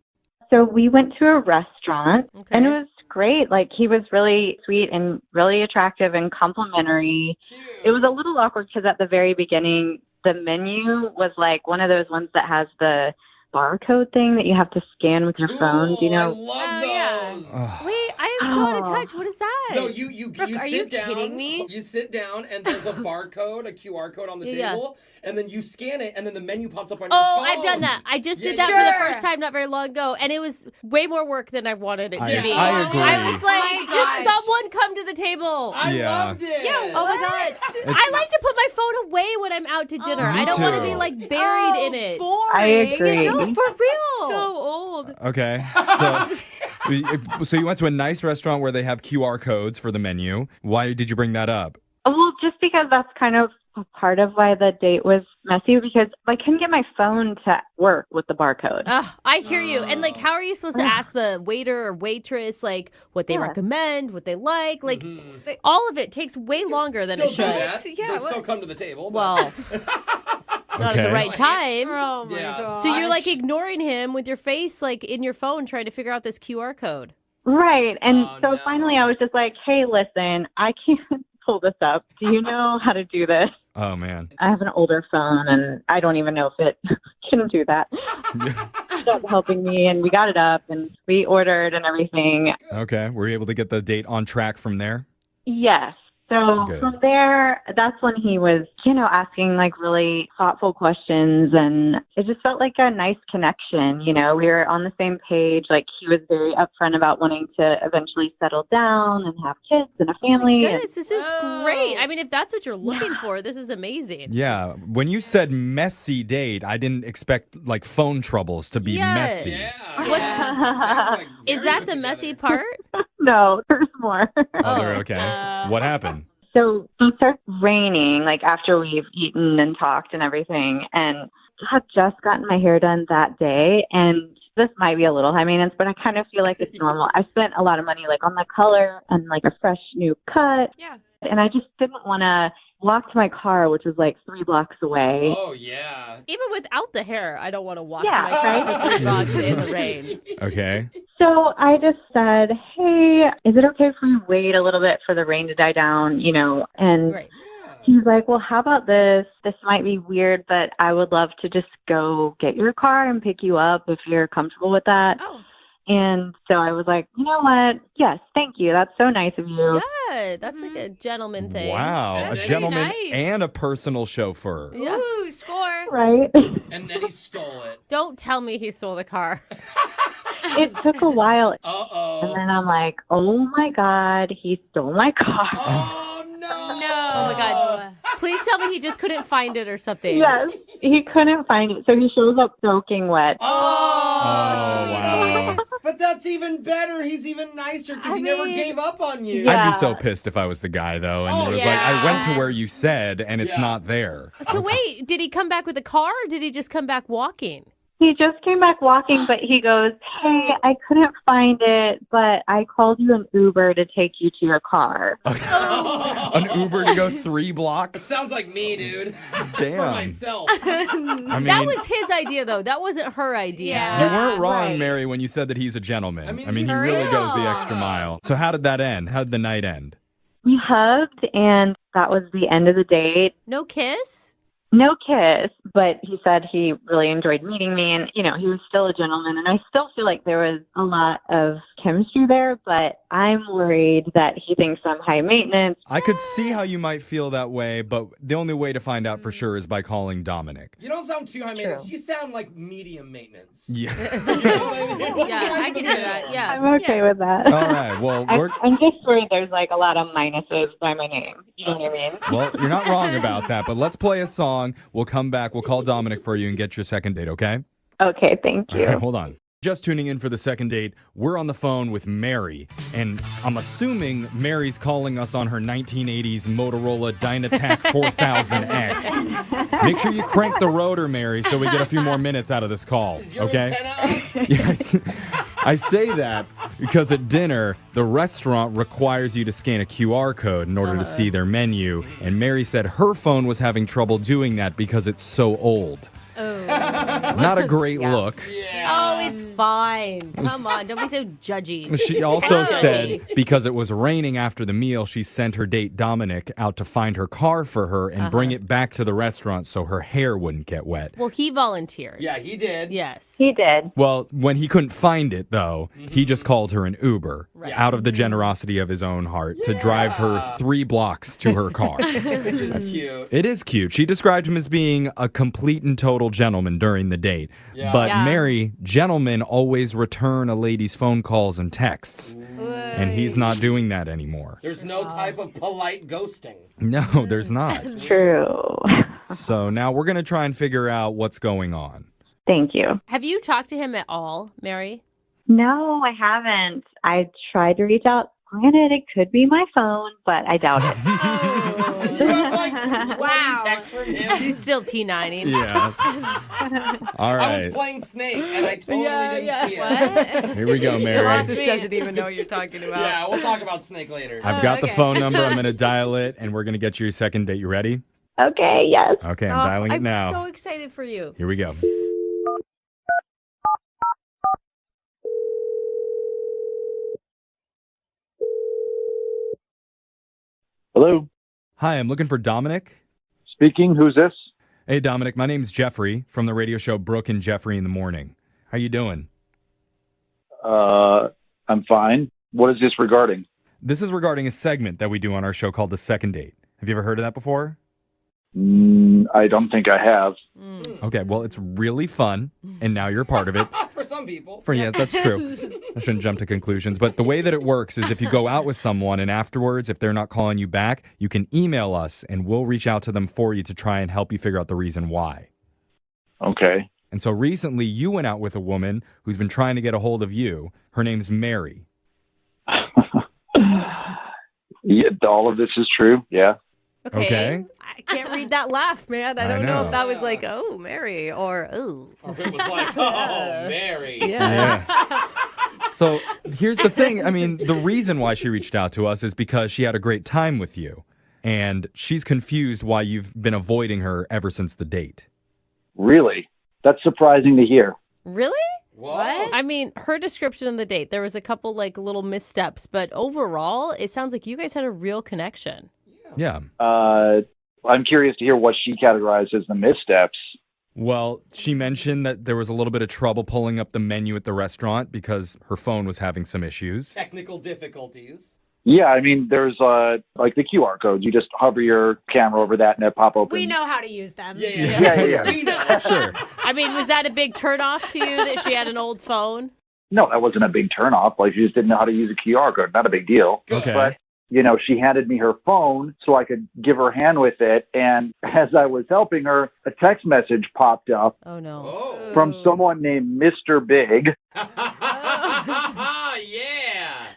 So we went to a restaurant and it was great. He was really sweet and really attractive and complimentary. It was a little awkward because at the very beginning, the menu was one of those ones that has the barcode thing that you have to scan with your phone. Do you know? I love those. Wait, I am so out of touch. What is that? No, you Brooke, are sit you down. kidding me? You sit down and there's a barcode, a QR code on the table, and then you scan it, and then the menu pops up on your phone. I've done that. I just did that for the first time not very long ago, and it was way more work than I wanted it to be. I agree. I was like, just someone come to the table. I loved it. Yeah. Oh my god. I like to put my phone away when I'm out to dinner. I don't want to be buried in it. Boring. I agree. No, for real. So old. Okay. So you went to a nice restaurant where they have QR codes for the menu. Why did you bring that up? Well, just because that's kind of part of why the date was messy, because I couldn't get my phone to work with the barcode. I hear you. And how are you supposed to ask the waiter or waitress what they recommend, what they like? All of it takes way longer than it Still should. do that. They still come to the table. Well, not at the right time. Oh my god. So you're ignoring him with your face in your phone trying to figure out this QR code. Right. And finally I was just like, hey, listen, I can't pull this up. Do you know how to do this? Oh, man. I have an older phone, and I don't even know if it can do that. Stop helping me, and we got it up, and we ordered and everything. Okay. Were you able to get the date on track from there? Yes. So Good. from there, that's when he was, asking really thoughtful questions, and it just felt like a nice connection. We were on the same page. He was very upfront about wanting to eventually settle down and have kids and a family. Goodness, this is great. I mean, if that's what you're looking for, this is amazing. Yeah. When you said messy date, I didn't expect phone troubles to be messy. Is that the messy part? No, there's more. Okay. What happened? So it starts raining, after we've eaten and talked and everything. And I had just gotten my hair done that day. And this might be a little high maintenance, but I kind of feel like it's normal. I spent a lot of money on the color and a fresh new cut. Yeah. And I just didn't want to walk to my car, which was 3 blocks away. Oh, yeah. Even without the hair, I don't want to walk to Yeah, my car right? for 3 blocks in the rain. Okay. So I just said, hey, is it okay if we wait a little bit for the rain to die down, And he's like, well, how about this? This might be weird, but I would love to just go get your car and pick you up if you're comfortable with that. Oh. And so I was like, you know what? Yes, thank you. That's so nice of you. Yeah, that's a gentleman thing. Wow. That's a gentleman nice. and a personal chauffeur. Yeah. Ooh, score. Right? And then he stole it. Don't tell me he stole the car. It took a while. Uh-oh. And then I'm like, oh my God, he stole my car. Oh, no. Oh my God. Please tell me he just couldn't find it or something. Yes, he couldn't find it, so he shows up soaking wet. wow. But that's even better. He's even nicer because he never gave up on you. I'd be so pissed if I was the guy, though, and it was like, I went to where you said, and it's not there. So wait, did he come back with a car or did he just come back walking? He just came back walking, but he goes, "Hey, I couldn't find it, but I called you an Uber to take you to your car." An Uber to go 3 blocks? Sounds like me, dude. Damn. For myself. That was his idea, though. That wasn't her idea. You weren't wrong, Mary, when you said that he's a gentleman. I mean he really goes the extra mile. So how did that end? How did the night end? We hugged, and that was the end of the date. No kiss? No kiss, but he said he really enjoyed meeting me, and, he was still a gentleman, and I still feel like there was a lot of chemistry there, but I'm worried that he thinks I'm high maintenance. I could see how you might feel that way, but the only way to find out for sure is by calling Dominic. You don't sound too high maintenance. You sound like medium maintenance. Yeah. Yeah, I can hear that. Yeah. I'm okay with that. All right, well, I'm just worried there's like a lot of minuses by my name. You know what I mean? Well, you're not wrong about that, but let's play a song. We'll come back. We'll call Dominic for you and get your second date, okay? Okay, thank you. All right, hold on. Just tuning in for the second date, we're on the phone with Mary, and I'm assuming Mary's calling us on her 1980s Motorola Dynatac 4000X. Make sure you crank the rotor, Mary, so we get a few more minutes out of this call, okay? Yes. I say that because at dinner, the restaurant requires you to scan a QR code in order to see their menu, and Mary said her phone was having trouble doing that because it's so old. Not a great look. Oh, it's fine. Come on, don't be so judgy. She also said because it was raining after the meal, she sent her date Dominic out to find her car for her and bring it back to the restaurant so her hair wouldn't get wet. Well, he volunteered. Yeah, he did. Yes. He did. Well, when he couldn't find it, though, he just called her an Uber out of the generosity of his own heart to drive her 3 blocks to her car. Which is cute. It is cute. She described him as being a complete and total gentleman during the date. Yeah. But Yeah. Mary, gentlemen always return a lady's phone calls and texts. And he's not doing that anymore. There's no type of polite ghosting. No, there's not. True. So now we're going to try and figure out what's going on. Thank you. Have you talked to him at all, Mary? No, I haven't. I tried to reach out. Granted, it could be my phone, but I doubt it. You have like 20 texts from him. She's still T9ing. Yeah. All I right. was playing Snake and I totally didn't see it. Here we go, Mary. Alexis doesn't even know what you're talking about. Yeah, we'll talk about Snake later. I've got the phone number. I'm going to dial it, and we're going to get you your second date. You ready? Okay, yes. Okay, I'm dialing it now. I'm so excited for you. Here we go. Hello. Hi, I'm looking for Dominic. Speaking. Who's this? Hey, Dominic. My name's Jeffrey from the radio show Brooke and Jeffrey in the Morning. How you doing? I'm fine. What is this regarding? This is regarding a segment that we do on our show called The Second Date. Have you ever heard of that before? I don't think I have. Okay, well, it's really fun, and now you're a part of it. For some people. Yeah, that's true. I shouldn't jump to conclusions, but the way that it works is if you go out with someone and afterwards, if they're not calling you back, you can email us, and we'll reach out to them for you to try and help you figure out the reason why. Okay. And so recently, you went out with a woman who's been trying to get a hold of you. Her name's Mary. Yeah, all of this is true. Yeah. Okay. I can't read that laugh, man. I don't know if that was like, oh, Mary, or oh. Or if it was like, oh, Mary. Yeah. So here's the thing. I mean, the reason why she reached out to us is because she had a great time with you. And she's confused why you've been avoiding her ever since the date. Really? That's surprising to hear. Really? What? I mean, her description of the date, there was a couple like little missteps, but overall, it sounds like you guys had a real connection. Yeah. I'm curious to hear what she categorized as the missteps. Well, she mentioned that there was a little bit of trouble pulling up the menu at the restaurant because her phone was having some issues. Technical difficulties. Yeah, I mean, there's like the QR code. You just hover your camera over that and it pop open. We know how to use them. Yeah. We know. Sure. I mean, was that a big turnoff to you that she had an old phone? No, that wasn't a big turnoff. Like, you just didn't know how to use a QR code. Not a big deal. Okay. But she handed me her phone so I could give her a hand with it. And as I was helping her, a text message popped up from someone named Mr. Big.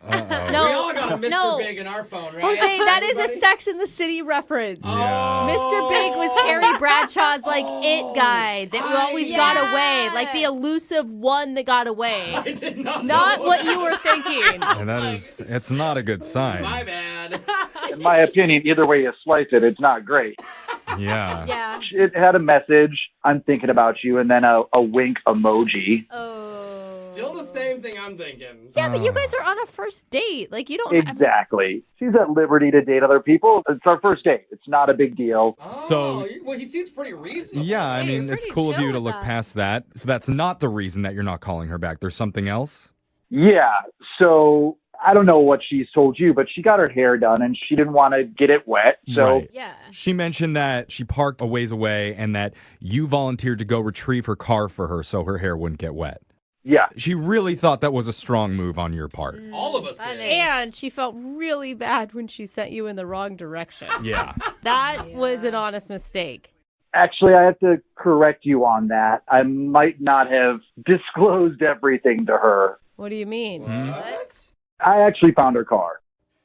No, we all got a Mr. Big in our phone, right? Jose, that is a Sex in the City reference. Mr. Big was Carrie Bradshaw's it guy that always got away, like the elusive one that got away. I did not Not know what you were thinking. And it's not a good sign. My bad. In my opinion, either way you slice it, it's not great. Yeah. Yeah. It had a message, I'm thinking about you, and then a wink emoji. Still the same thing I'm thinking. Yeah, but you guys are on a first date. Like, you don't Exactly. She's at liberty to date other people. It's our first date. It's not a big deal. So, well, he seems pretty reasonable. yeah, I mean, it's cool of you to look past that. So that's not the reason that you're not calling her back. There's something else? Yeah, so I don't know what she's told you, but she got her hair done and she didn't want to get it wet. So Right. She mentioned that she parked a ways away and that you volunteered to go retrieve her car for her so her hair wouldn't get wet. Yeah. She really thought that was a strong move on your part. All of us did. And she felt really bad when she sent you in the wrong direction. Yeah. That was an honest mistake. Actually, I have to correct you on that. I might not have disclosed everything to her. What do you mean? What? I actually found her car.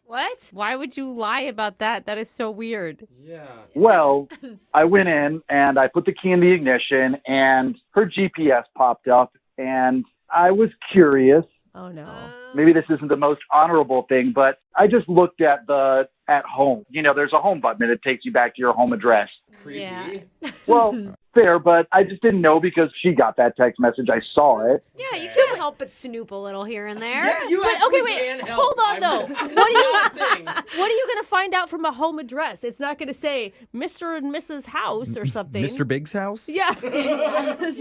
What? Why would you lie about that? That is so weird. Yeah. Well, I went in and I put the key in the ignition and her GPS popped up and I was curious. Oh, no. Maybe this isn't the most honorable thing, but I just looked at the at home. There's a home button and it takes you back to your home address. Creepy. Yeah. Well, fair, but I just didn't know because she got that text message. I saw it. Yeah, you can't help but snoop a little here and there. Yeah, you But actually okay, wait. can help. Hold on, though. What What are you going to find out from a home address? It's not going to say Mr. and Mrs. House or something. Mr. Big's house? Yeah.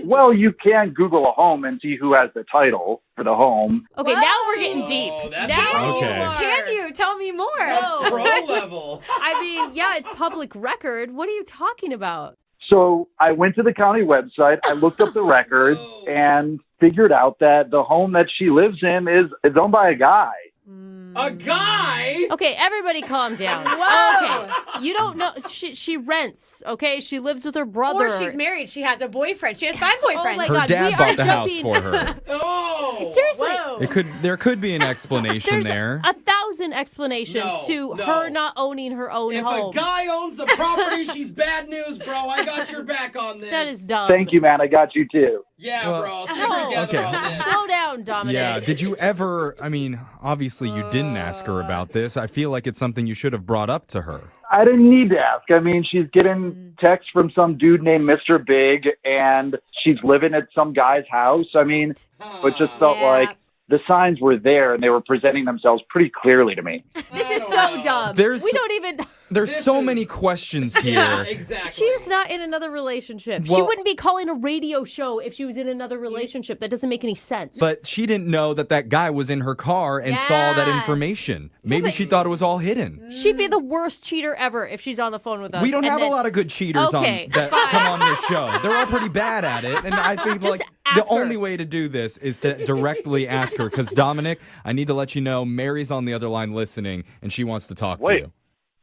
Well, you can Google a home and see who has the title for the home. Okay, now we're getting deep. that's Now Okay. Can you? Tell me more. Whoa. Pro level. I mean, yeah, it's public record. What are you talking about? So I went to the county website, I looked up the records, and figured out that the home that she lives in is owned by a guy. A guy? Okay, everybody calm down. Whoa. Okay, you don't know. She rents, okay? She lives with her brother. Or she's married. She has a boyfriend. She has 5 boyfriends. Oh my Her God, dad we bought are the house jumping- for her. Oh. Seriously. Whoa. There could be an explanation There's there. 1,000 explanations to No. her not owning her own If home. a guy owns the property, she's bad news, bro. I got your back on this. That is dumb. Thank you, man. I got you too. Yeah, Well, bro. Stick No. together Okay. on this. Slow down, Dominic. Yeah, did you ever, I mean, obviously you didn't ask her about this. I feel like it's something you should have brought up to her. I didn't need to ask. I mean, she's getting texts from some dude named Mr. Big, and she's living at some guy's house. I mean, it just felt like the signs were there, and they were presenting themselves pretty clearly to me. This is so dumb. There's- we don't even. There's so many questions here. Yeah, exactly. She's not in another relationship. She Well- wouldn't be calling a radio show if she was in another relationship. That doesn't make any sense. But she didn't know that guy was in her car and saw that information. Maybe she thought it was all hidden. She'd be the worst cheater ever if she's on the phone with us. We don't and have then- a lot of good cheaters Okay, that come on this show. They're all pretty bad at it. And I think Just the ask her. only way to do this is to directly ask her. Because Dominic, I need to let you know, Mary's on the other line listening, and she wants to talk to you.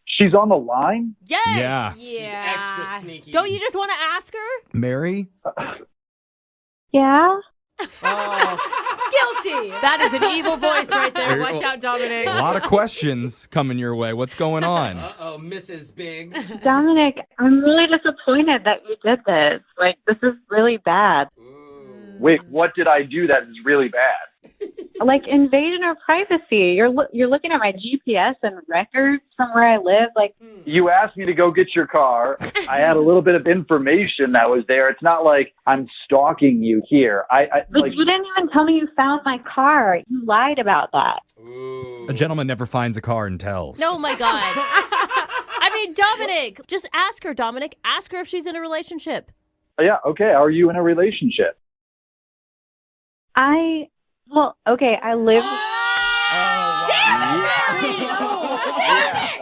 She's on the line? Yes. Yeah. Extra sneaky. Don't you just want to ask her? Mary? Yeah? Guilty. That is an evil voice right there. Watch out, Dominic. A lot of questions coming your way. What's going on? Uh-oh, Mrs. Big. Dominic, I'm really disappointed that you did this. Like, this is really bad. Wait, what did I do that is really bad? Like, invasion of privacy. You're looking at my GPS and records from where I live. Like, You asked me to go get your car. I had a little bit of information that was there. It's not like I'm stalking you here. but you didn't even tell me you found my car. You lied about that. A gentleman never finds a car and tells. Oh my God. I mean, Dominic, just ask her, Dominic. Ask her if she's in a relationship. Yeah, okay. Are you in a relationship? I live.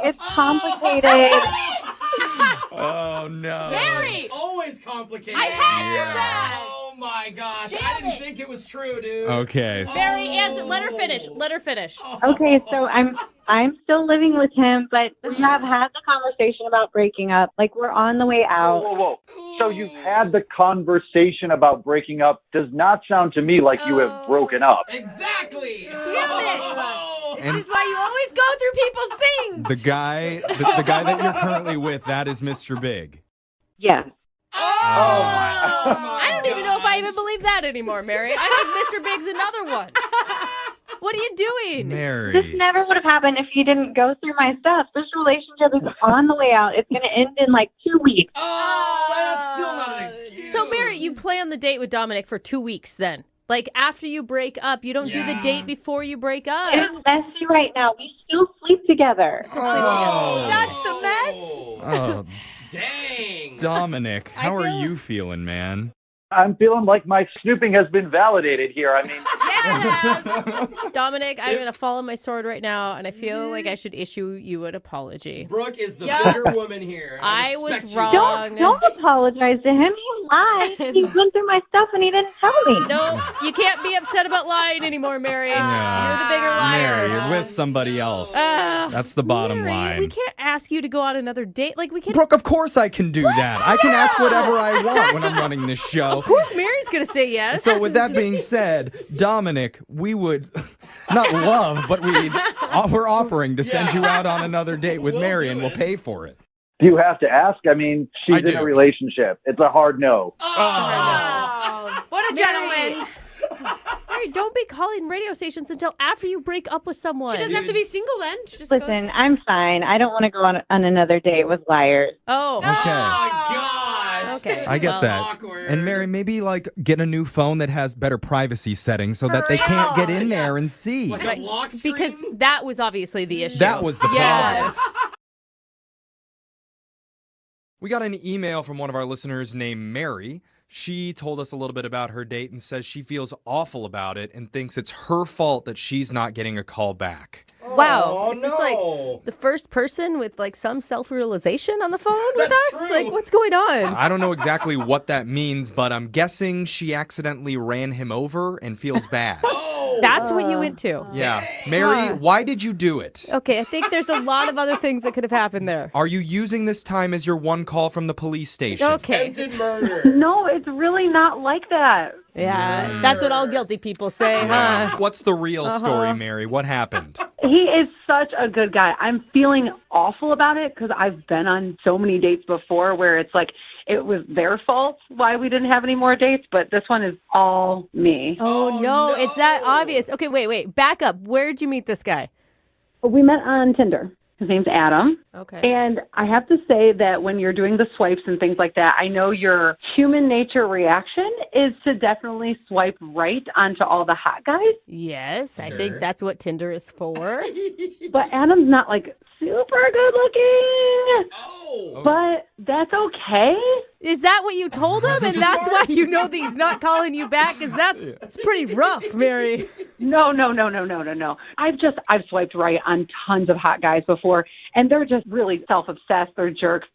It's complicated. Oh, no. Mary! Always complicated. I had your back. Oh my gosh. Damn I didn't it. think it was true, dude. Okay. Mary, answer. Let her finish. Let her finish. Okay, so I'm I'm still living with him, but we have had the conversation about breaking up. Like, we're on the way out. Whoa. So you've had the conversation about breaking up. Does not sound to me like you have broken up. Exactly. This is why you always go through people's things. The guy that you're currently with, that is Mr. Big. Yeah. I don't even know if I even believe that anymore, Mary. I think Mr. Big's another one. What are you doing? Mary. This never would have happened if you didn't go through my stuff. This relationship is on the way out. It's going to end in like 2 weeks. Oh, that's still not an excuse. So, Mary, you plan the date with Dominic for 2 weeks then? Like, after you break up, you don't do the date before you break up? It's messy right now. We still sleep together. That's the mess. Oh, dang. Dominic, how are you feeling, man? I'm feeling like my snooping has been validated here. I mean, Dominic, I'm going to follow my sword right now, and I feel like I should issue you an apology. Brooke is the bigger woman here. I was respect you. wrong. Don't apologize to him. He lied. He went through my stuff and he didn't tell me. No, you can't be upset about lying anymore, Mary. Yeah. You're the bigger liar. Mary, you're with somebody else. That's the bottom line. We can't ask you to go on another date. Like, we can't. Brooke, of course I can do that. I can ask whatever I want when I'm running this show. Of course, Mary's going to say yes. So with that being said, Dominic, we would not love, but we're offering to send you out on another date with Mary, and we'll pay for it. do you have to ask? I mean, she's in a relationship. It's a hard no. Oh, what a gentleman. Mary, don't be calling radio stations until after you break up with someone. She doesn't have to be single then. She just Listen, goes... I'm fine. I don't want to go on another date with liars. Oh. Okay. I get that. And Mary, maybe like get a new phone that has better privacy settings so that they can't get in there and see. Like a lock screen? Because that was obviously the issue. That was the problem. Yes. We got an email from one of our listeners named Mary. She told us a little bit about her date and says she feels awful about it and thinks it's her fault that she's not getting a call back. Wow. Is this like the first person with like some self-realization on the phone with us? True. Like, what's going on? I don't know exactly what that means, but I'm guessing she accidentally ran him over and feels bad. That's what you went to. Yeah. Mary, why did you do it? Okay, I think there's a lot of other things that could have happened there. Are you using this time as your one call from the police station? Okay. Attempted murder. No, it's really not like that. Yeah, that's what all guilty people say, huh? What's the real story, Mary? What happened? He is such a good guy. I'm feeling awful about it because I've been on so many dates before where it's like it was their fault why we didn't have any more dates, but this one is all me. Oh, no, it's that obvious. Okay, wait, back up. Where did you meet this guy? We met on Tinder. His name's Adam. Okay. And I have to say that when you're doing the swipes and things like that, I know your human nature reaction is to definitely swipe right onto all the hot guys. Yes, I think that's what Tinder is for. But Adam's not like super good looking. But that's okay. Is that what you told him? And that's why you know that he's not calling you back? Because that's pretty rough, Mary. No. I've swiped right on tons of hot guys before, and they're just really self-obsessed. They're jerks.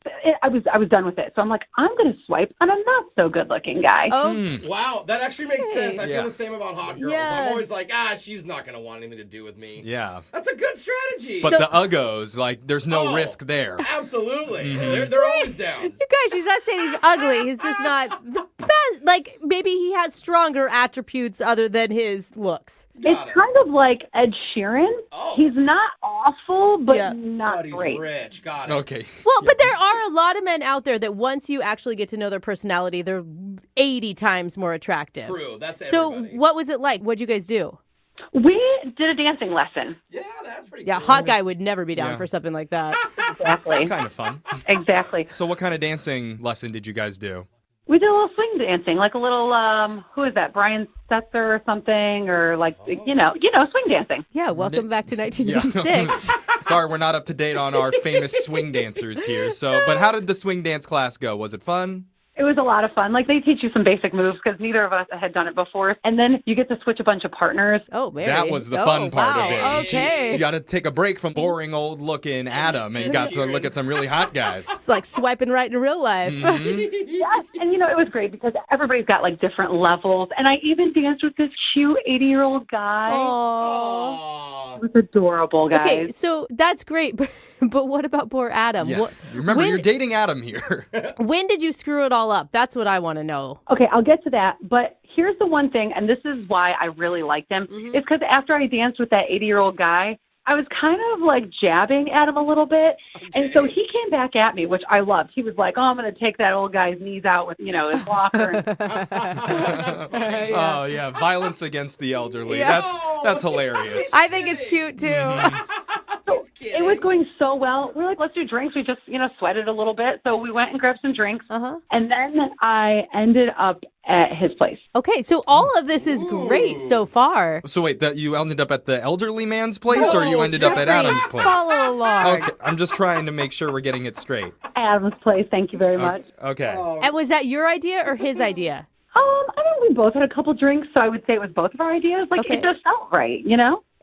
I was done with it. So I'm like, I'm going to swipe on a not so good looking guy. Oh. Wow, that actually makes sense. I Yeah. feel the same about hot girls. Yeah. I'm always like, she's not going to want anything to do with me. Yeah. That's a good strategy. But the uggos, like, there's no risk there. Absolutely. Mhm. They're always down. You guys, she's not saying he's ugly. He's just not the best. Like, maybe he has stronger attributes other than his looks. It's kind of like Ed Sheeran. He's not awful, but not But he's great. rich. Got it. Okay. Well, but there are a lot of men out there that once you actually get to know their personality, they're 80 times more attractive. True. That's So what was it like? What'd you guys do? We did a dancing lesson. Yeah, that's pretty Yeah, hot guy would never be down Yeah. for something like that. Exactly. Kind of fun. Exactly. So what kind of dancing lesson did you guys do? We did a little swing dancing, like a little, who is that, Brian Setzer or something, or like, you know, swing dancing. Yeah, welcome back to 1986. Sorry, we're not up to date on our famous swing dancers here. So, but how did the swing dance class go? Was it fun? It was a lot of fun. Like, they teach you some basic moves because neither of us had done it before. And then you get to switch a bunch of partners. Oh, Mary. That was the fun part of it. Okay. You got to take a break from boring old-looking Adam and got to look at some really hot guys. It's like swiping right in real life. Yes, and it was great because everybody's got like different levels. And I even danced with this cute 80-year-old guy. Aww. It was adorable, guys. Okay, so that's great, but what about poor Adam? Yeah. Remember, you're dating Adam here. When did you screw it all up? That's what I want to know. Okay, I'll get to that. But here's the one thing, and this is why I really liked him, is because after I danced with that 80-year-old guy, I was kind of like jabbing at him a little bit. And so he came back at me, which I loved. He was like, oh, I'm going to take that old guy's knees out with, his walker. That's funny. Oh, yeah. Violence against the elderly. Yeah. That's hilarious. I think it's cute, too. It was going so well. We were like, let's do drinks. We just, sweated a little bit. So we went and grabbed some drinks. And then I ended up at his place. Okay, so all of this is great so far. So wait, that you ended up at the elderly man's place, or you ended up at Adam's place? Follow along. Okay, I'm just trying to make sure we're getting it straight. Adam's place. Thank you very much. Okay. And was that your idea or his idea? I mean, we both had a couple drinks, so I would say it was both of our ideas. Like, it just felt right,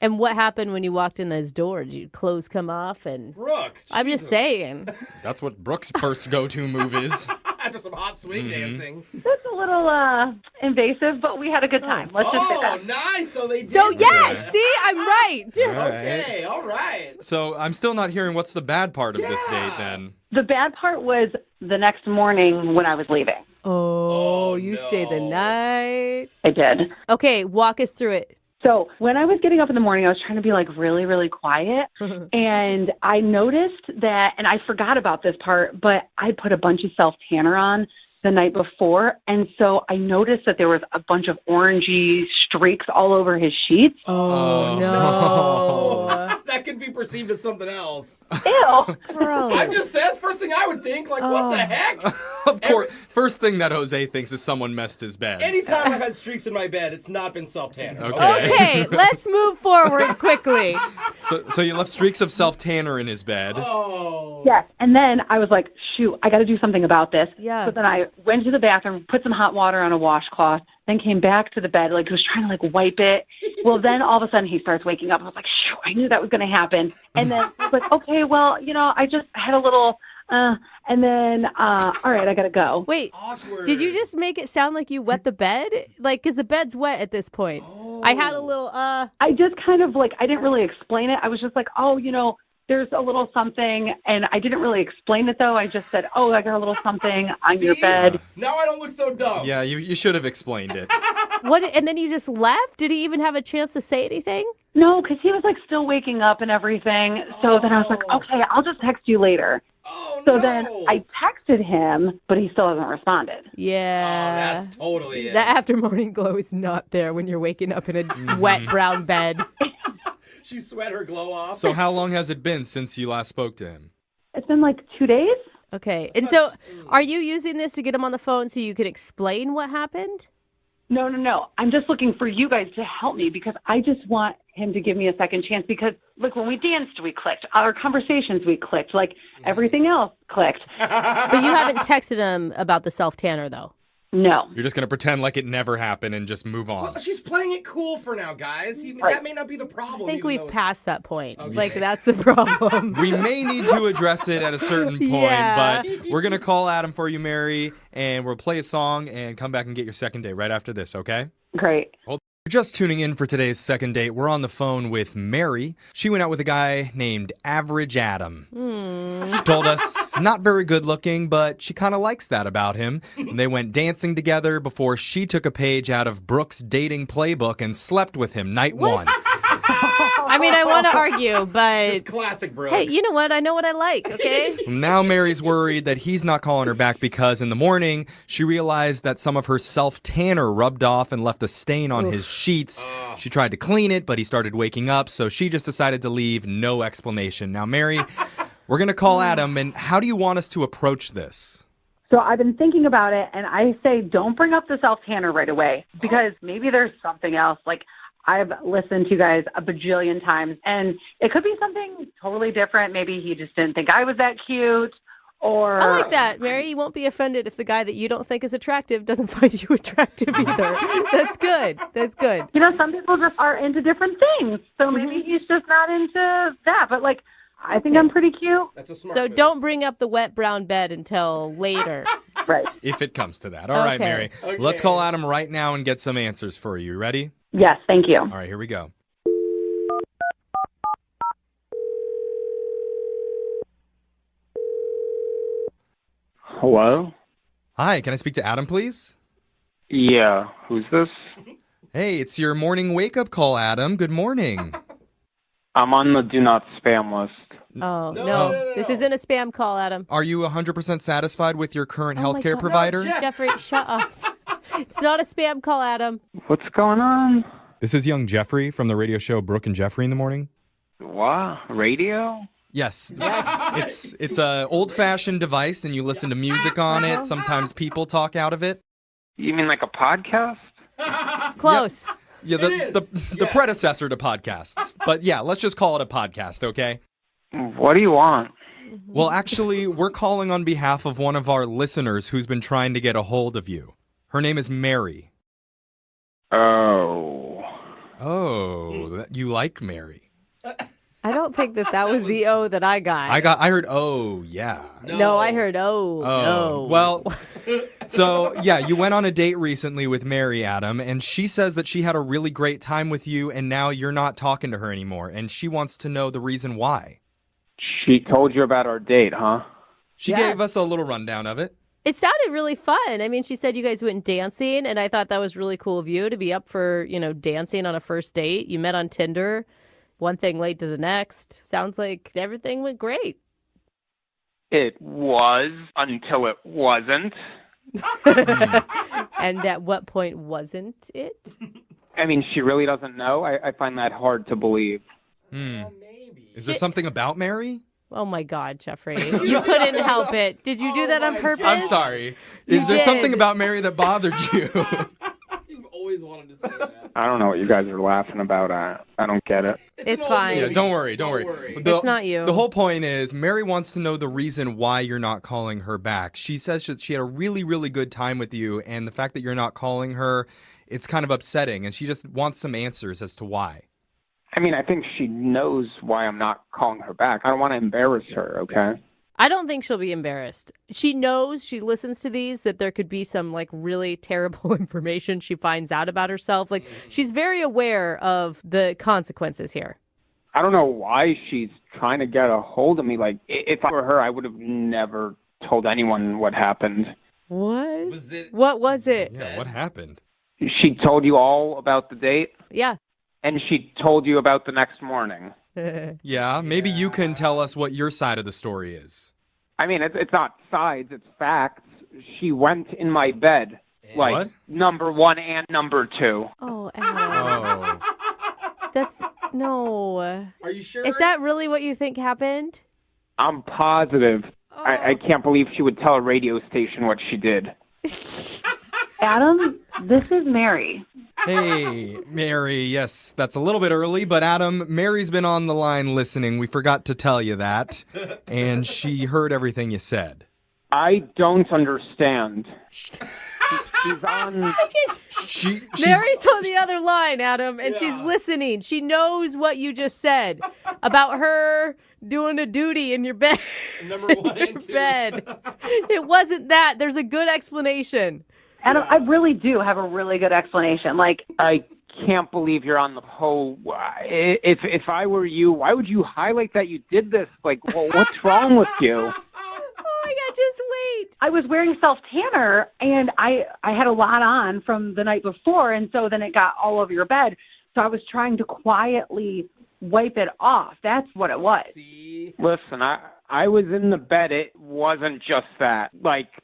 And what happened when you walked in his door? Did your clothes come off? And Brooke, I'm just saying. That's what Brooke's first go-to move is. After some hot swing dancing. That's a little invasive, but we had a good time. Let's just say that. Oh, nice. So they did. So, yes. See, I'm right. Okay, all right. So I'm still not hearing what's the bad part of this date then. The bad part was the next morning when I was leaving. Oh, you stayed the night. I did. Okay, walk us through it. So when I was getting up in the morning, I was trying to be like really, really quiet. And I noticed that, and I forgot about this part, but I put a bunch of self-tanner on the night before. And so I noticed that there was a bunch of orangey streaks all over his sheets. Oh, no. That could be perceived as something else. Ew. Gross. I'm just saying, that's the first thing I would think. Like, what the heck? Of course, first thing that Jose thinks is someone messed his bed. Anytime I've had streaks in my bed, it's not been self-tanner. Okay, let's move forward quickly. So you left streaks of self-tanner in his bed. Oh. Yes. And then I was like, shoot, I got to do something about this. Yeah. So then I went to the bathroom, put some hot water on a washcloth, then came back to the bed, like, was trying to, like, wipe it. Well, then all of a sudden he starts waking up. I was like, shoot, I knew that was going to happen. And then I was like, okay, well, I just had a little, and then, all right, I got to go. Wait, Awkward. did you just make it sound like you wet the bed? Like, because the bed's wet at this point. I had a little, I just kind of, like, I didn't really explain it. I was just like, oh, there's a little something, and I didn't really explain it, though. I just said, oh, I got a little something on your bed. Now I don't look so dumb. Yeah, you should have explained it. What? And then you just left? Did he even have a chance to say anything? No, because he was, like, still waking up and everything. So then I was like, okay, I'll just text you later. Oh, So no. then I texted him, but he still hasn't responded. Yeah. That's totally it. The after morning glow is not there when you're waking up in a wet brown bed. She sweat her glow off. So how long has it been since you last spoke to him? It's been like 2 days. Okay. And so are you using this to get him on the phone so you can explain what happened? No. I'm just looking for you guys to help me because I just want him to give me a second chance because, look, when we danced, we clicked. Our conversations, we clicked. Like, everything else clicked. But you haven't texted him about the self-tanner, though. No. You're just going to pretend like it never happened and just move on. Well, she's playing it cool for now, guys. Right. That may not be the problem. I think even we've though passed that point. Okay. Like, that's the problem. We may need to address it at a certain point, Yeah. but we're going to call Adam for you, Mary, and we'll play a song and come back and get your second date right after this, okay? Great. Well, you're just tuning in for today's second date. We're on the phone with Mary. She went out with a guy named Average Adam. She told us he's not very good looking, but she kind of likes that about him. And they went dancing together before she took a page out of Brooke's dating playbook and slept with him night one. I mean, I want to argue, but... Just classic, bro. Hey, you know what? I know what I like, okay? Now Mary's worried that he's not calling her back because in the morning, she realized that some of her self-tanner rubbed off and left a stain on his sheets. She tried to clean it, but he started waking up, so she just decided to leave, no explanation. Now, Mary, we're going to call Adam, and how do you want us to approach this? So I've been thinking about it, and I say don't bring up the self-tanner right away because maybe there's something else. Like, I've listened to you guys a bajillion times, and it could be something totally different. Maybe he just didn't think I was that cute, Or I like that, Mary. You won't be offended if the guy that you don't think is attractive doesn't find you attractive either. That's good. That's good. You know, some people just are into different things. So maybe he's just not into that. But, like, I think I'm pretty cute. That's a smart So move. don't bring up the wet brown bed until later. Right. If it comes to that. All right, Okay. Mary. Okay. Let's call Adam right now and get some answers for you. Ready? Yes, thank you. All right, here we go. Hello? Hi, can I speak to Adam, please? Yeah, who's this? Hey, it's your morning wake-up call, Adam. Good morning. I'm on the do not spam list. Oh, no. This isn't a spam call, Adam. Are you 100% satisfied with your current Oh my healthcare God. provider? No, Jeffrey, shut up. It's not a spam call, Adam. What's going on? This is young Jeffrey from the radio show Brooke and Jeffrey in the Morning. What? Radio? Yes. It's a old-fashioned device, and you listen to music on it. Sometimes people talk out of it. You mean like a podcast? Close. Yeah, the predecessor to podcasts. But yeah, let's just call it a podcast, okay? What do you want? Well, actually, we're calling on behalf of one of our listeners who's been trying to get a hold of you. Her name is Mary. Oh. Oh, you like Mary. I don't think that was the O that I got. I heard, oh, yeah. No, I heard, no. Well, so, yeah, you went on a date recently with Mary, Adam, and she says that she had a really great time with you, and now you're not talking to her anymore, and she wants to know the reason why. She told you about our date, huh? She gave us a little rundown of it. It sounded really fun. I mean, she said you guys went dancing, and I thought that was really cool of you to be up for, dancing on a first date. You met on Tinder. One thing led to the next. Sounds like everything went great. It was until it wasn't. And at what point wasn't it? I mean, she really doesn't know. I find that hard to believe. Is there something about Mary? Oh my God, Jeffrey. You couldn't help it. Did you do that on purpose? I'm sorry. Is there something about Mary that bothered you? You've always wanted to say that. I don't know what you guys are laughing about. I don't get it. It's fine. Yeah, don't worry. It's not you. The whole point is Mary wants to know the reason why you're not calling her back. She says that she had a really, really good time with you, and the fact that you're not calling her, it's kind of upsetting, and she just wants some answers as to why. I mean, I think she knows why I'm not calling her back. I don't want to embarrass her, okay? I don't think she'll be embarrassed. She knows, she listens to these, that there could be some really terrible information she finds out about herself. She's very aware of the consequences here. I don't know why she's trying to get a hold of me. If I were her, I would have never told anyone what happened. What? What was it? Yeah, what happened? She told you all about the date? Yeah. And she told you about the next morning. Yeah, maybe you can tell us what your side of the story is. I mean, it's not sides, it's facts. She went in my bed, what? number 1 and number 2. Oh, Adam. That's, no. Are you sure? Is that really what you think happened? I'm positive. I can't believe she would tell a radio station what she did. Adam, this is Mary. Hey, Mary, yes, that's a little bit early, but Adam, Mary's been on the line listening. We forgot to tell you that, and she heard everything you said. I don't understand. She's on... Mary's on the other line, Adam, and she's listening. She knows what you just said about her doing a duty in your bed. Number 1 and 2. Bed. It wasn't that. There's a good explanation. Adam, I really do have a really good explanation. I can't believe you're on the whole. If I were you, why would you highlight that you did this? What's wrong with you? Oh my God, just wait. I was wearing self-tanner, and I had a lot on from the night before, and so then it got all over your bed. So I was trying to quietly wipe it off. That's what it was. Listen, I was in the bed. It wasn't just that.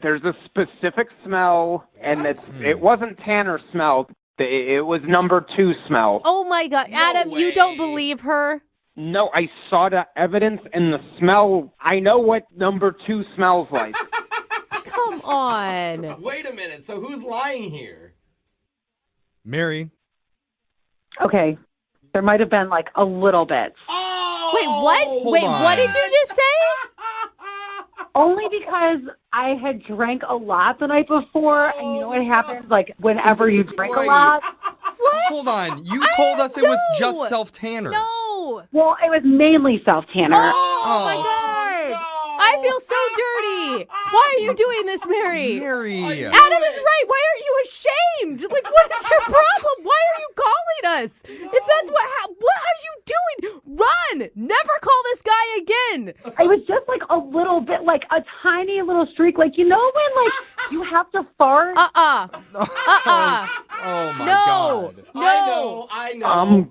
There's a specific smell, and it wasn't tanner smell. It was number 2 smell. Oh my God, Adam, you don't believe her? No, I saw the evidence and the smell. I know what number 2 smells like. Come on. Wait a minute. So who's lying here? Mary. Okay. There might have been a little bit. Oh! Wait, what? Hold Wait, on. what did you just say? Only because I had drank a lot the night before, and you know what happens? Like, whenever you drink a lot. What? Hold on. You told us it was just self-tanner. No. Well, it was mainly self-tanner. Oh my God. I feel so dirty. Why are you doing this, Mary? Mary. Adam is right. Why aren't you ashamed? Like, what is your problem? Why are you calling us? If that's what are you doing? Run. Never call this guy again. It was just like a little bit, like a tiny little streak. Like, you know when, like, you have to fart? Oh, my God. No. I know. I'm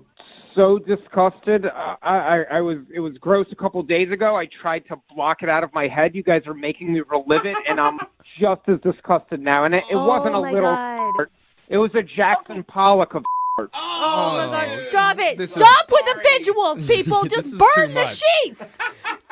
so disgusted. It was gross a couple days ago. I tried to block it out of my head. You guys are making me relive it, and I'm just as disgusted now. And it wasn't a little fart. It was a Jackson Pollock of fart. Oh my God, stop it. Stop with the visuals, people. Just burn the sheets.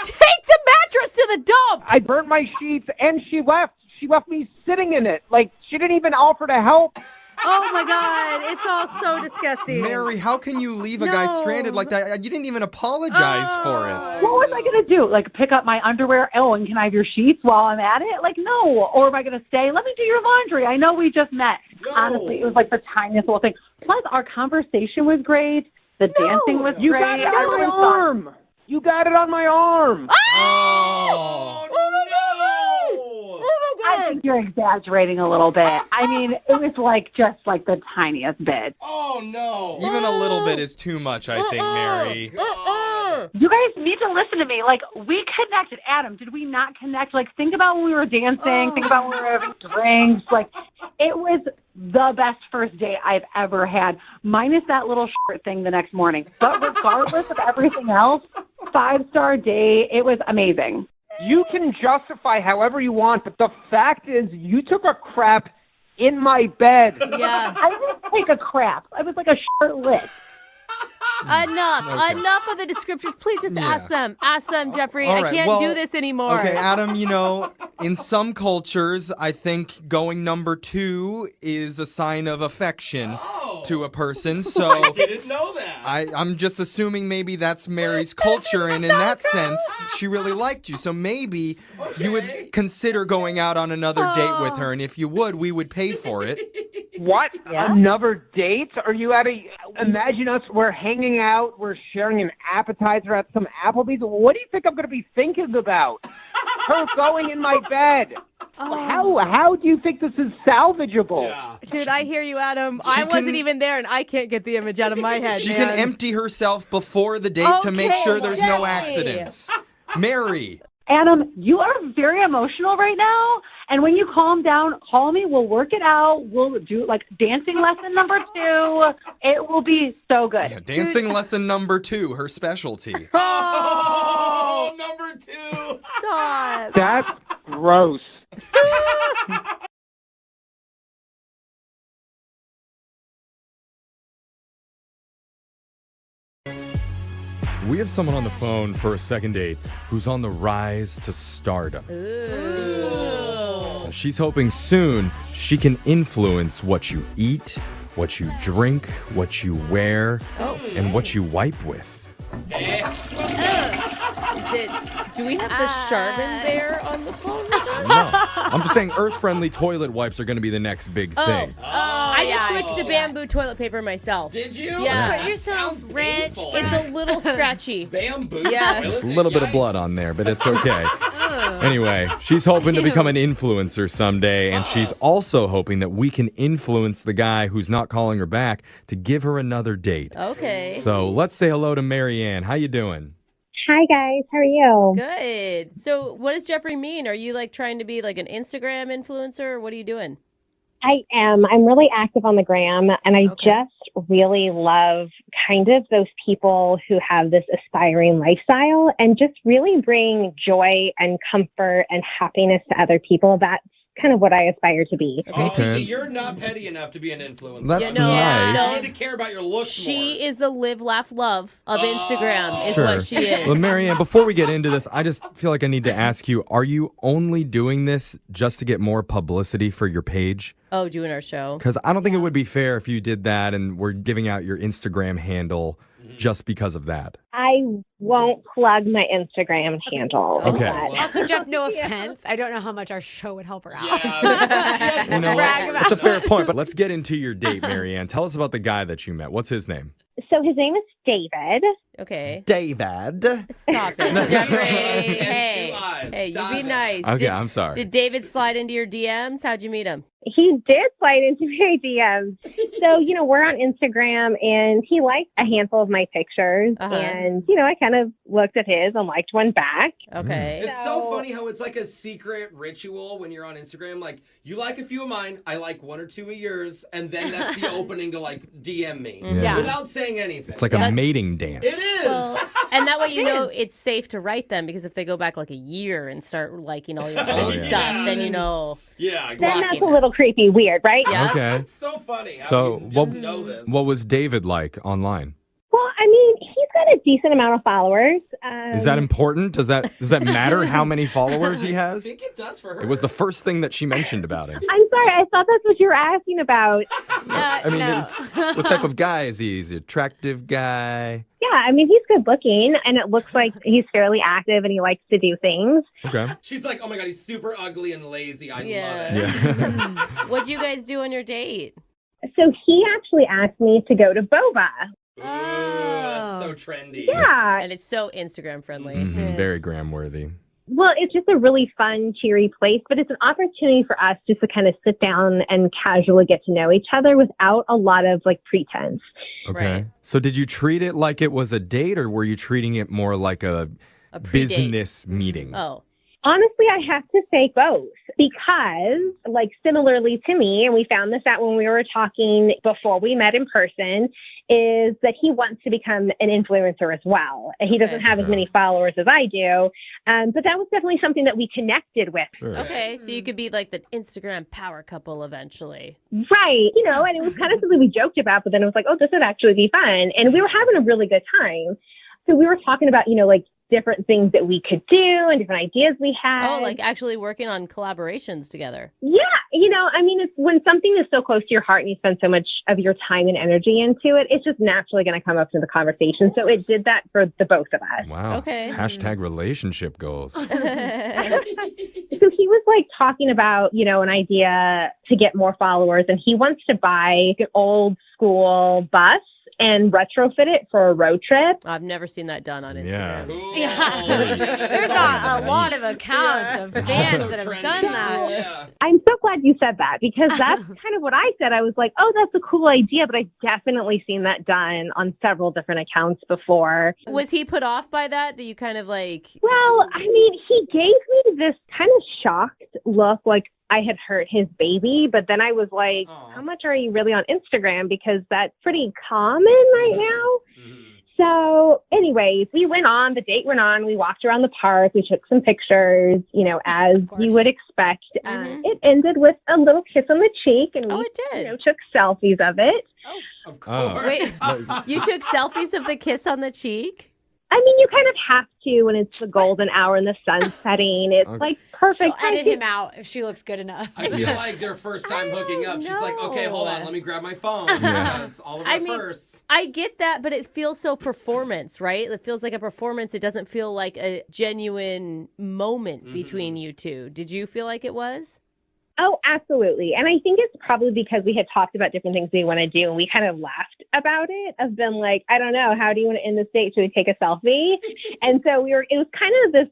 Take the mattress to the dump. I burnt my sheets, and she left. She left me sitting in it. Like, she didn't even offer to help. Oh my God, it's all so disgusting. Mary, how can you leave a guy stranded like that? You didn't even apologize for it. What was I going to do? Like, pick up my underwear? Oh, and can I have your sheets while I'm at it? Like, no. Or am I going to stay? Let me do your laundry. I know we just met. No. Honestly, it was like the tiniest little thing. Plus, our conversation was great. The dancing was You great. got it on my arm. You got it on my arm. Oh my God. I think you're exaggerating a little bit. I mean, it was like just like the tiniest bit. Oh, no. Even a little bit is too much, I think, Mary. You guys need to listen to me. Like, we connected. Adam, did we not connect? Like, think about when we were dancing. Think about when we were having drinks. Like, it was the best first date I've ever had, minus that little short thing the next morning. But regardless of everything else, 5-star date. It was amazing. You can justify however you want, but the fact is you took a crap in my bed. Yeah. I didn't take a crap. I was like a shirtless. Enough of the descriptors. Please just ask them, Jeffrey. All right, I can't do this anymore. Okay, Adam, in some cultures, I think going number 2 is a sign of affection to a person. So I didn't know that. I'm just assuming maybe that's Mary's culture, and in that sense, she really liked you. So maybe you would consider going out on another date with her, and if you would, we would pay for it. What? Yeah? Another date? Are you imagine us, we're hanging out, we're sharing an appetizer at some Applebee's. What do you think I'm going to be thinking about? Her going in my bed. How do you think this is salvageable? Yeah. Dude, I hear you, Adam. I wasn't even there, and I can't get the image out of my head, She man. can empty herself before the date to make sure there's no accidents. Mary. Adam, you are very emotional right now. And when you calm down, call me. We'll work it out. We'll do like dancing lesson number 2. It will be so good. Yeah, dancing lesson number 2, her specialty. Oh, number 2. Stop. That's gross. We have someone on the phone for a second date who's on the rise to stardom. Ooh. She's hoping soon she can influence what you eat, what you drink, what you wear, and what you wipe with. Do we have the Chardon there on the phone with us? No. I'm just saying earth-friendly toilet wipes are going to be the next big thing. I just switched to bamboo toilet paper myself. Did you? Yeah. You're so rich. It's a little scratchy. Bamboo. Yeah. Just a little bit of blood on there, but it's okay. Anyway, she's hoping to become an influencer someday, and she's also hoping that we can influence the guy who's not calling her back to give her another date. Okay. So let's say hello to Marianne. How you doing? Hi, guys. How are you? Good. So what does Jeffrey mean? Are you like trying to be like an Instagram influencer, or what are you doing? I am. I'm really active on the gram, and I just really love kind of those people who have this aspiring lifestyle and just really bring joy and comfort and happiness to other people. That's kind of what I aspire to be. Okay. So you're not petty enough to be an influencer. That's nice. You need to care about your looks She is the live, laugh, love of Instagram is Sure. what she is. Well, Marianne, before we get into this, I just feel like I need to ask you, are you only doing this just to get more publicity for your page? Oh, doing our show. Because I don't think it would be fair if you did that and we're giving out your Instagram handle just because of that? I won't plug my Instagram handle. Okay. but- Also, Jeff, no offense. I don't know how much our show would help her out. You know brag what? about That's a fair point, but let's get into your date, Marianne. Tell us about the guy that you met. What's his name? So his name is David. Okay. David. Stop it, Jeffrey. Hey, you be nice. Okay, I'm sorry. Did David slide into your DMs? How'd you meet him? He did slide into my DMs. So, we're on Instagram and he liked a handful of my pictures. And, I kind of looked at his and liked one back. Okay. It's so funny how it's like a secret ritual when you're on Instagram. Like, you like a few of mine, I like one or two of yours, and then that's the opening to, like, DM me. Yeah. Without saying anything. It's like a mating dance. It is. And that way it's safe to write them, because if they go back like a year and start liking all your old stuff, then Yeah, Then that's a little creepy weird, right? Yeah. Okay. It's so funny. So, know this. what was David like online? Well, he's got a decent amount of followers. Is that important? Does that matter how many followers he has? I think it does for her. It was the first thing that she mentioned about him. I'm sorry, I thought that's what you were asking about. I mean, what type of guy is he? Is he an attractive guy? Yeah, he's good looking, and it looks like he's fairly active and he likes to do things. Okay. She's like, oh my God, he's super ugly and lazy. I love it. Yeah. What'd you guys do on your date? So he actually asked me to go to Boba. Ooh, that's so trendy. Yeah. And it's so Instagram friendly. Mhm, very gram-worthy. Well, it's just a really fun, cheery place, but it's an opportunity for us just to kind of sit down and casually get to know each other without a lot of pretense. Okay. So did you treat it like it was a date, or were you treating it more like a business meeting? Oh. Honestly, I have to say both because, similarly to me, and we found this out when we were talking before we met in person, is that he wants to become an influencer as well. And he doesn't have as many followers as I do. But that was definitely something that we connected with. Sure. Okay, so you could be like the Instagram power couple eventually. Right. And it was kind of something we joked about, but then it was like, oh, this would actually be fun. And we were having a really good time. So we were talking about, different things that we could do and different ideas we had. Oh, like actually working on collaborations together. Yeah. It's when something is so close to your heart and you spend so much of your time and energy into it, it's just naturally going to come up in the conversation. So it did that for the both of us. Wow. Okay. Hashtag relationship goals. So he was talking about, an idea to get more followers, and he wants to buy an old school bus and retrofit it for a road trip. I've never seen that done on Instagram. There's a lot of accounts of fans that have done that. Yeah. I'm so glad you said that because that's kind of what I said. I was like, oh, that's a cool idea, but I've definitely seen that done on several different accounts before. Was he put off by that you kind of Well, he gave me this kind of shocked look, like I had hurt his baby, but then I was like, how much are you really on Instagram? Because that's pretty common right now. So anyways, the date went on, we walked around the park, we took some pictures, as you would expect. It ended with a little kiss on the cheek, and we took selfies of it. Oh, of course. Wait, you took selfies of the kiss on the cheek? You kind of have to when it's the golden hour and the sun's setting. It's perfect. She'll edit him out if she looks good enough. I feel like their first time hooking up. She's like, okay, hold on, let me grab my phone. That's all of our firsts. I get that, but it feels so performance, right? It feels like a performance. It doesn't feel like a genuine moment between you two. Did you feel like it was? Oh, absolutely. And I think it's probably because we had talked about different things we want to do and we kind of laughed about it of been like, I don't know, how do you want to end this date? Should we take a selfie? And so it was kind of this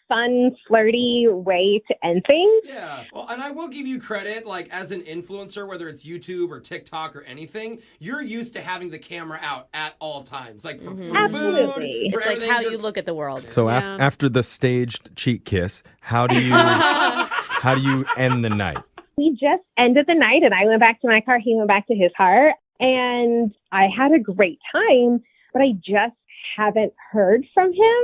fun, flirty way to end things. Yeah. Well, and I will give you credit, as an influencer, whether it's YouTube or TikTok or anything, you're used to having the camera out at all times. For food, Absolutely. for It's like everything. how you look at the world. So after the staged cheek kiss, how do you end the night? We just ended the night and I went back to my car. He went back to his car and I had a great time, but I just haven't heard from him.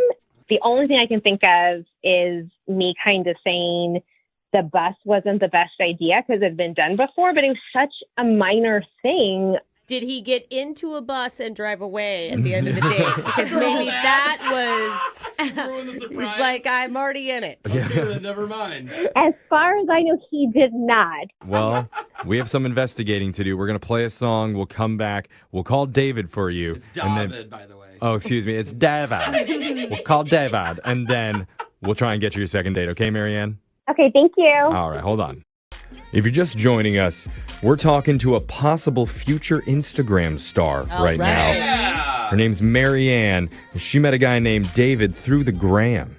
The only thing I can think of is me kind of saying the bus wasn't the best idea because it had been done before, but it was such a minor thing. Did he get into a bus and drive away at the end of the day? Because maybe that was... Ruin the surprise. He's like, I'm already in it. Okay, never mind. As far as I know, he did not. Well, we have some investigating to do. We're going to play a song. We'll come back. We'll call David for you. It's David, by the way. Oh, excuse me. It's David. We'll call David, and then we'll try and get you your second date. Okay, Marianne? Okay, thank you. All right, hold on. If you're just joining us, we're talking to a possible future Instagram star right now. Yeah. Her name's Marianne. She met a guy named David through the gram.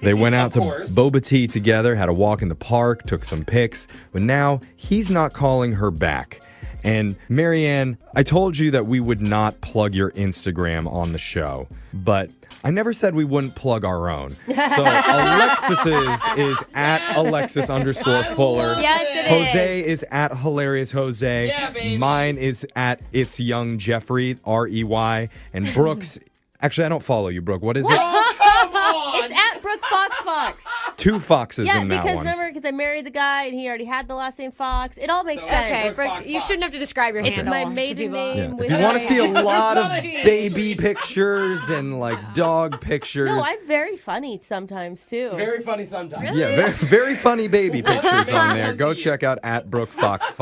They went out to boba tea together, had a walk in the park, took some pics, but now he's not calling her back. And Marianne, I told you that we would not plug your Instagram on the show, but I never said we wouldn't plug our own. So Alexis's is at Alexis_Fuller. Yes, it Jose is at Hilarious Jose. Yeah, baby. Mine is at It's Young Jeffrey, REY. And Brooke's, actually, I don't follow you, Brooke. What is it? It's at Brooke Fox. Two Foxes Yeah, in that because one. remember, because I married the guy and he already had the last name Fox. It all makes sense. Okay, Brooke, you shouldn't have to describe your It's handle. my to maiden people. name. Yeah. With If you want to see a lot of Jeez. baby pictures and like dog pictures. No, I'm very funny sometimes too. Very funny sometimes. Yeah, very, very funny baby pictures on there. Go check out at Brooke Fox.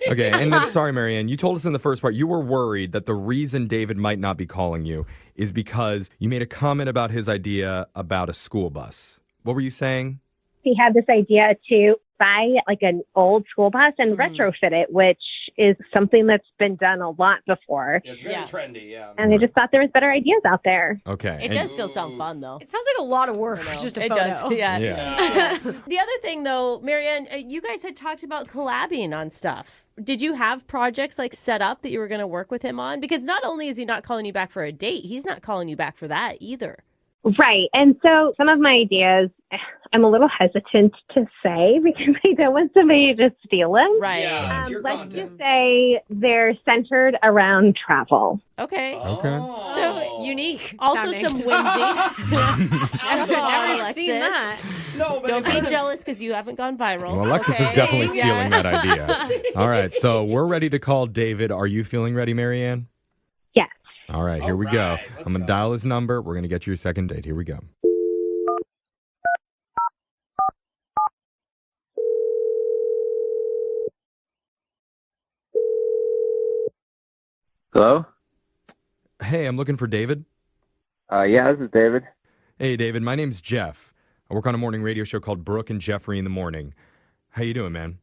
Okay, and then, sorry, Marianne, you told us in the first part you were worried that the reason David might not be calling you is because you made a comment about his idea about a school bus. What were you saying? He had this idea to buy like an old school bus and retrofit it, which is something that's been done a lot before. It's very trendy, yeah. And I just thought there was better ideas out there. Okay. It does still sound fun though. It sounds like a lot of work for just a It photo. does. Yeah. Yeah. The other thing though, Marianne, you guys had talked about collabing on stuff. Did you have projects like set up that you were going to work with him on? Because not only is he not calling you back for a date, he's not calling you back for that either. Right. And so some of my ideas, I'm a little hesitant to say because I don't want somebody to steal them. Right. Yeah, it's your Let's content. just say they're centered around travel. Okay. Okay. So Unique. also sounding. some whimsy. I've Come on, never Alexis. seen that. No, but Don't be jealous because you haven't gone viral. Well, Alexis is Okay? definitely stealing Yeah. that idea. All right, so we're ready to call David. Are you feeling ready, Marianne? Yes. All right, here we go. All right, let's I'm going to go. dial his number. We're going to get you your second date. Here we go. Hello? Hey, I'm looking for David. Yeah, this is David. Hey, David, my name's Jeff. I work on a morning radio show called Brooke and Jeffrey in the Morning. How you doing, man?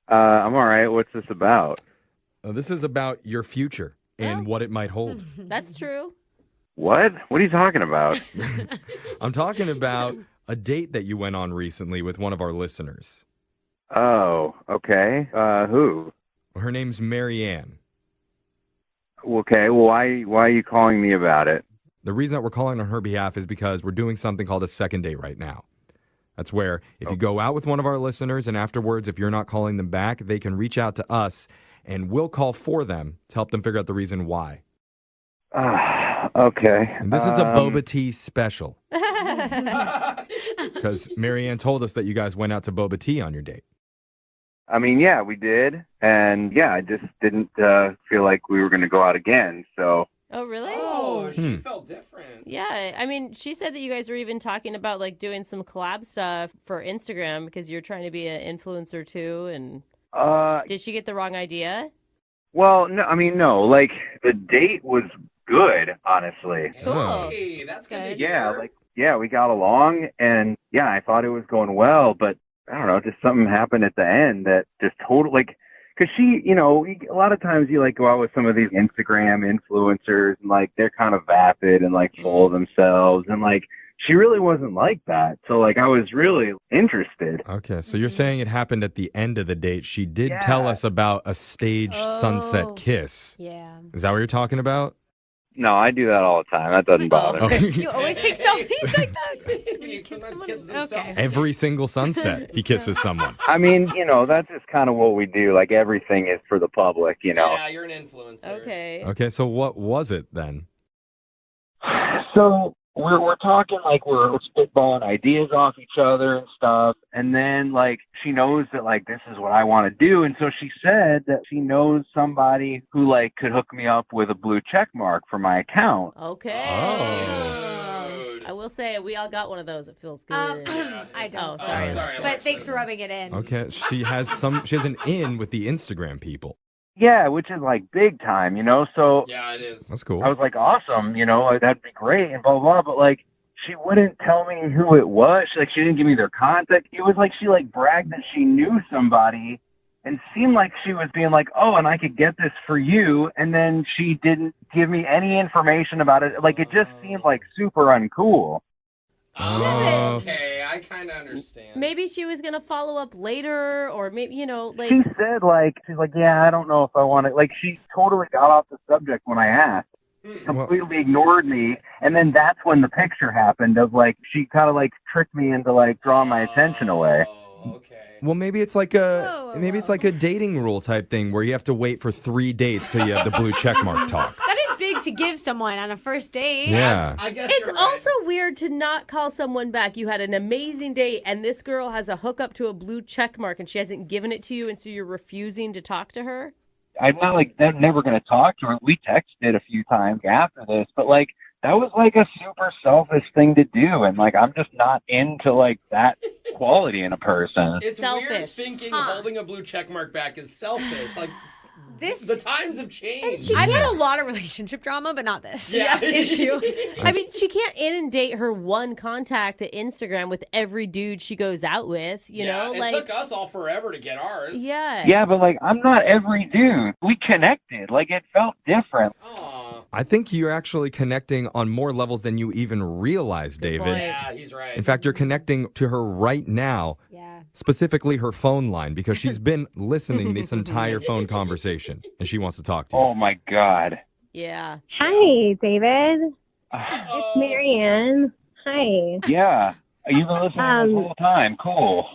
I'm all right. What's this about? This is about your future and what it might hold. That's true. What? What are you talking about? I'm talking about a date that you went on recently with one of our listeners. Oh, okay. Who? Her name's Marianne. Okay, well, why are you calling me about it? The reason that we're calling on her behalf is because we're doing something called a second date right now. That's where if you go out with one of our listeners and afterwards, if you're not calling them back, they can reach out to us and we'll call for them to help them figure out the reason why. Okay. And this is a boba tea special because Marianne told us that you guys went out to boba tea on your date. I mean, yeah, we did. And yeah, I just didn't feel like we were going to go out again. So, Oh, really? Oh, she felt different. Yeah, I mean, she said that you guys were even talking about like doing some collab stuff for Instagram because you're trying to be an influencer too. And did she get the wrong idea? well, no, I mean, no, like the date was good, honestly. Cool. Hey, that's good. to Yeah, hear. like, yeah, we got along and yeah, I thought it was going well, but I don't know, just something happened at the end that just totally, like, because she, you know, a lot of times you like go out with some of these Instagram influencers and like they're kind of vapid and like full of themselves and like she really wasn't like that. So like I was really interested. Okay, so you're saying it happened at the end of the date. She did tell us about a staged sunset kiss. Yeah. Is that what you're talking about? No, I do that all the time. That doesn't bother me. You always take selfies like that. He sometimes kisses himself. Okay. Every single sunset, he kisses someone. I mean, you know, that's just kind of what we do. Like everything is for the public, you know. Yeah, you're an influencer. Okay. Okay, so what was it then? So we're talking like we're spitballing ideas off each other and stuff. And then like she knows that like this is what I want to do. And so she said that she knows somebody who like could hook me up with a blue check mark for my account. Okay. I will say we all got one of those. It feels good. I don't. Oh, sorry. But thanks for rubbing it in. Okay, she has an in with the Instagram people. Yeah, which is like big time, you know? So yeah, it is. That's cool. I was like, awesome, you know, that'd be great and blah, blah, blah. But like, she wouldn't tell me who it was. She didn't give me their contact. It was like she like bragged that she knew somebody and seemed like she was being like, oh, and I could get this for you. And then she didn't give me any information about it. Like, it just seemed like super uncool. Okay, I kind of understand. Maybe she was gonna follow up later, or maybe like She said she's like, yeah, I don't know if I want to. Like, she totally got off the subject when I asked. Completely ignored me, and then that's when the picture happened of like she kind of like tricked me into like drawing my attention away. Well, maybe it's like a dating rule type thing where you have to wait for 3 dates till you have the blue check mark talk. That is big to give someone on a first date. Yeah. I guess it's you're also weird to not call someone back. You had an amazing date, and this girl has a hookup to a blue check mark, and she hasn't given it to you, and so you're refusing to talk to her? I'm not like I'm never gonna talk to her. We texted a few times after this, but like that was like a super selfish thing to do, and like I'm just not into like that quality in a person. It's weird thinking holding a blue check mark back is selfish. Like the times have changed. I've had a lot of relationship drama, but not this issue. I mean, she can't inundate her one contact at Instagram with every dude she goes out with, you know? It took us all forever to get ours. Yeah. Yeah, but like I'm not every dude. We connected. Like it felt different. I think you're actually connecting on more levels than you even realize, David. Yeah, he's right. In fact, you're connecting to her right now. Yeah. Specifically her phone line, because she's been listening this entire phone conversation and she wants to talk to you. Oh my God. Yeah. Hi, David. It's Marianne. Hi. Yeah. You've been listening this whole time. Cool.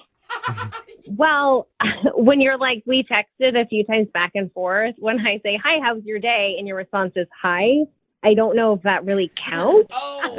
Well, when you're like, we texted a few times back and forth, when I say, hi, how's your day? And your response is, hi, I don't know if that really counts. Oh,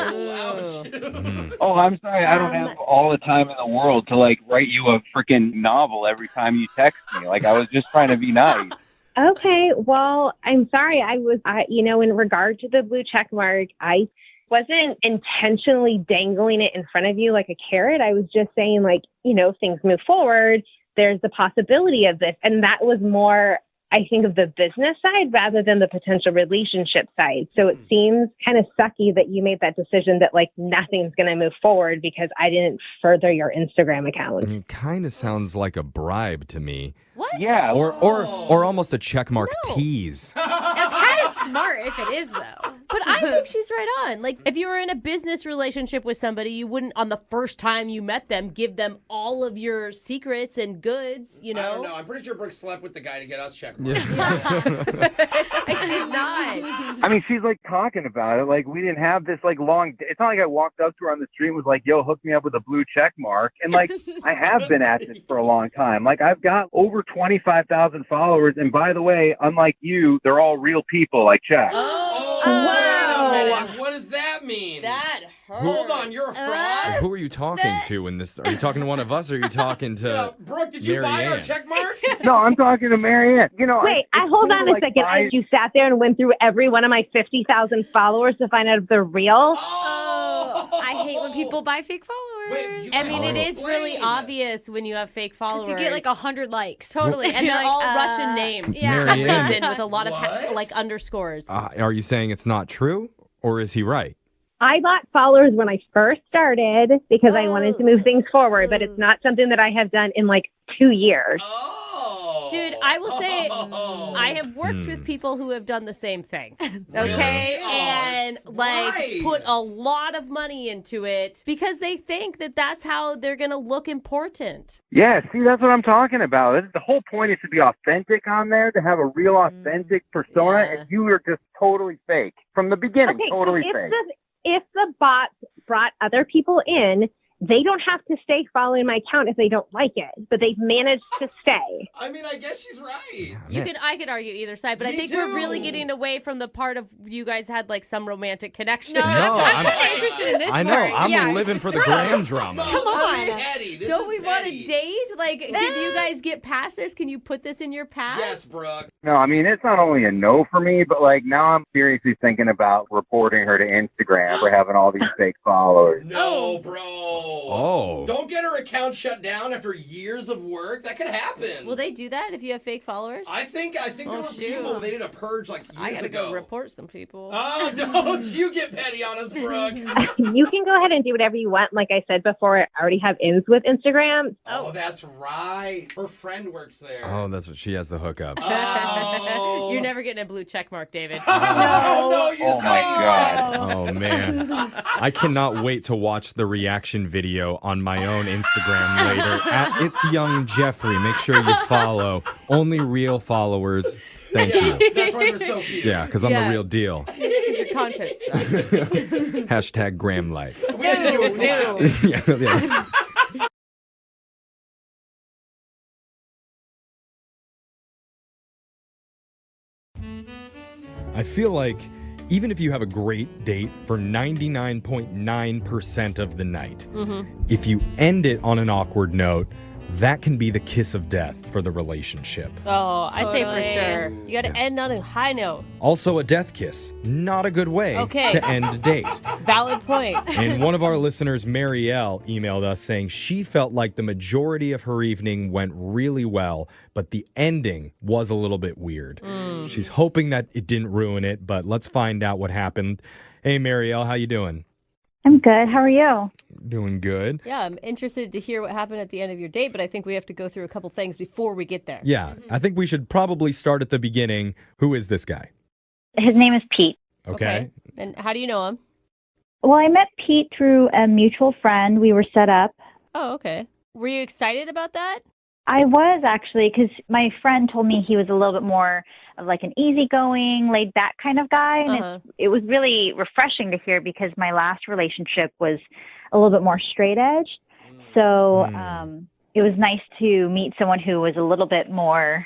I'm sorry. I don't have all the time in the world to like write you a freaking novel every time you text me. Like I was just trying to be nice. Okay. Well, I'm sorry. In regard to the blue check mark, I wasn't intentionally dangling it in front of you like a carrot. I was just saying like, things move forward. There's the possibility of this. And that was more, I think, of the business side rather than the potential relationship side. So it seems kind of sucky that you made that decision that like nothing's going to move forward because I didn't further your Instagram account. Kind of sounds like a bribe to me. What? Yeah. Or almost a checkmark tease. That's kind of smart if it is, though. But I think she's right on. Like, if you were in a business relationship with somebody, you wouldn't, on the first time you met them, give them all of your secrets and goods, I don't know. I'm pretty sure Brooke slept with the guy to get us check I did not. I mean, she's like talking about it. Like we didn't have this like long. It's not like I walked up to her on the street and was like, "Yo, hook me up with a blue check mark." And like I have been at this for a long time. Like I've got over 25,000 followers, and by the way, unlike you, they're all real people. I checked. Wait a minute. What does that mean? That hurt. Hold on, you're a fraud? Who are you talking to in this? Are you talking to one of us or are you talking to Brooke, did you buy our check marks? No, I'm talking to Marianne. Wait, hold on a second. You sat there and went through every one of my 50,000 followers to find out if they're real? I hate when people buy fake followers. I mean, it is really obvious when you have fake followers. You get like 100 likes. Totally. And they're all Russian names. Yeah. Marianne. With a lot of like underscores. Are you saying it's not true or is he right? I bought followers when I first started because I wanted to move things forward, but it's not something that I have done in like 2 years. Dude, I will say I have worked with people who have done the same thing. Okay? And put a lot of money into it because they think that that's how they're going to look important. Yeah, see, that's what I'm talking about. The whole point is to be authentic on there, to have a real authentic persona, and you were just totally fake from the beginning. Okay, totally so fake. If the bots brought other people in, they don't have to stay following my account if they don't like it, but they've managed to stay. I mean, I guess she's right. I could argue either side, but I Me think too. we're really getting away from the part of you guys had like some romantic connection. No, I'm I'm- kind of interested in this I know. part. I'm Yeah. living for the gram drama. Come on. Petty. This Don't is we want petty. to date? Like, can you guys get past this? Can you put this in your past? Yes, Brooke. No, I mean, it's not only a no for me, but like now I'm seriously thinking about reporting her to Instagram for having all these fake followers. No, bro. Oh. Don't get her account shut down after years of work. That could happen. Will they do that if you have fake followers? I think there Oh, was shoot. people they did a purge like years I gotta ago. go report some people. Oh, don't you get petty on us, Brooke. You can go ahead and do whatever you want. Like I said before, I already have ins with Instagram. Oh, that's right. Her friend works there. Oh, that's what she has the hookup. Oh. You're never getting a blue check mark, David. No, you Oh my God. Oh, man. I cannot wait to watch the reaction video on my own Instagram later. At It's Young Jeffrey. Make sure you follow. Only real followers. Thank you. That's why they're so few. Yeah, because I'm the real deal. Because your content sucks. Hashtag Graham Life. We need to do a collab. yeah, that's- I feel like even if you have a great date for 99.9% of the night, if you end it on an awkward note, that can be the kiss of death for the relationship. Oh, I say for Totally. sure. You got to end on a high note. Also, a death kiss, not a good way Okay. to end a date. Valid point. And one of our listeners, Marielle, emailed us saying she felt like the majority of her evening went really well, but the ending was a little bit weird. She's hoping that it didn't ruin it, but let's find out what happened. Hey, Marielle, how you doing? I'm good. How are you? Doing good. Yeah, I'm interested to hear what happened at the end of your date, but I think we have to go through a couple things before we get there. Yeah, I think we should probably start at the beginning. Who is this guy? His name is Pete. Okay. And how do you know him? Well, I met Pete through a mutual friend. We were set up. Oh, okay. Were you excited about that? I was actually, because my friend told me he was a little bit more of like an easygoing, laid back kind of guy. And it was really refreshing to hear because my last relationship was a little bit more straight edged. So it was nice to meet someone who was a little bit more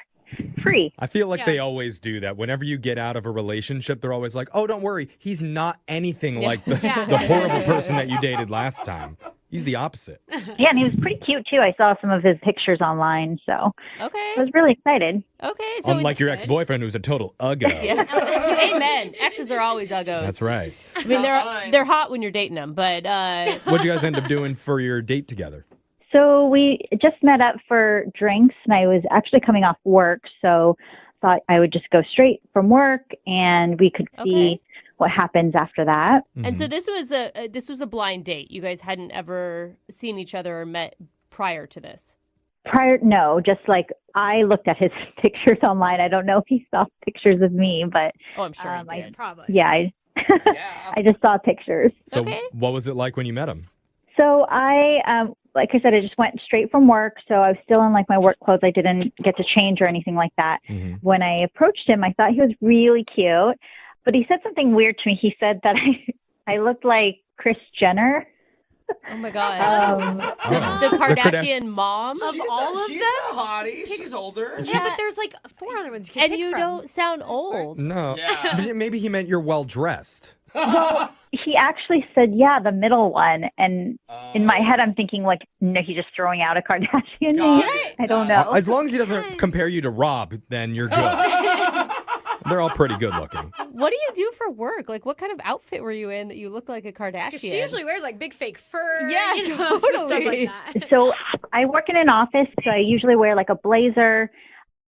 free. I feel like they always do that. Whenever you get out of a relationship, they're always like, oh, don't worry. He's not anything like the horrible person that you dated last time. He's the opposite. Yeah, and he was pretty cute too. I saw some of his pictures online, so Okay. I was really excited. Okay. So Unlike your ex-boyfriend who's a total uggo. Amen. Exes are always uggos. That's right. I mean, they're hot when you're dating them, but What'd you guys end up doing for your date together? So we just met up for drinks, and I was actually coming off work, so thought I would just go straight from work, and we could see what happens after that. And so this was a blind date. You guys hadn't ever seen each other or met prior to this. No, just like I looked at his pictures online. I don't know if he saw pictures of me, but Oh, I'm sure he did. Probably. yeah, I just saw pictures. So what was it like when you met him? So I, like I said, I just went straight from work. So I was still in like my work clothes. I didn't get to change or anything like that. When I approached him, I thought he was really cute, but he said something weird to me. He said that I looked like Kris Jenner. Oh my God. The Kardashian mom Of all of She's them? a hottie. She's older. Yeah, but there's like 4 other ones you can And pick you from. don't sound old. No. But maybe he meant you're well-dressed. Well, he actually said, yeah, the middle one. And in my head, I'm thinking like, no, he's just throwing out a Kardashian name. I don't know. As long as he doesn't compare you to Rob, then you're good. They're all pretty good looking. What do you do for work? Like, what kind of outfit were you in that you look like a Kardashian? 'Cause she usually wears like big fake fur. Yeah, you know, totally. stuff like that. So I work in an office, so I usually wear like a blazer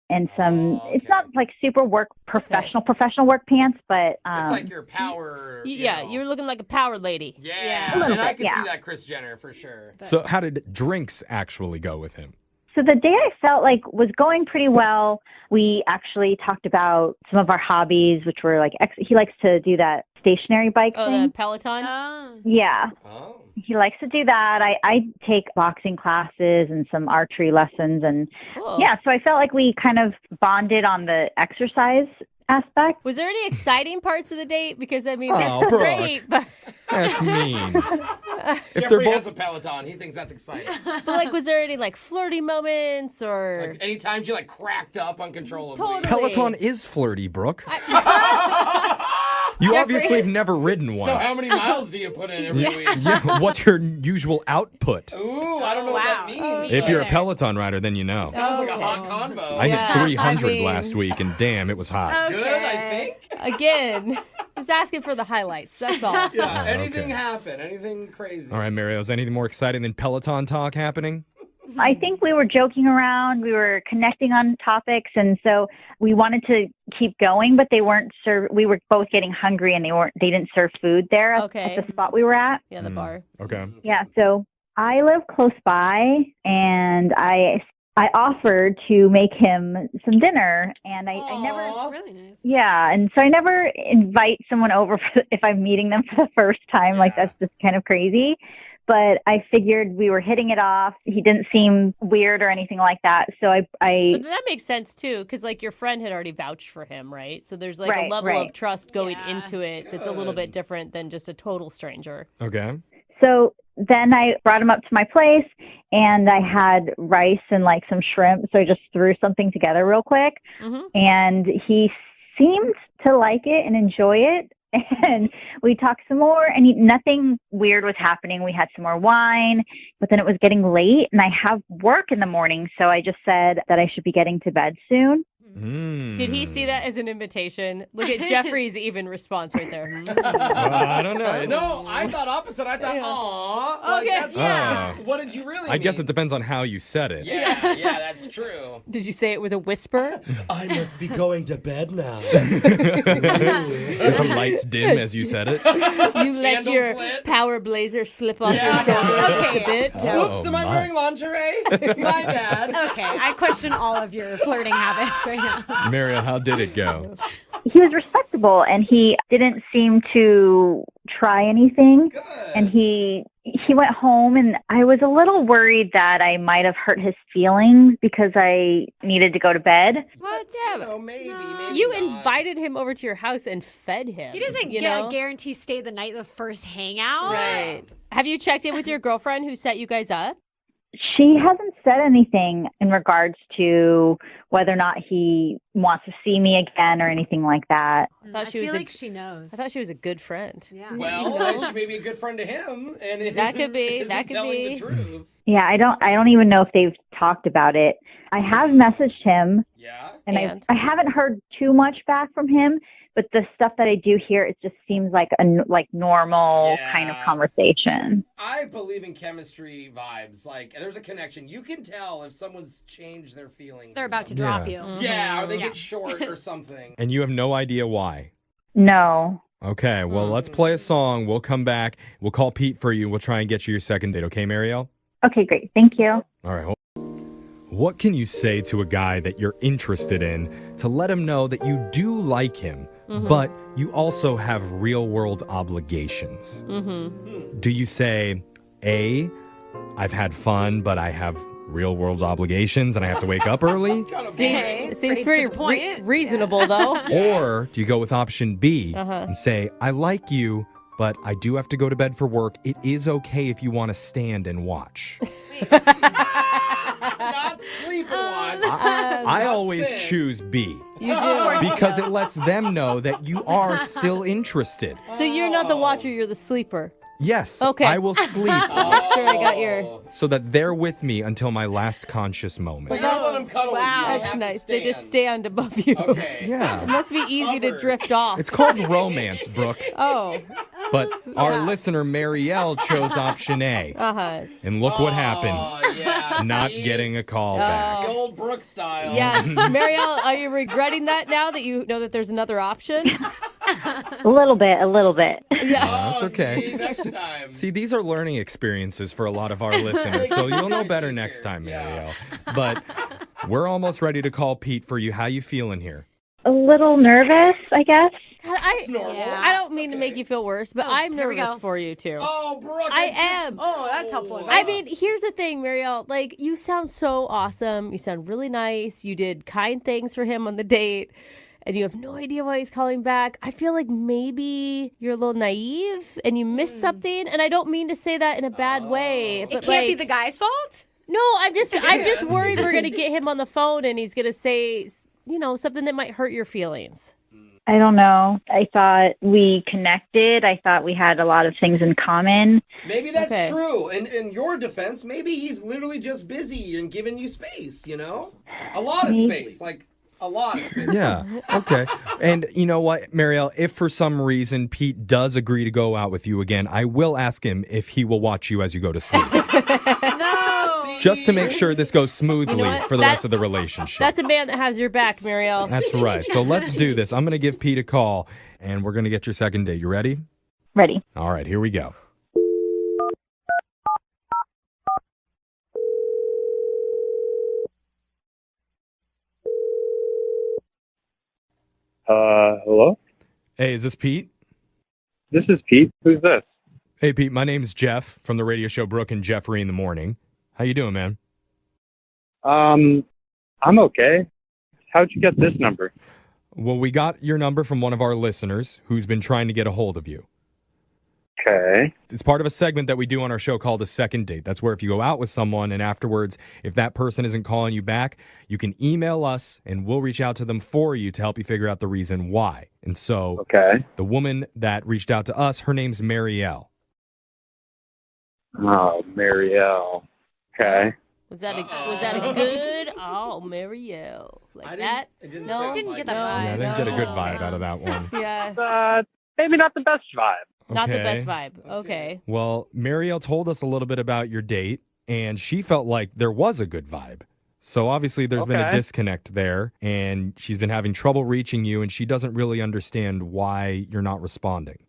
and some, it's not like super work, professional work pants, but. It's like your power. Yeah, you're looking like a power lady. Yeah. A little And I bit, can yeah. see that Kris Jenner for sure. So how did drinks actually go with him? So the day I felt like was going pretty well. We actually talked about some of our hobbies, which were like, he likes to do that stationary bike Oh, thing. the Peloton? Yeah. Oh. He likes to do that. I take boxing classes and some archery lessons. And Cool. yeah, so I felt like we kind of bonded on the exercise aspect. Was there any exciting parts of the date? Because, I mean, Oh, that's Brooke. great, but... That's mean. If Jeffrey they're has both a Peloton. He thinks that's exciting. But, like, was there any, like, flirty moments or... Like, any times you, like, cracked up uncontrollably. Totally. Peloton is flirty, Brooke. You obviously have never ridden one. So how many miles do you put in every week? Yeah, what's your usual output? Ooh, I don't know what that means. If you're a Peloton rider, then you know. Sounds like a hot convo. I hit 300 I mean- last week, and damn, it was hot. Good, I think. Again, just asking for the highlights. That's all. Yeah, Oh, anything okay. happen? Anything crazy? All right, Mario, is anything more exciting than Peloton talk happening? I think we were joking around. We were connecting on topics, and so we wanted to keep going, but they weren't serve. We were both getting hungry, and they didn't serve food there at the spot we were at. Yeah, the bar. Okay. Yeah, so I live close by, and I offered to make him some dinner, and I never. That's really nice. Yeah, and so I never invite someone over if I'm meeting them for the first time. Like, that's just kind of crazy. But I figured we were hitting it off. He didn't seem weird or anything like that. So I But that makes sense, too, because, like, your friend had already vouched for him, right? So there's, like, a level of trust going into it that's a little bit different than just a total stranger. Okay. So then I brought him up to my place, and I had rice and, like, some shrimp. So I just threw something together real quick. And he seemed to like it and enjoy it. And we talked some more, and nothing weird was happening. We had some more wine, but then it was getting late, and I have work in the morning, so I just said that I should be getting to bed soon. Did he see that as an invitation? Look at Jeffrey's even response right there. I don't know. No, I thought opposite. I thought, aw. Like, Okay. that's, Yeah. What did you really I guess it depends on how you said it. Yeah, that's true. Did you say it with a whisper? I must be going to bed now. The lights dim as you said it. You let your power blazer slip off your shoulder just a bit. Oops, am I wearing lingerie? My bad. Okay, I question all of your flirting habits right now. Mario, how did it go? He was respectable, and he didn't seem to try anything. And he went home, and I was a little worried that I might have hurt his feelings because I needed to go to bed. What? Yeah, but maybe you invited him over to your house and fed him. He doesn't guarantee stay the night the first hangout. Right. Have you checked in with your girlfriend who set you guys up? She hasn't said anything in regards to whether or not he wants to see me again or anything like that. I feel like she knows. I thought she was a good friend. Yeah. Well, then she may be a good friend to him, and That could be. isn't That could telling be. the truth. Yeah, I don't even know if they've talked about it. I have messaged him. Yeah. And I haven't heard too much back from him, but the stuff that I do hear, it just seems like a normal kind of conversation. I believe in chemistry vibes. Like, there's a connection. You can tell if someone's changed their feelings. They're about to drop you. Yeah, or they get short or something. And you have no idea why. No. Okay, well, let's play a song. We'll come back. We'll call Pete for you. We'll try and get you your second date. Okay, Marielle? Okay, great. Thank you. All right. What can you say to a guy that you're interested in to let him know that you do like him, but you also have real-world obligations? Do you say, A, I've had fun, but I have real-world obligations and I have to wake up early? Seems pretty reasonable, though. Or do you go with option B and say, I like you, but I do have to go to bed for work. It is okay if you want to stand and watch. Not sleep and watch. I always choose B. You do. Because it lets them know that you are still interested. So you're not the watcher, you're the sleeper. Yes, Okay. I will sleep Make sure I got your... so that they're with me until my last conscious moment. Don't let them cuddle with you. You That's have to nice. They just stand. stand above you. Okay. Yeah. It must be easy to drift off. It's called romance, Brooke. Oh. But our listener, Marielle, chose option A. Uh-huh. And look what happened. Yeah, Not see? getting a call back. The old Brooke style. Yeah. Marielle, are you regretting that now that you know that there's another option? A little bit. Yeah. That's okay. See, next time. See, these are learning experiences for a lot of our listeners, so you'll know better next time, Marielle. But we're almost ready to call Pete for you. How you feeling here? A little nervous, I guess. God, I don't mean to make you feel worse, but I'm here we nervous go. for you too. Oh, Brooke. I am. Oh, that's helpful. I mean, here's the thing, Marielle. Like, you sound so awesome. You sound really nice. You did kind things for him on the date. and you have no idea why he's calling back, I feel like maybe you're a little naive and you missed something. And I don't mean to say that in a bad way, but It can't be the guy's fault? No, I'm just worried we're gonna get him on the phone and he's gonna say, something that might hurt your feelings. I don't know. I thought we connected. I thought we had a lot of things in common. Maybe that's true. In your defense, maybe he's literally just busy and giving you space, A lot of space. Like, a lot of space. Yeah, okay. And you know what, Marielle, if for some reason Pete does agree to go out with you again, I will ask him if he will watch you as you go to sleep. Just to make sure this goes smoothly for the rest of the relationship. That's a man that has your back, Marielle. That's right. So let's do this. I'm going to give Pete a call, and we're going to get your second date. You ready? Ready. All right, here we go. Hello? Hey, is this Pete? This is Pete. Who's this? Hey, Pete, my name's Jeff from the radio show Brooke and Jeffrey in the Morning. How you doing, man? I'm okay. How'd you get this number? Well, we got your number from one of our listeners who's been trying to get a hold of you. Okay. It's part of a segment that we do on our show called a second date. That's where if you go out with someone and afterwards, if that person isn't calling you back, you can email us and we'll reach out to them for you to help you figure out the reason why. And so the woman that reached out to us, her name's Marielle. Oh, Marielle. Okay. Was that a good? Oh, Marielle. Like that? I didn't get that vibe. Yeah, I didn't get a good vibe out of that one. Yeah. Maybe not the best vibe. Not the Okay. best vibe. Okay. Well, Marielle told us a little bit about your date, and she felt like there was a good vibe. So obviously there's been a Okay. disconnect there, and she's been having trouble reaching you, and she doesn't really understand why you're not responding.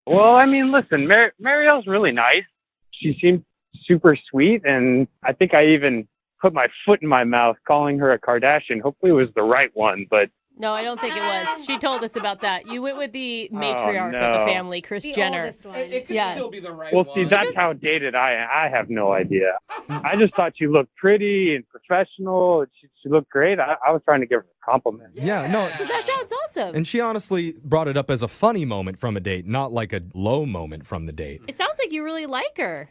Well, I mean, listen, Marielle's really nice. She seemed super sweet, and I think I even put my foot in my mouth calling her a Kardashian. Hopefully it was the right one, but No, I don't think it was. She told us about that. You went with the matriarch of no. the family, Kris Jenner. It could still be the right well, one. see, that's how dated I have no idea. I just thought she looked pretty and professional. She looked great. I was trying to give her a compliment. Yeah, no. So that sounds awesome. And she honestly brought it up as a funny moment from a date, not like a low moment from the date. It sounds like you really like her.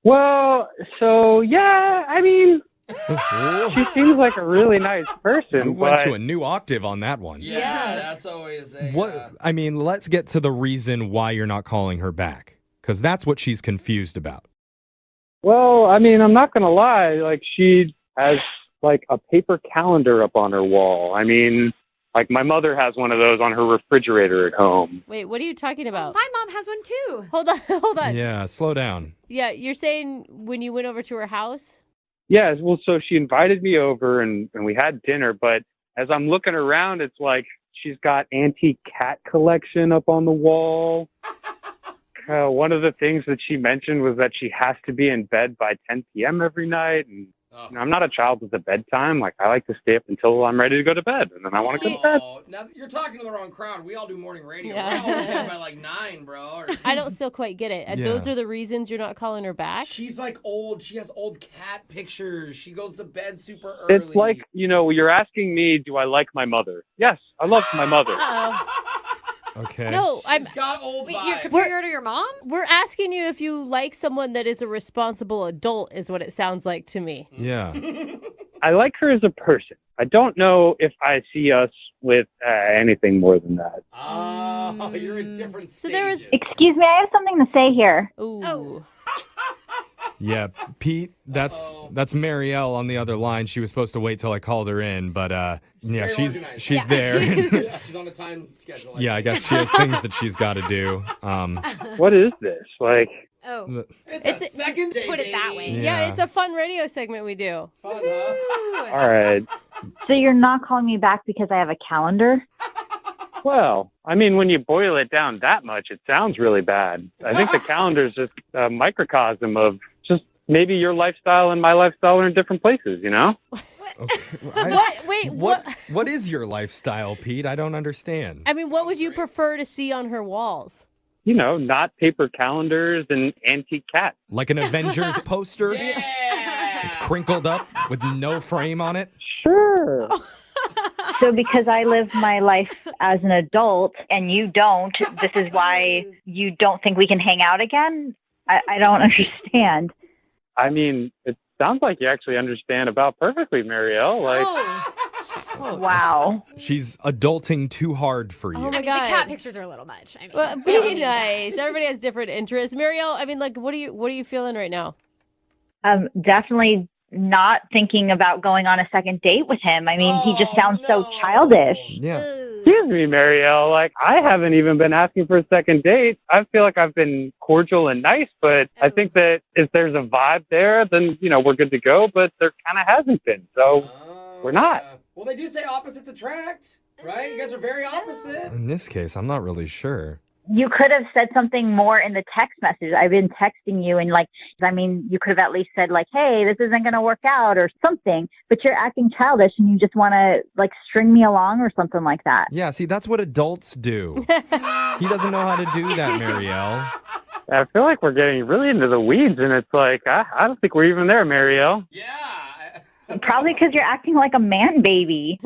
Well, so, yeah, I mean, she seems like a really nice person. You went but to a new octave on that one. Yeah, that's always a... What? I mean, let's get to the reason why you're not calling her back, because that's what she's confused about. Well, I mean, I'm not going to lie. Like, she has, like, a paper calendar up on her wall. I mean, like, my mother has one of those on her refrigerator at home. Wait, what are you talking about? My mom has one too. Hold on. Yeah, slow down. Yeah, you're saying when you went over to her house? Yeah, well, so she invited me over, and we had dinner, but as I'm looking around, it's like she's got antique cat collection up on the wall. One of the things that she mentioned was that she has to be in bed by 10 p.m. every night, and you know, I'm not a child with a bedtime. Like, I like to stay up until I'm ready to go to bed, and then I want to go to bed. Now, you're talking to the wrong crowd. We all do morning radio. Yeah. We're all in bed by like 9, bro. I don't still quite get it. Yeah. Those are the reasons you're not calling her back? She's like old. She has old cat pictures. She goes to bed super early. It's like, you know, you're asking me, do I like my mother? Yes, I love my mother. Okay. No, She's got old Wait, vibes. you're comparing her to your mom? We're asking you if you like someone that is a responsible adult, is what it sounds like to me. Yeah. I like her as a person. I don't know if I see us with anything more than that. Oh, you're in different So there was. Excuse me, I have something to say here. Ooh. Oh. Yeah, Pete, that's Marielle on the other line. She was supposed to wait till I called her in, but yeah, Very she's organized. there. Yeah, she's on a time schedule. Yeah, I guess she has things that she's got to do. What is this? Like, Oh. It's a second date, Put it that way. Yeah. Yeah, it's a fun radio segment we do. Fun, huh? all right. So you're not calling me back because I have a calendar? Well, I mean, when you boil it down that much, it sounds really bad. I think the calendar is just a microcosm of just maybe your lifestyle and my lifestyle are in different places, you know? What? Wait, what? What is your lifestyle, Pete? I don't understand. I mean, what would you prefer to see on her walls? You know, not paper calendars and antique cats. Like an Avengers poster? Yeah. It's crinkled up with no frame on it? Sure. So because I live my life as an adult and you don't, this is why you don't think we can hang out again? I don't understand. I mean, it sounds like you actually understand about perfectly, Marielle. Like, Wow. She's adulting too hard for you. Oh my I mean, God. the cat pictures are a little much. I mean, Well, be nice. Everybody has different interests. Marielle, I mean, like, what are you feeling right now? Definitely not thinking about going on a second date with him. I mean, he just sounds so childish. Yeah. excuse me, Marielle. Like, I haven't even been asking for a second date. I feel like I've been cordial and nice, but I think that if there's a vibe there, then, you know, we're good to go, but there kind of hasn't been. So we're not. Well, they do say opposites attract, right? You guys are very opposite. In this case, I'm not really sure. You could have said something more in the text message. I've been texting you and you could have at least said hey, this isn't going to work out or something, but you're acting childish and you just want to string me along or something like that. Yeah, see, that's what adults do. He doesn't know how to do that, Marielle. I feel like we're getting really into the weeds, and it's like, I don't think we're even there, Marielle. Probably because you're acting like a man baby.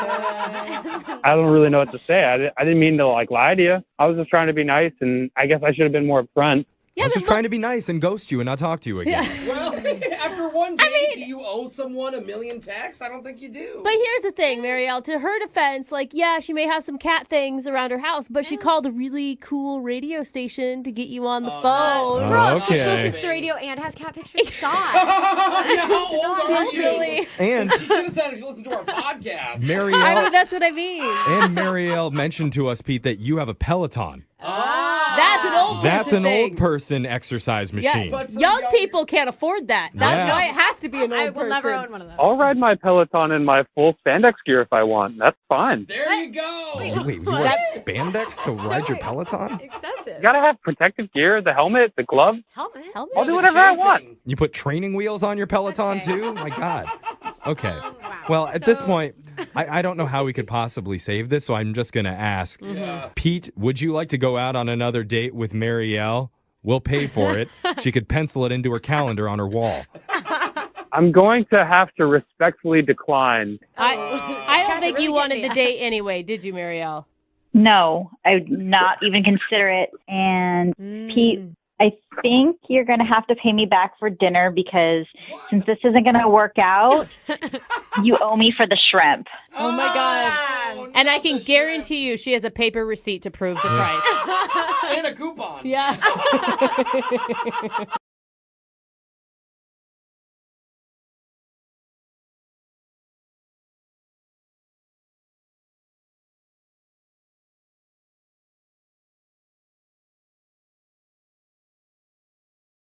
I don't really know what to say. I didn't mean to lie to you. I was just trying to be nice, and I guess I should have been more upfront. I was just trying to be nice and ghost you and not talk to you again. Well, after one date, do you owe someone a million texts? I don't think you do. But here's the thing, Marielle. To her defense, she may have some cat things around her house, but she called a really cool radio station to get you on the phone. Bro, she listens to the radio and has cat pictures. Stop. Yeah, how old are you? Really? And she should have said if you listen to our podcast. Marielle, I mean, that's what I mean. And Marielle mentioned to us, Pete, that you have a Peloton. That's an old person That's an thing. old person exercise machine. Yeah, young people can't afford that. That's Yeah. why it has to be an old I will person. never own one of those. I'll ride my Peloton in my full spandex gear if I want. That's fine. There you go. Wait, you wear spandex to ride your Peloton? Excessive. You gotta have protective gear, the helmet, the gloves. Helmet? I'll do whatever I want. You put training wheels on your Peloton too? My God. Okay. Well, at this point, I don't know how we could possibly save this, so I'm just going to ask. Pete, would you like to go out on another date with Marielle? We'll pay for it. She could pencil it into her calendar on her wall. I'm going to have to respectfully decline. I don't think you wanted to date anyway, did you, Marielle? No, I would not even consider it. And Pete, I think you're going to have to pay me back for dinner because since this isn't going to work out, you owe me for the shrimp. Oh my God. And I can guarantee you she has a paper receipt to prove the price. And a coupon. Yeah.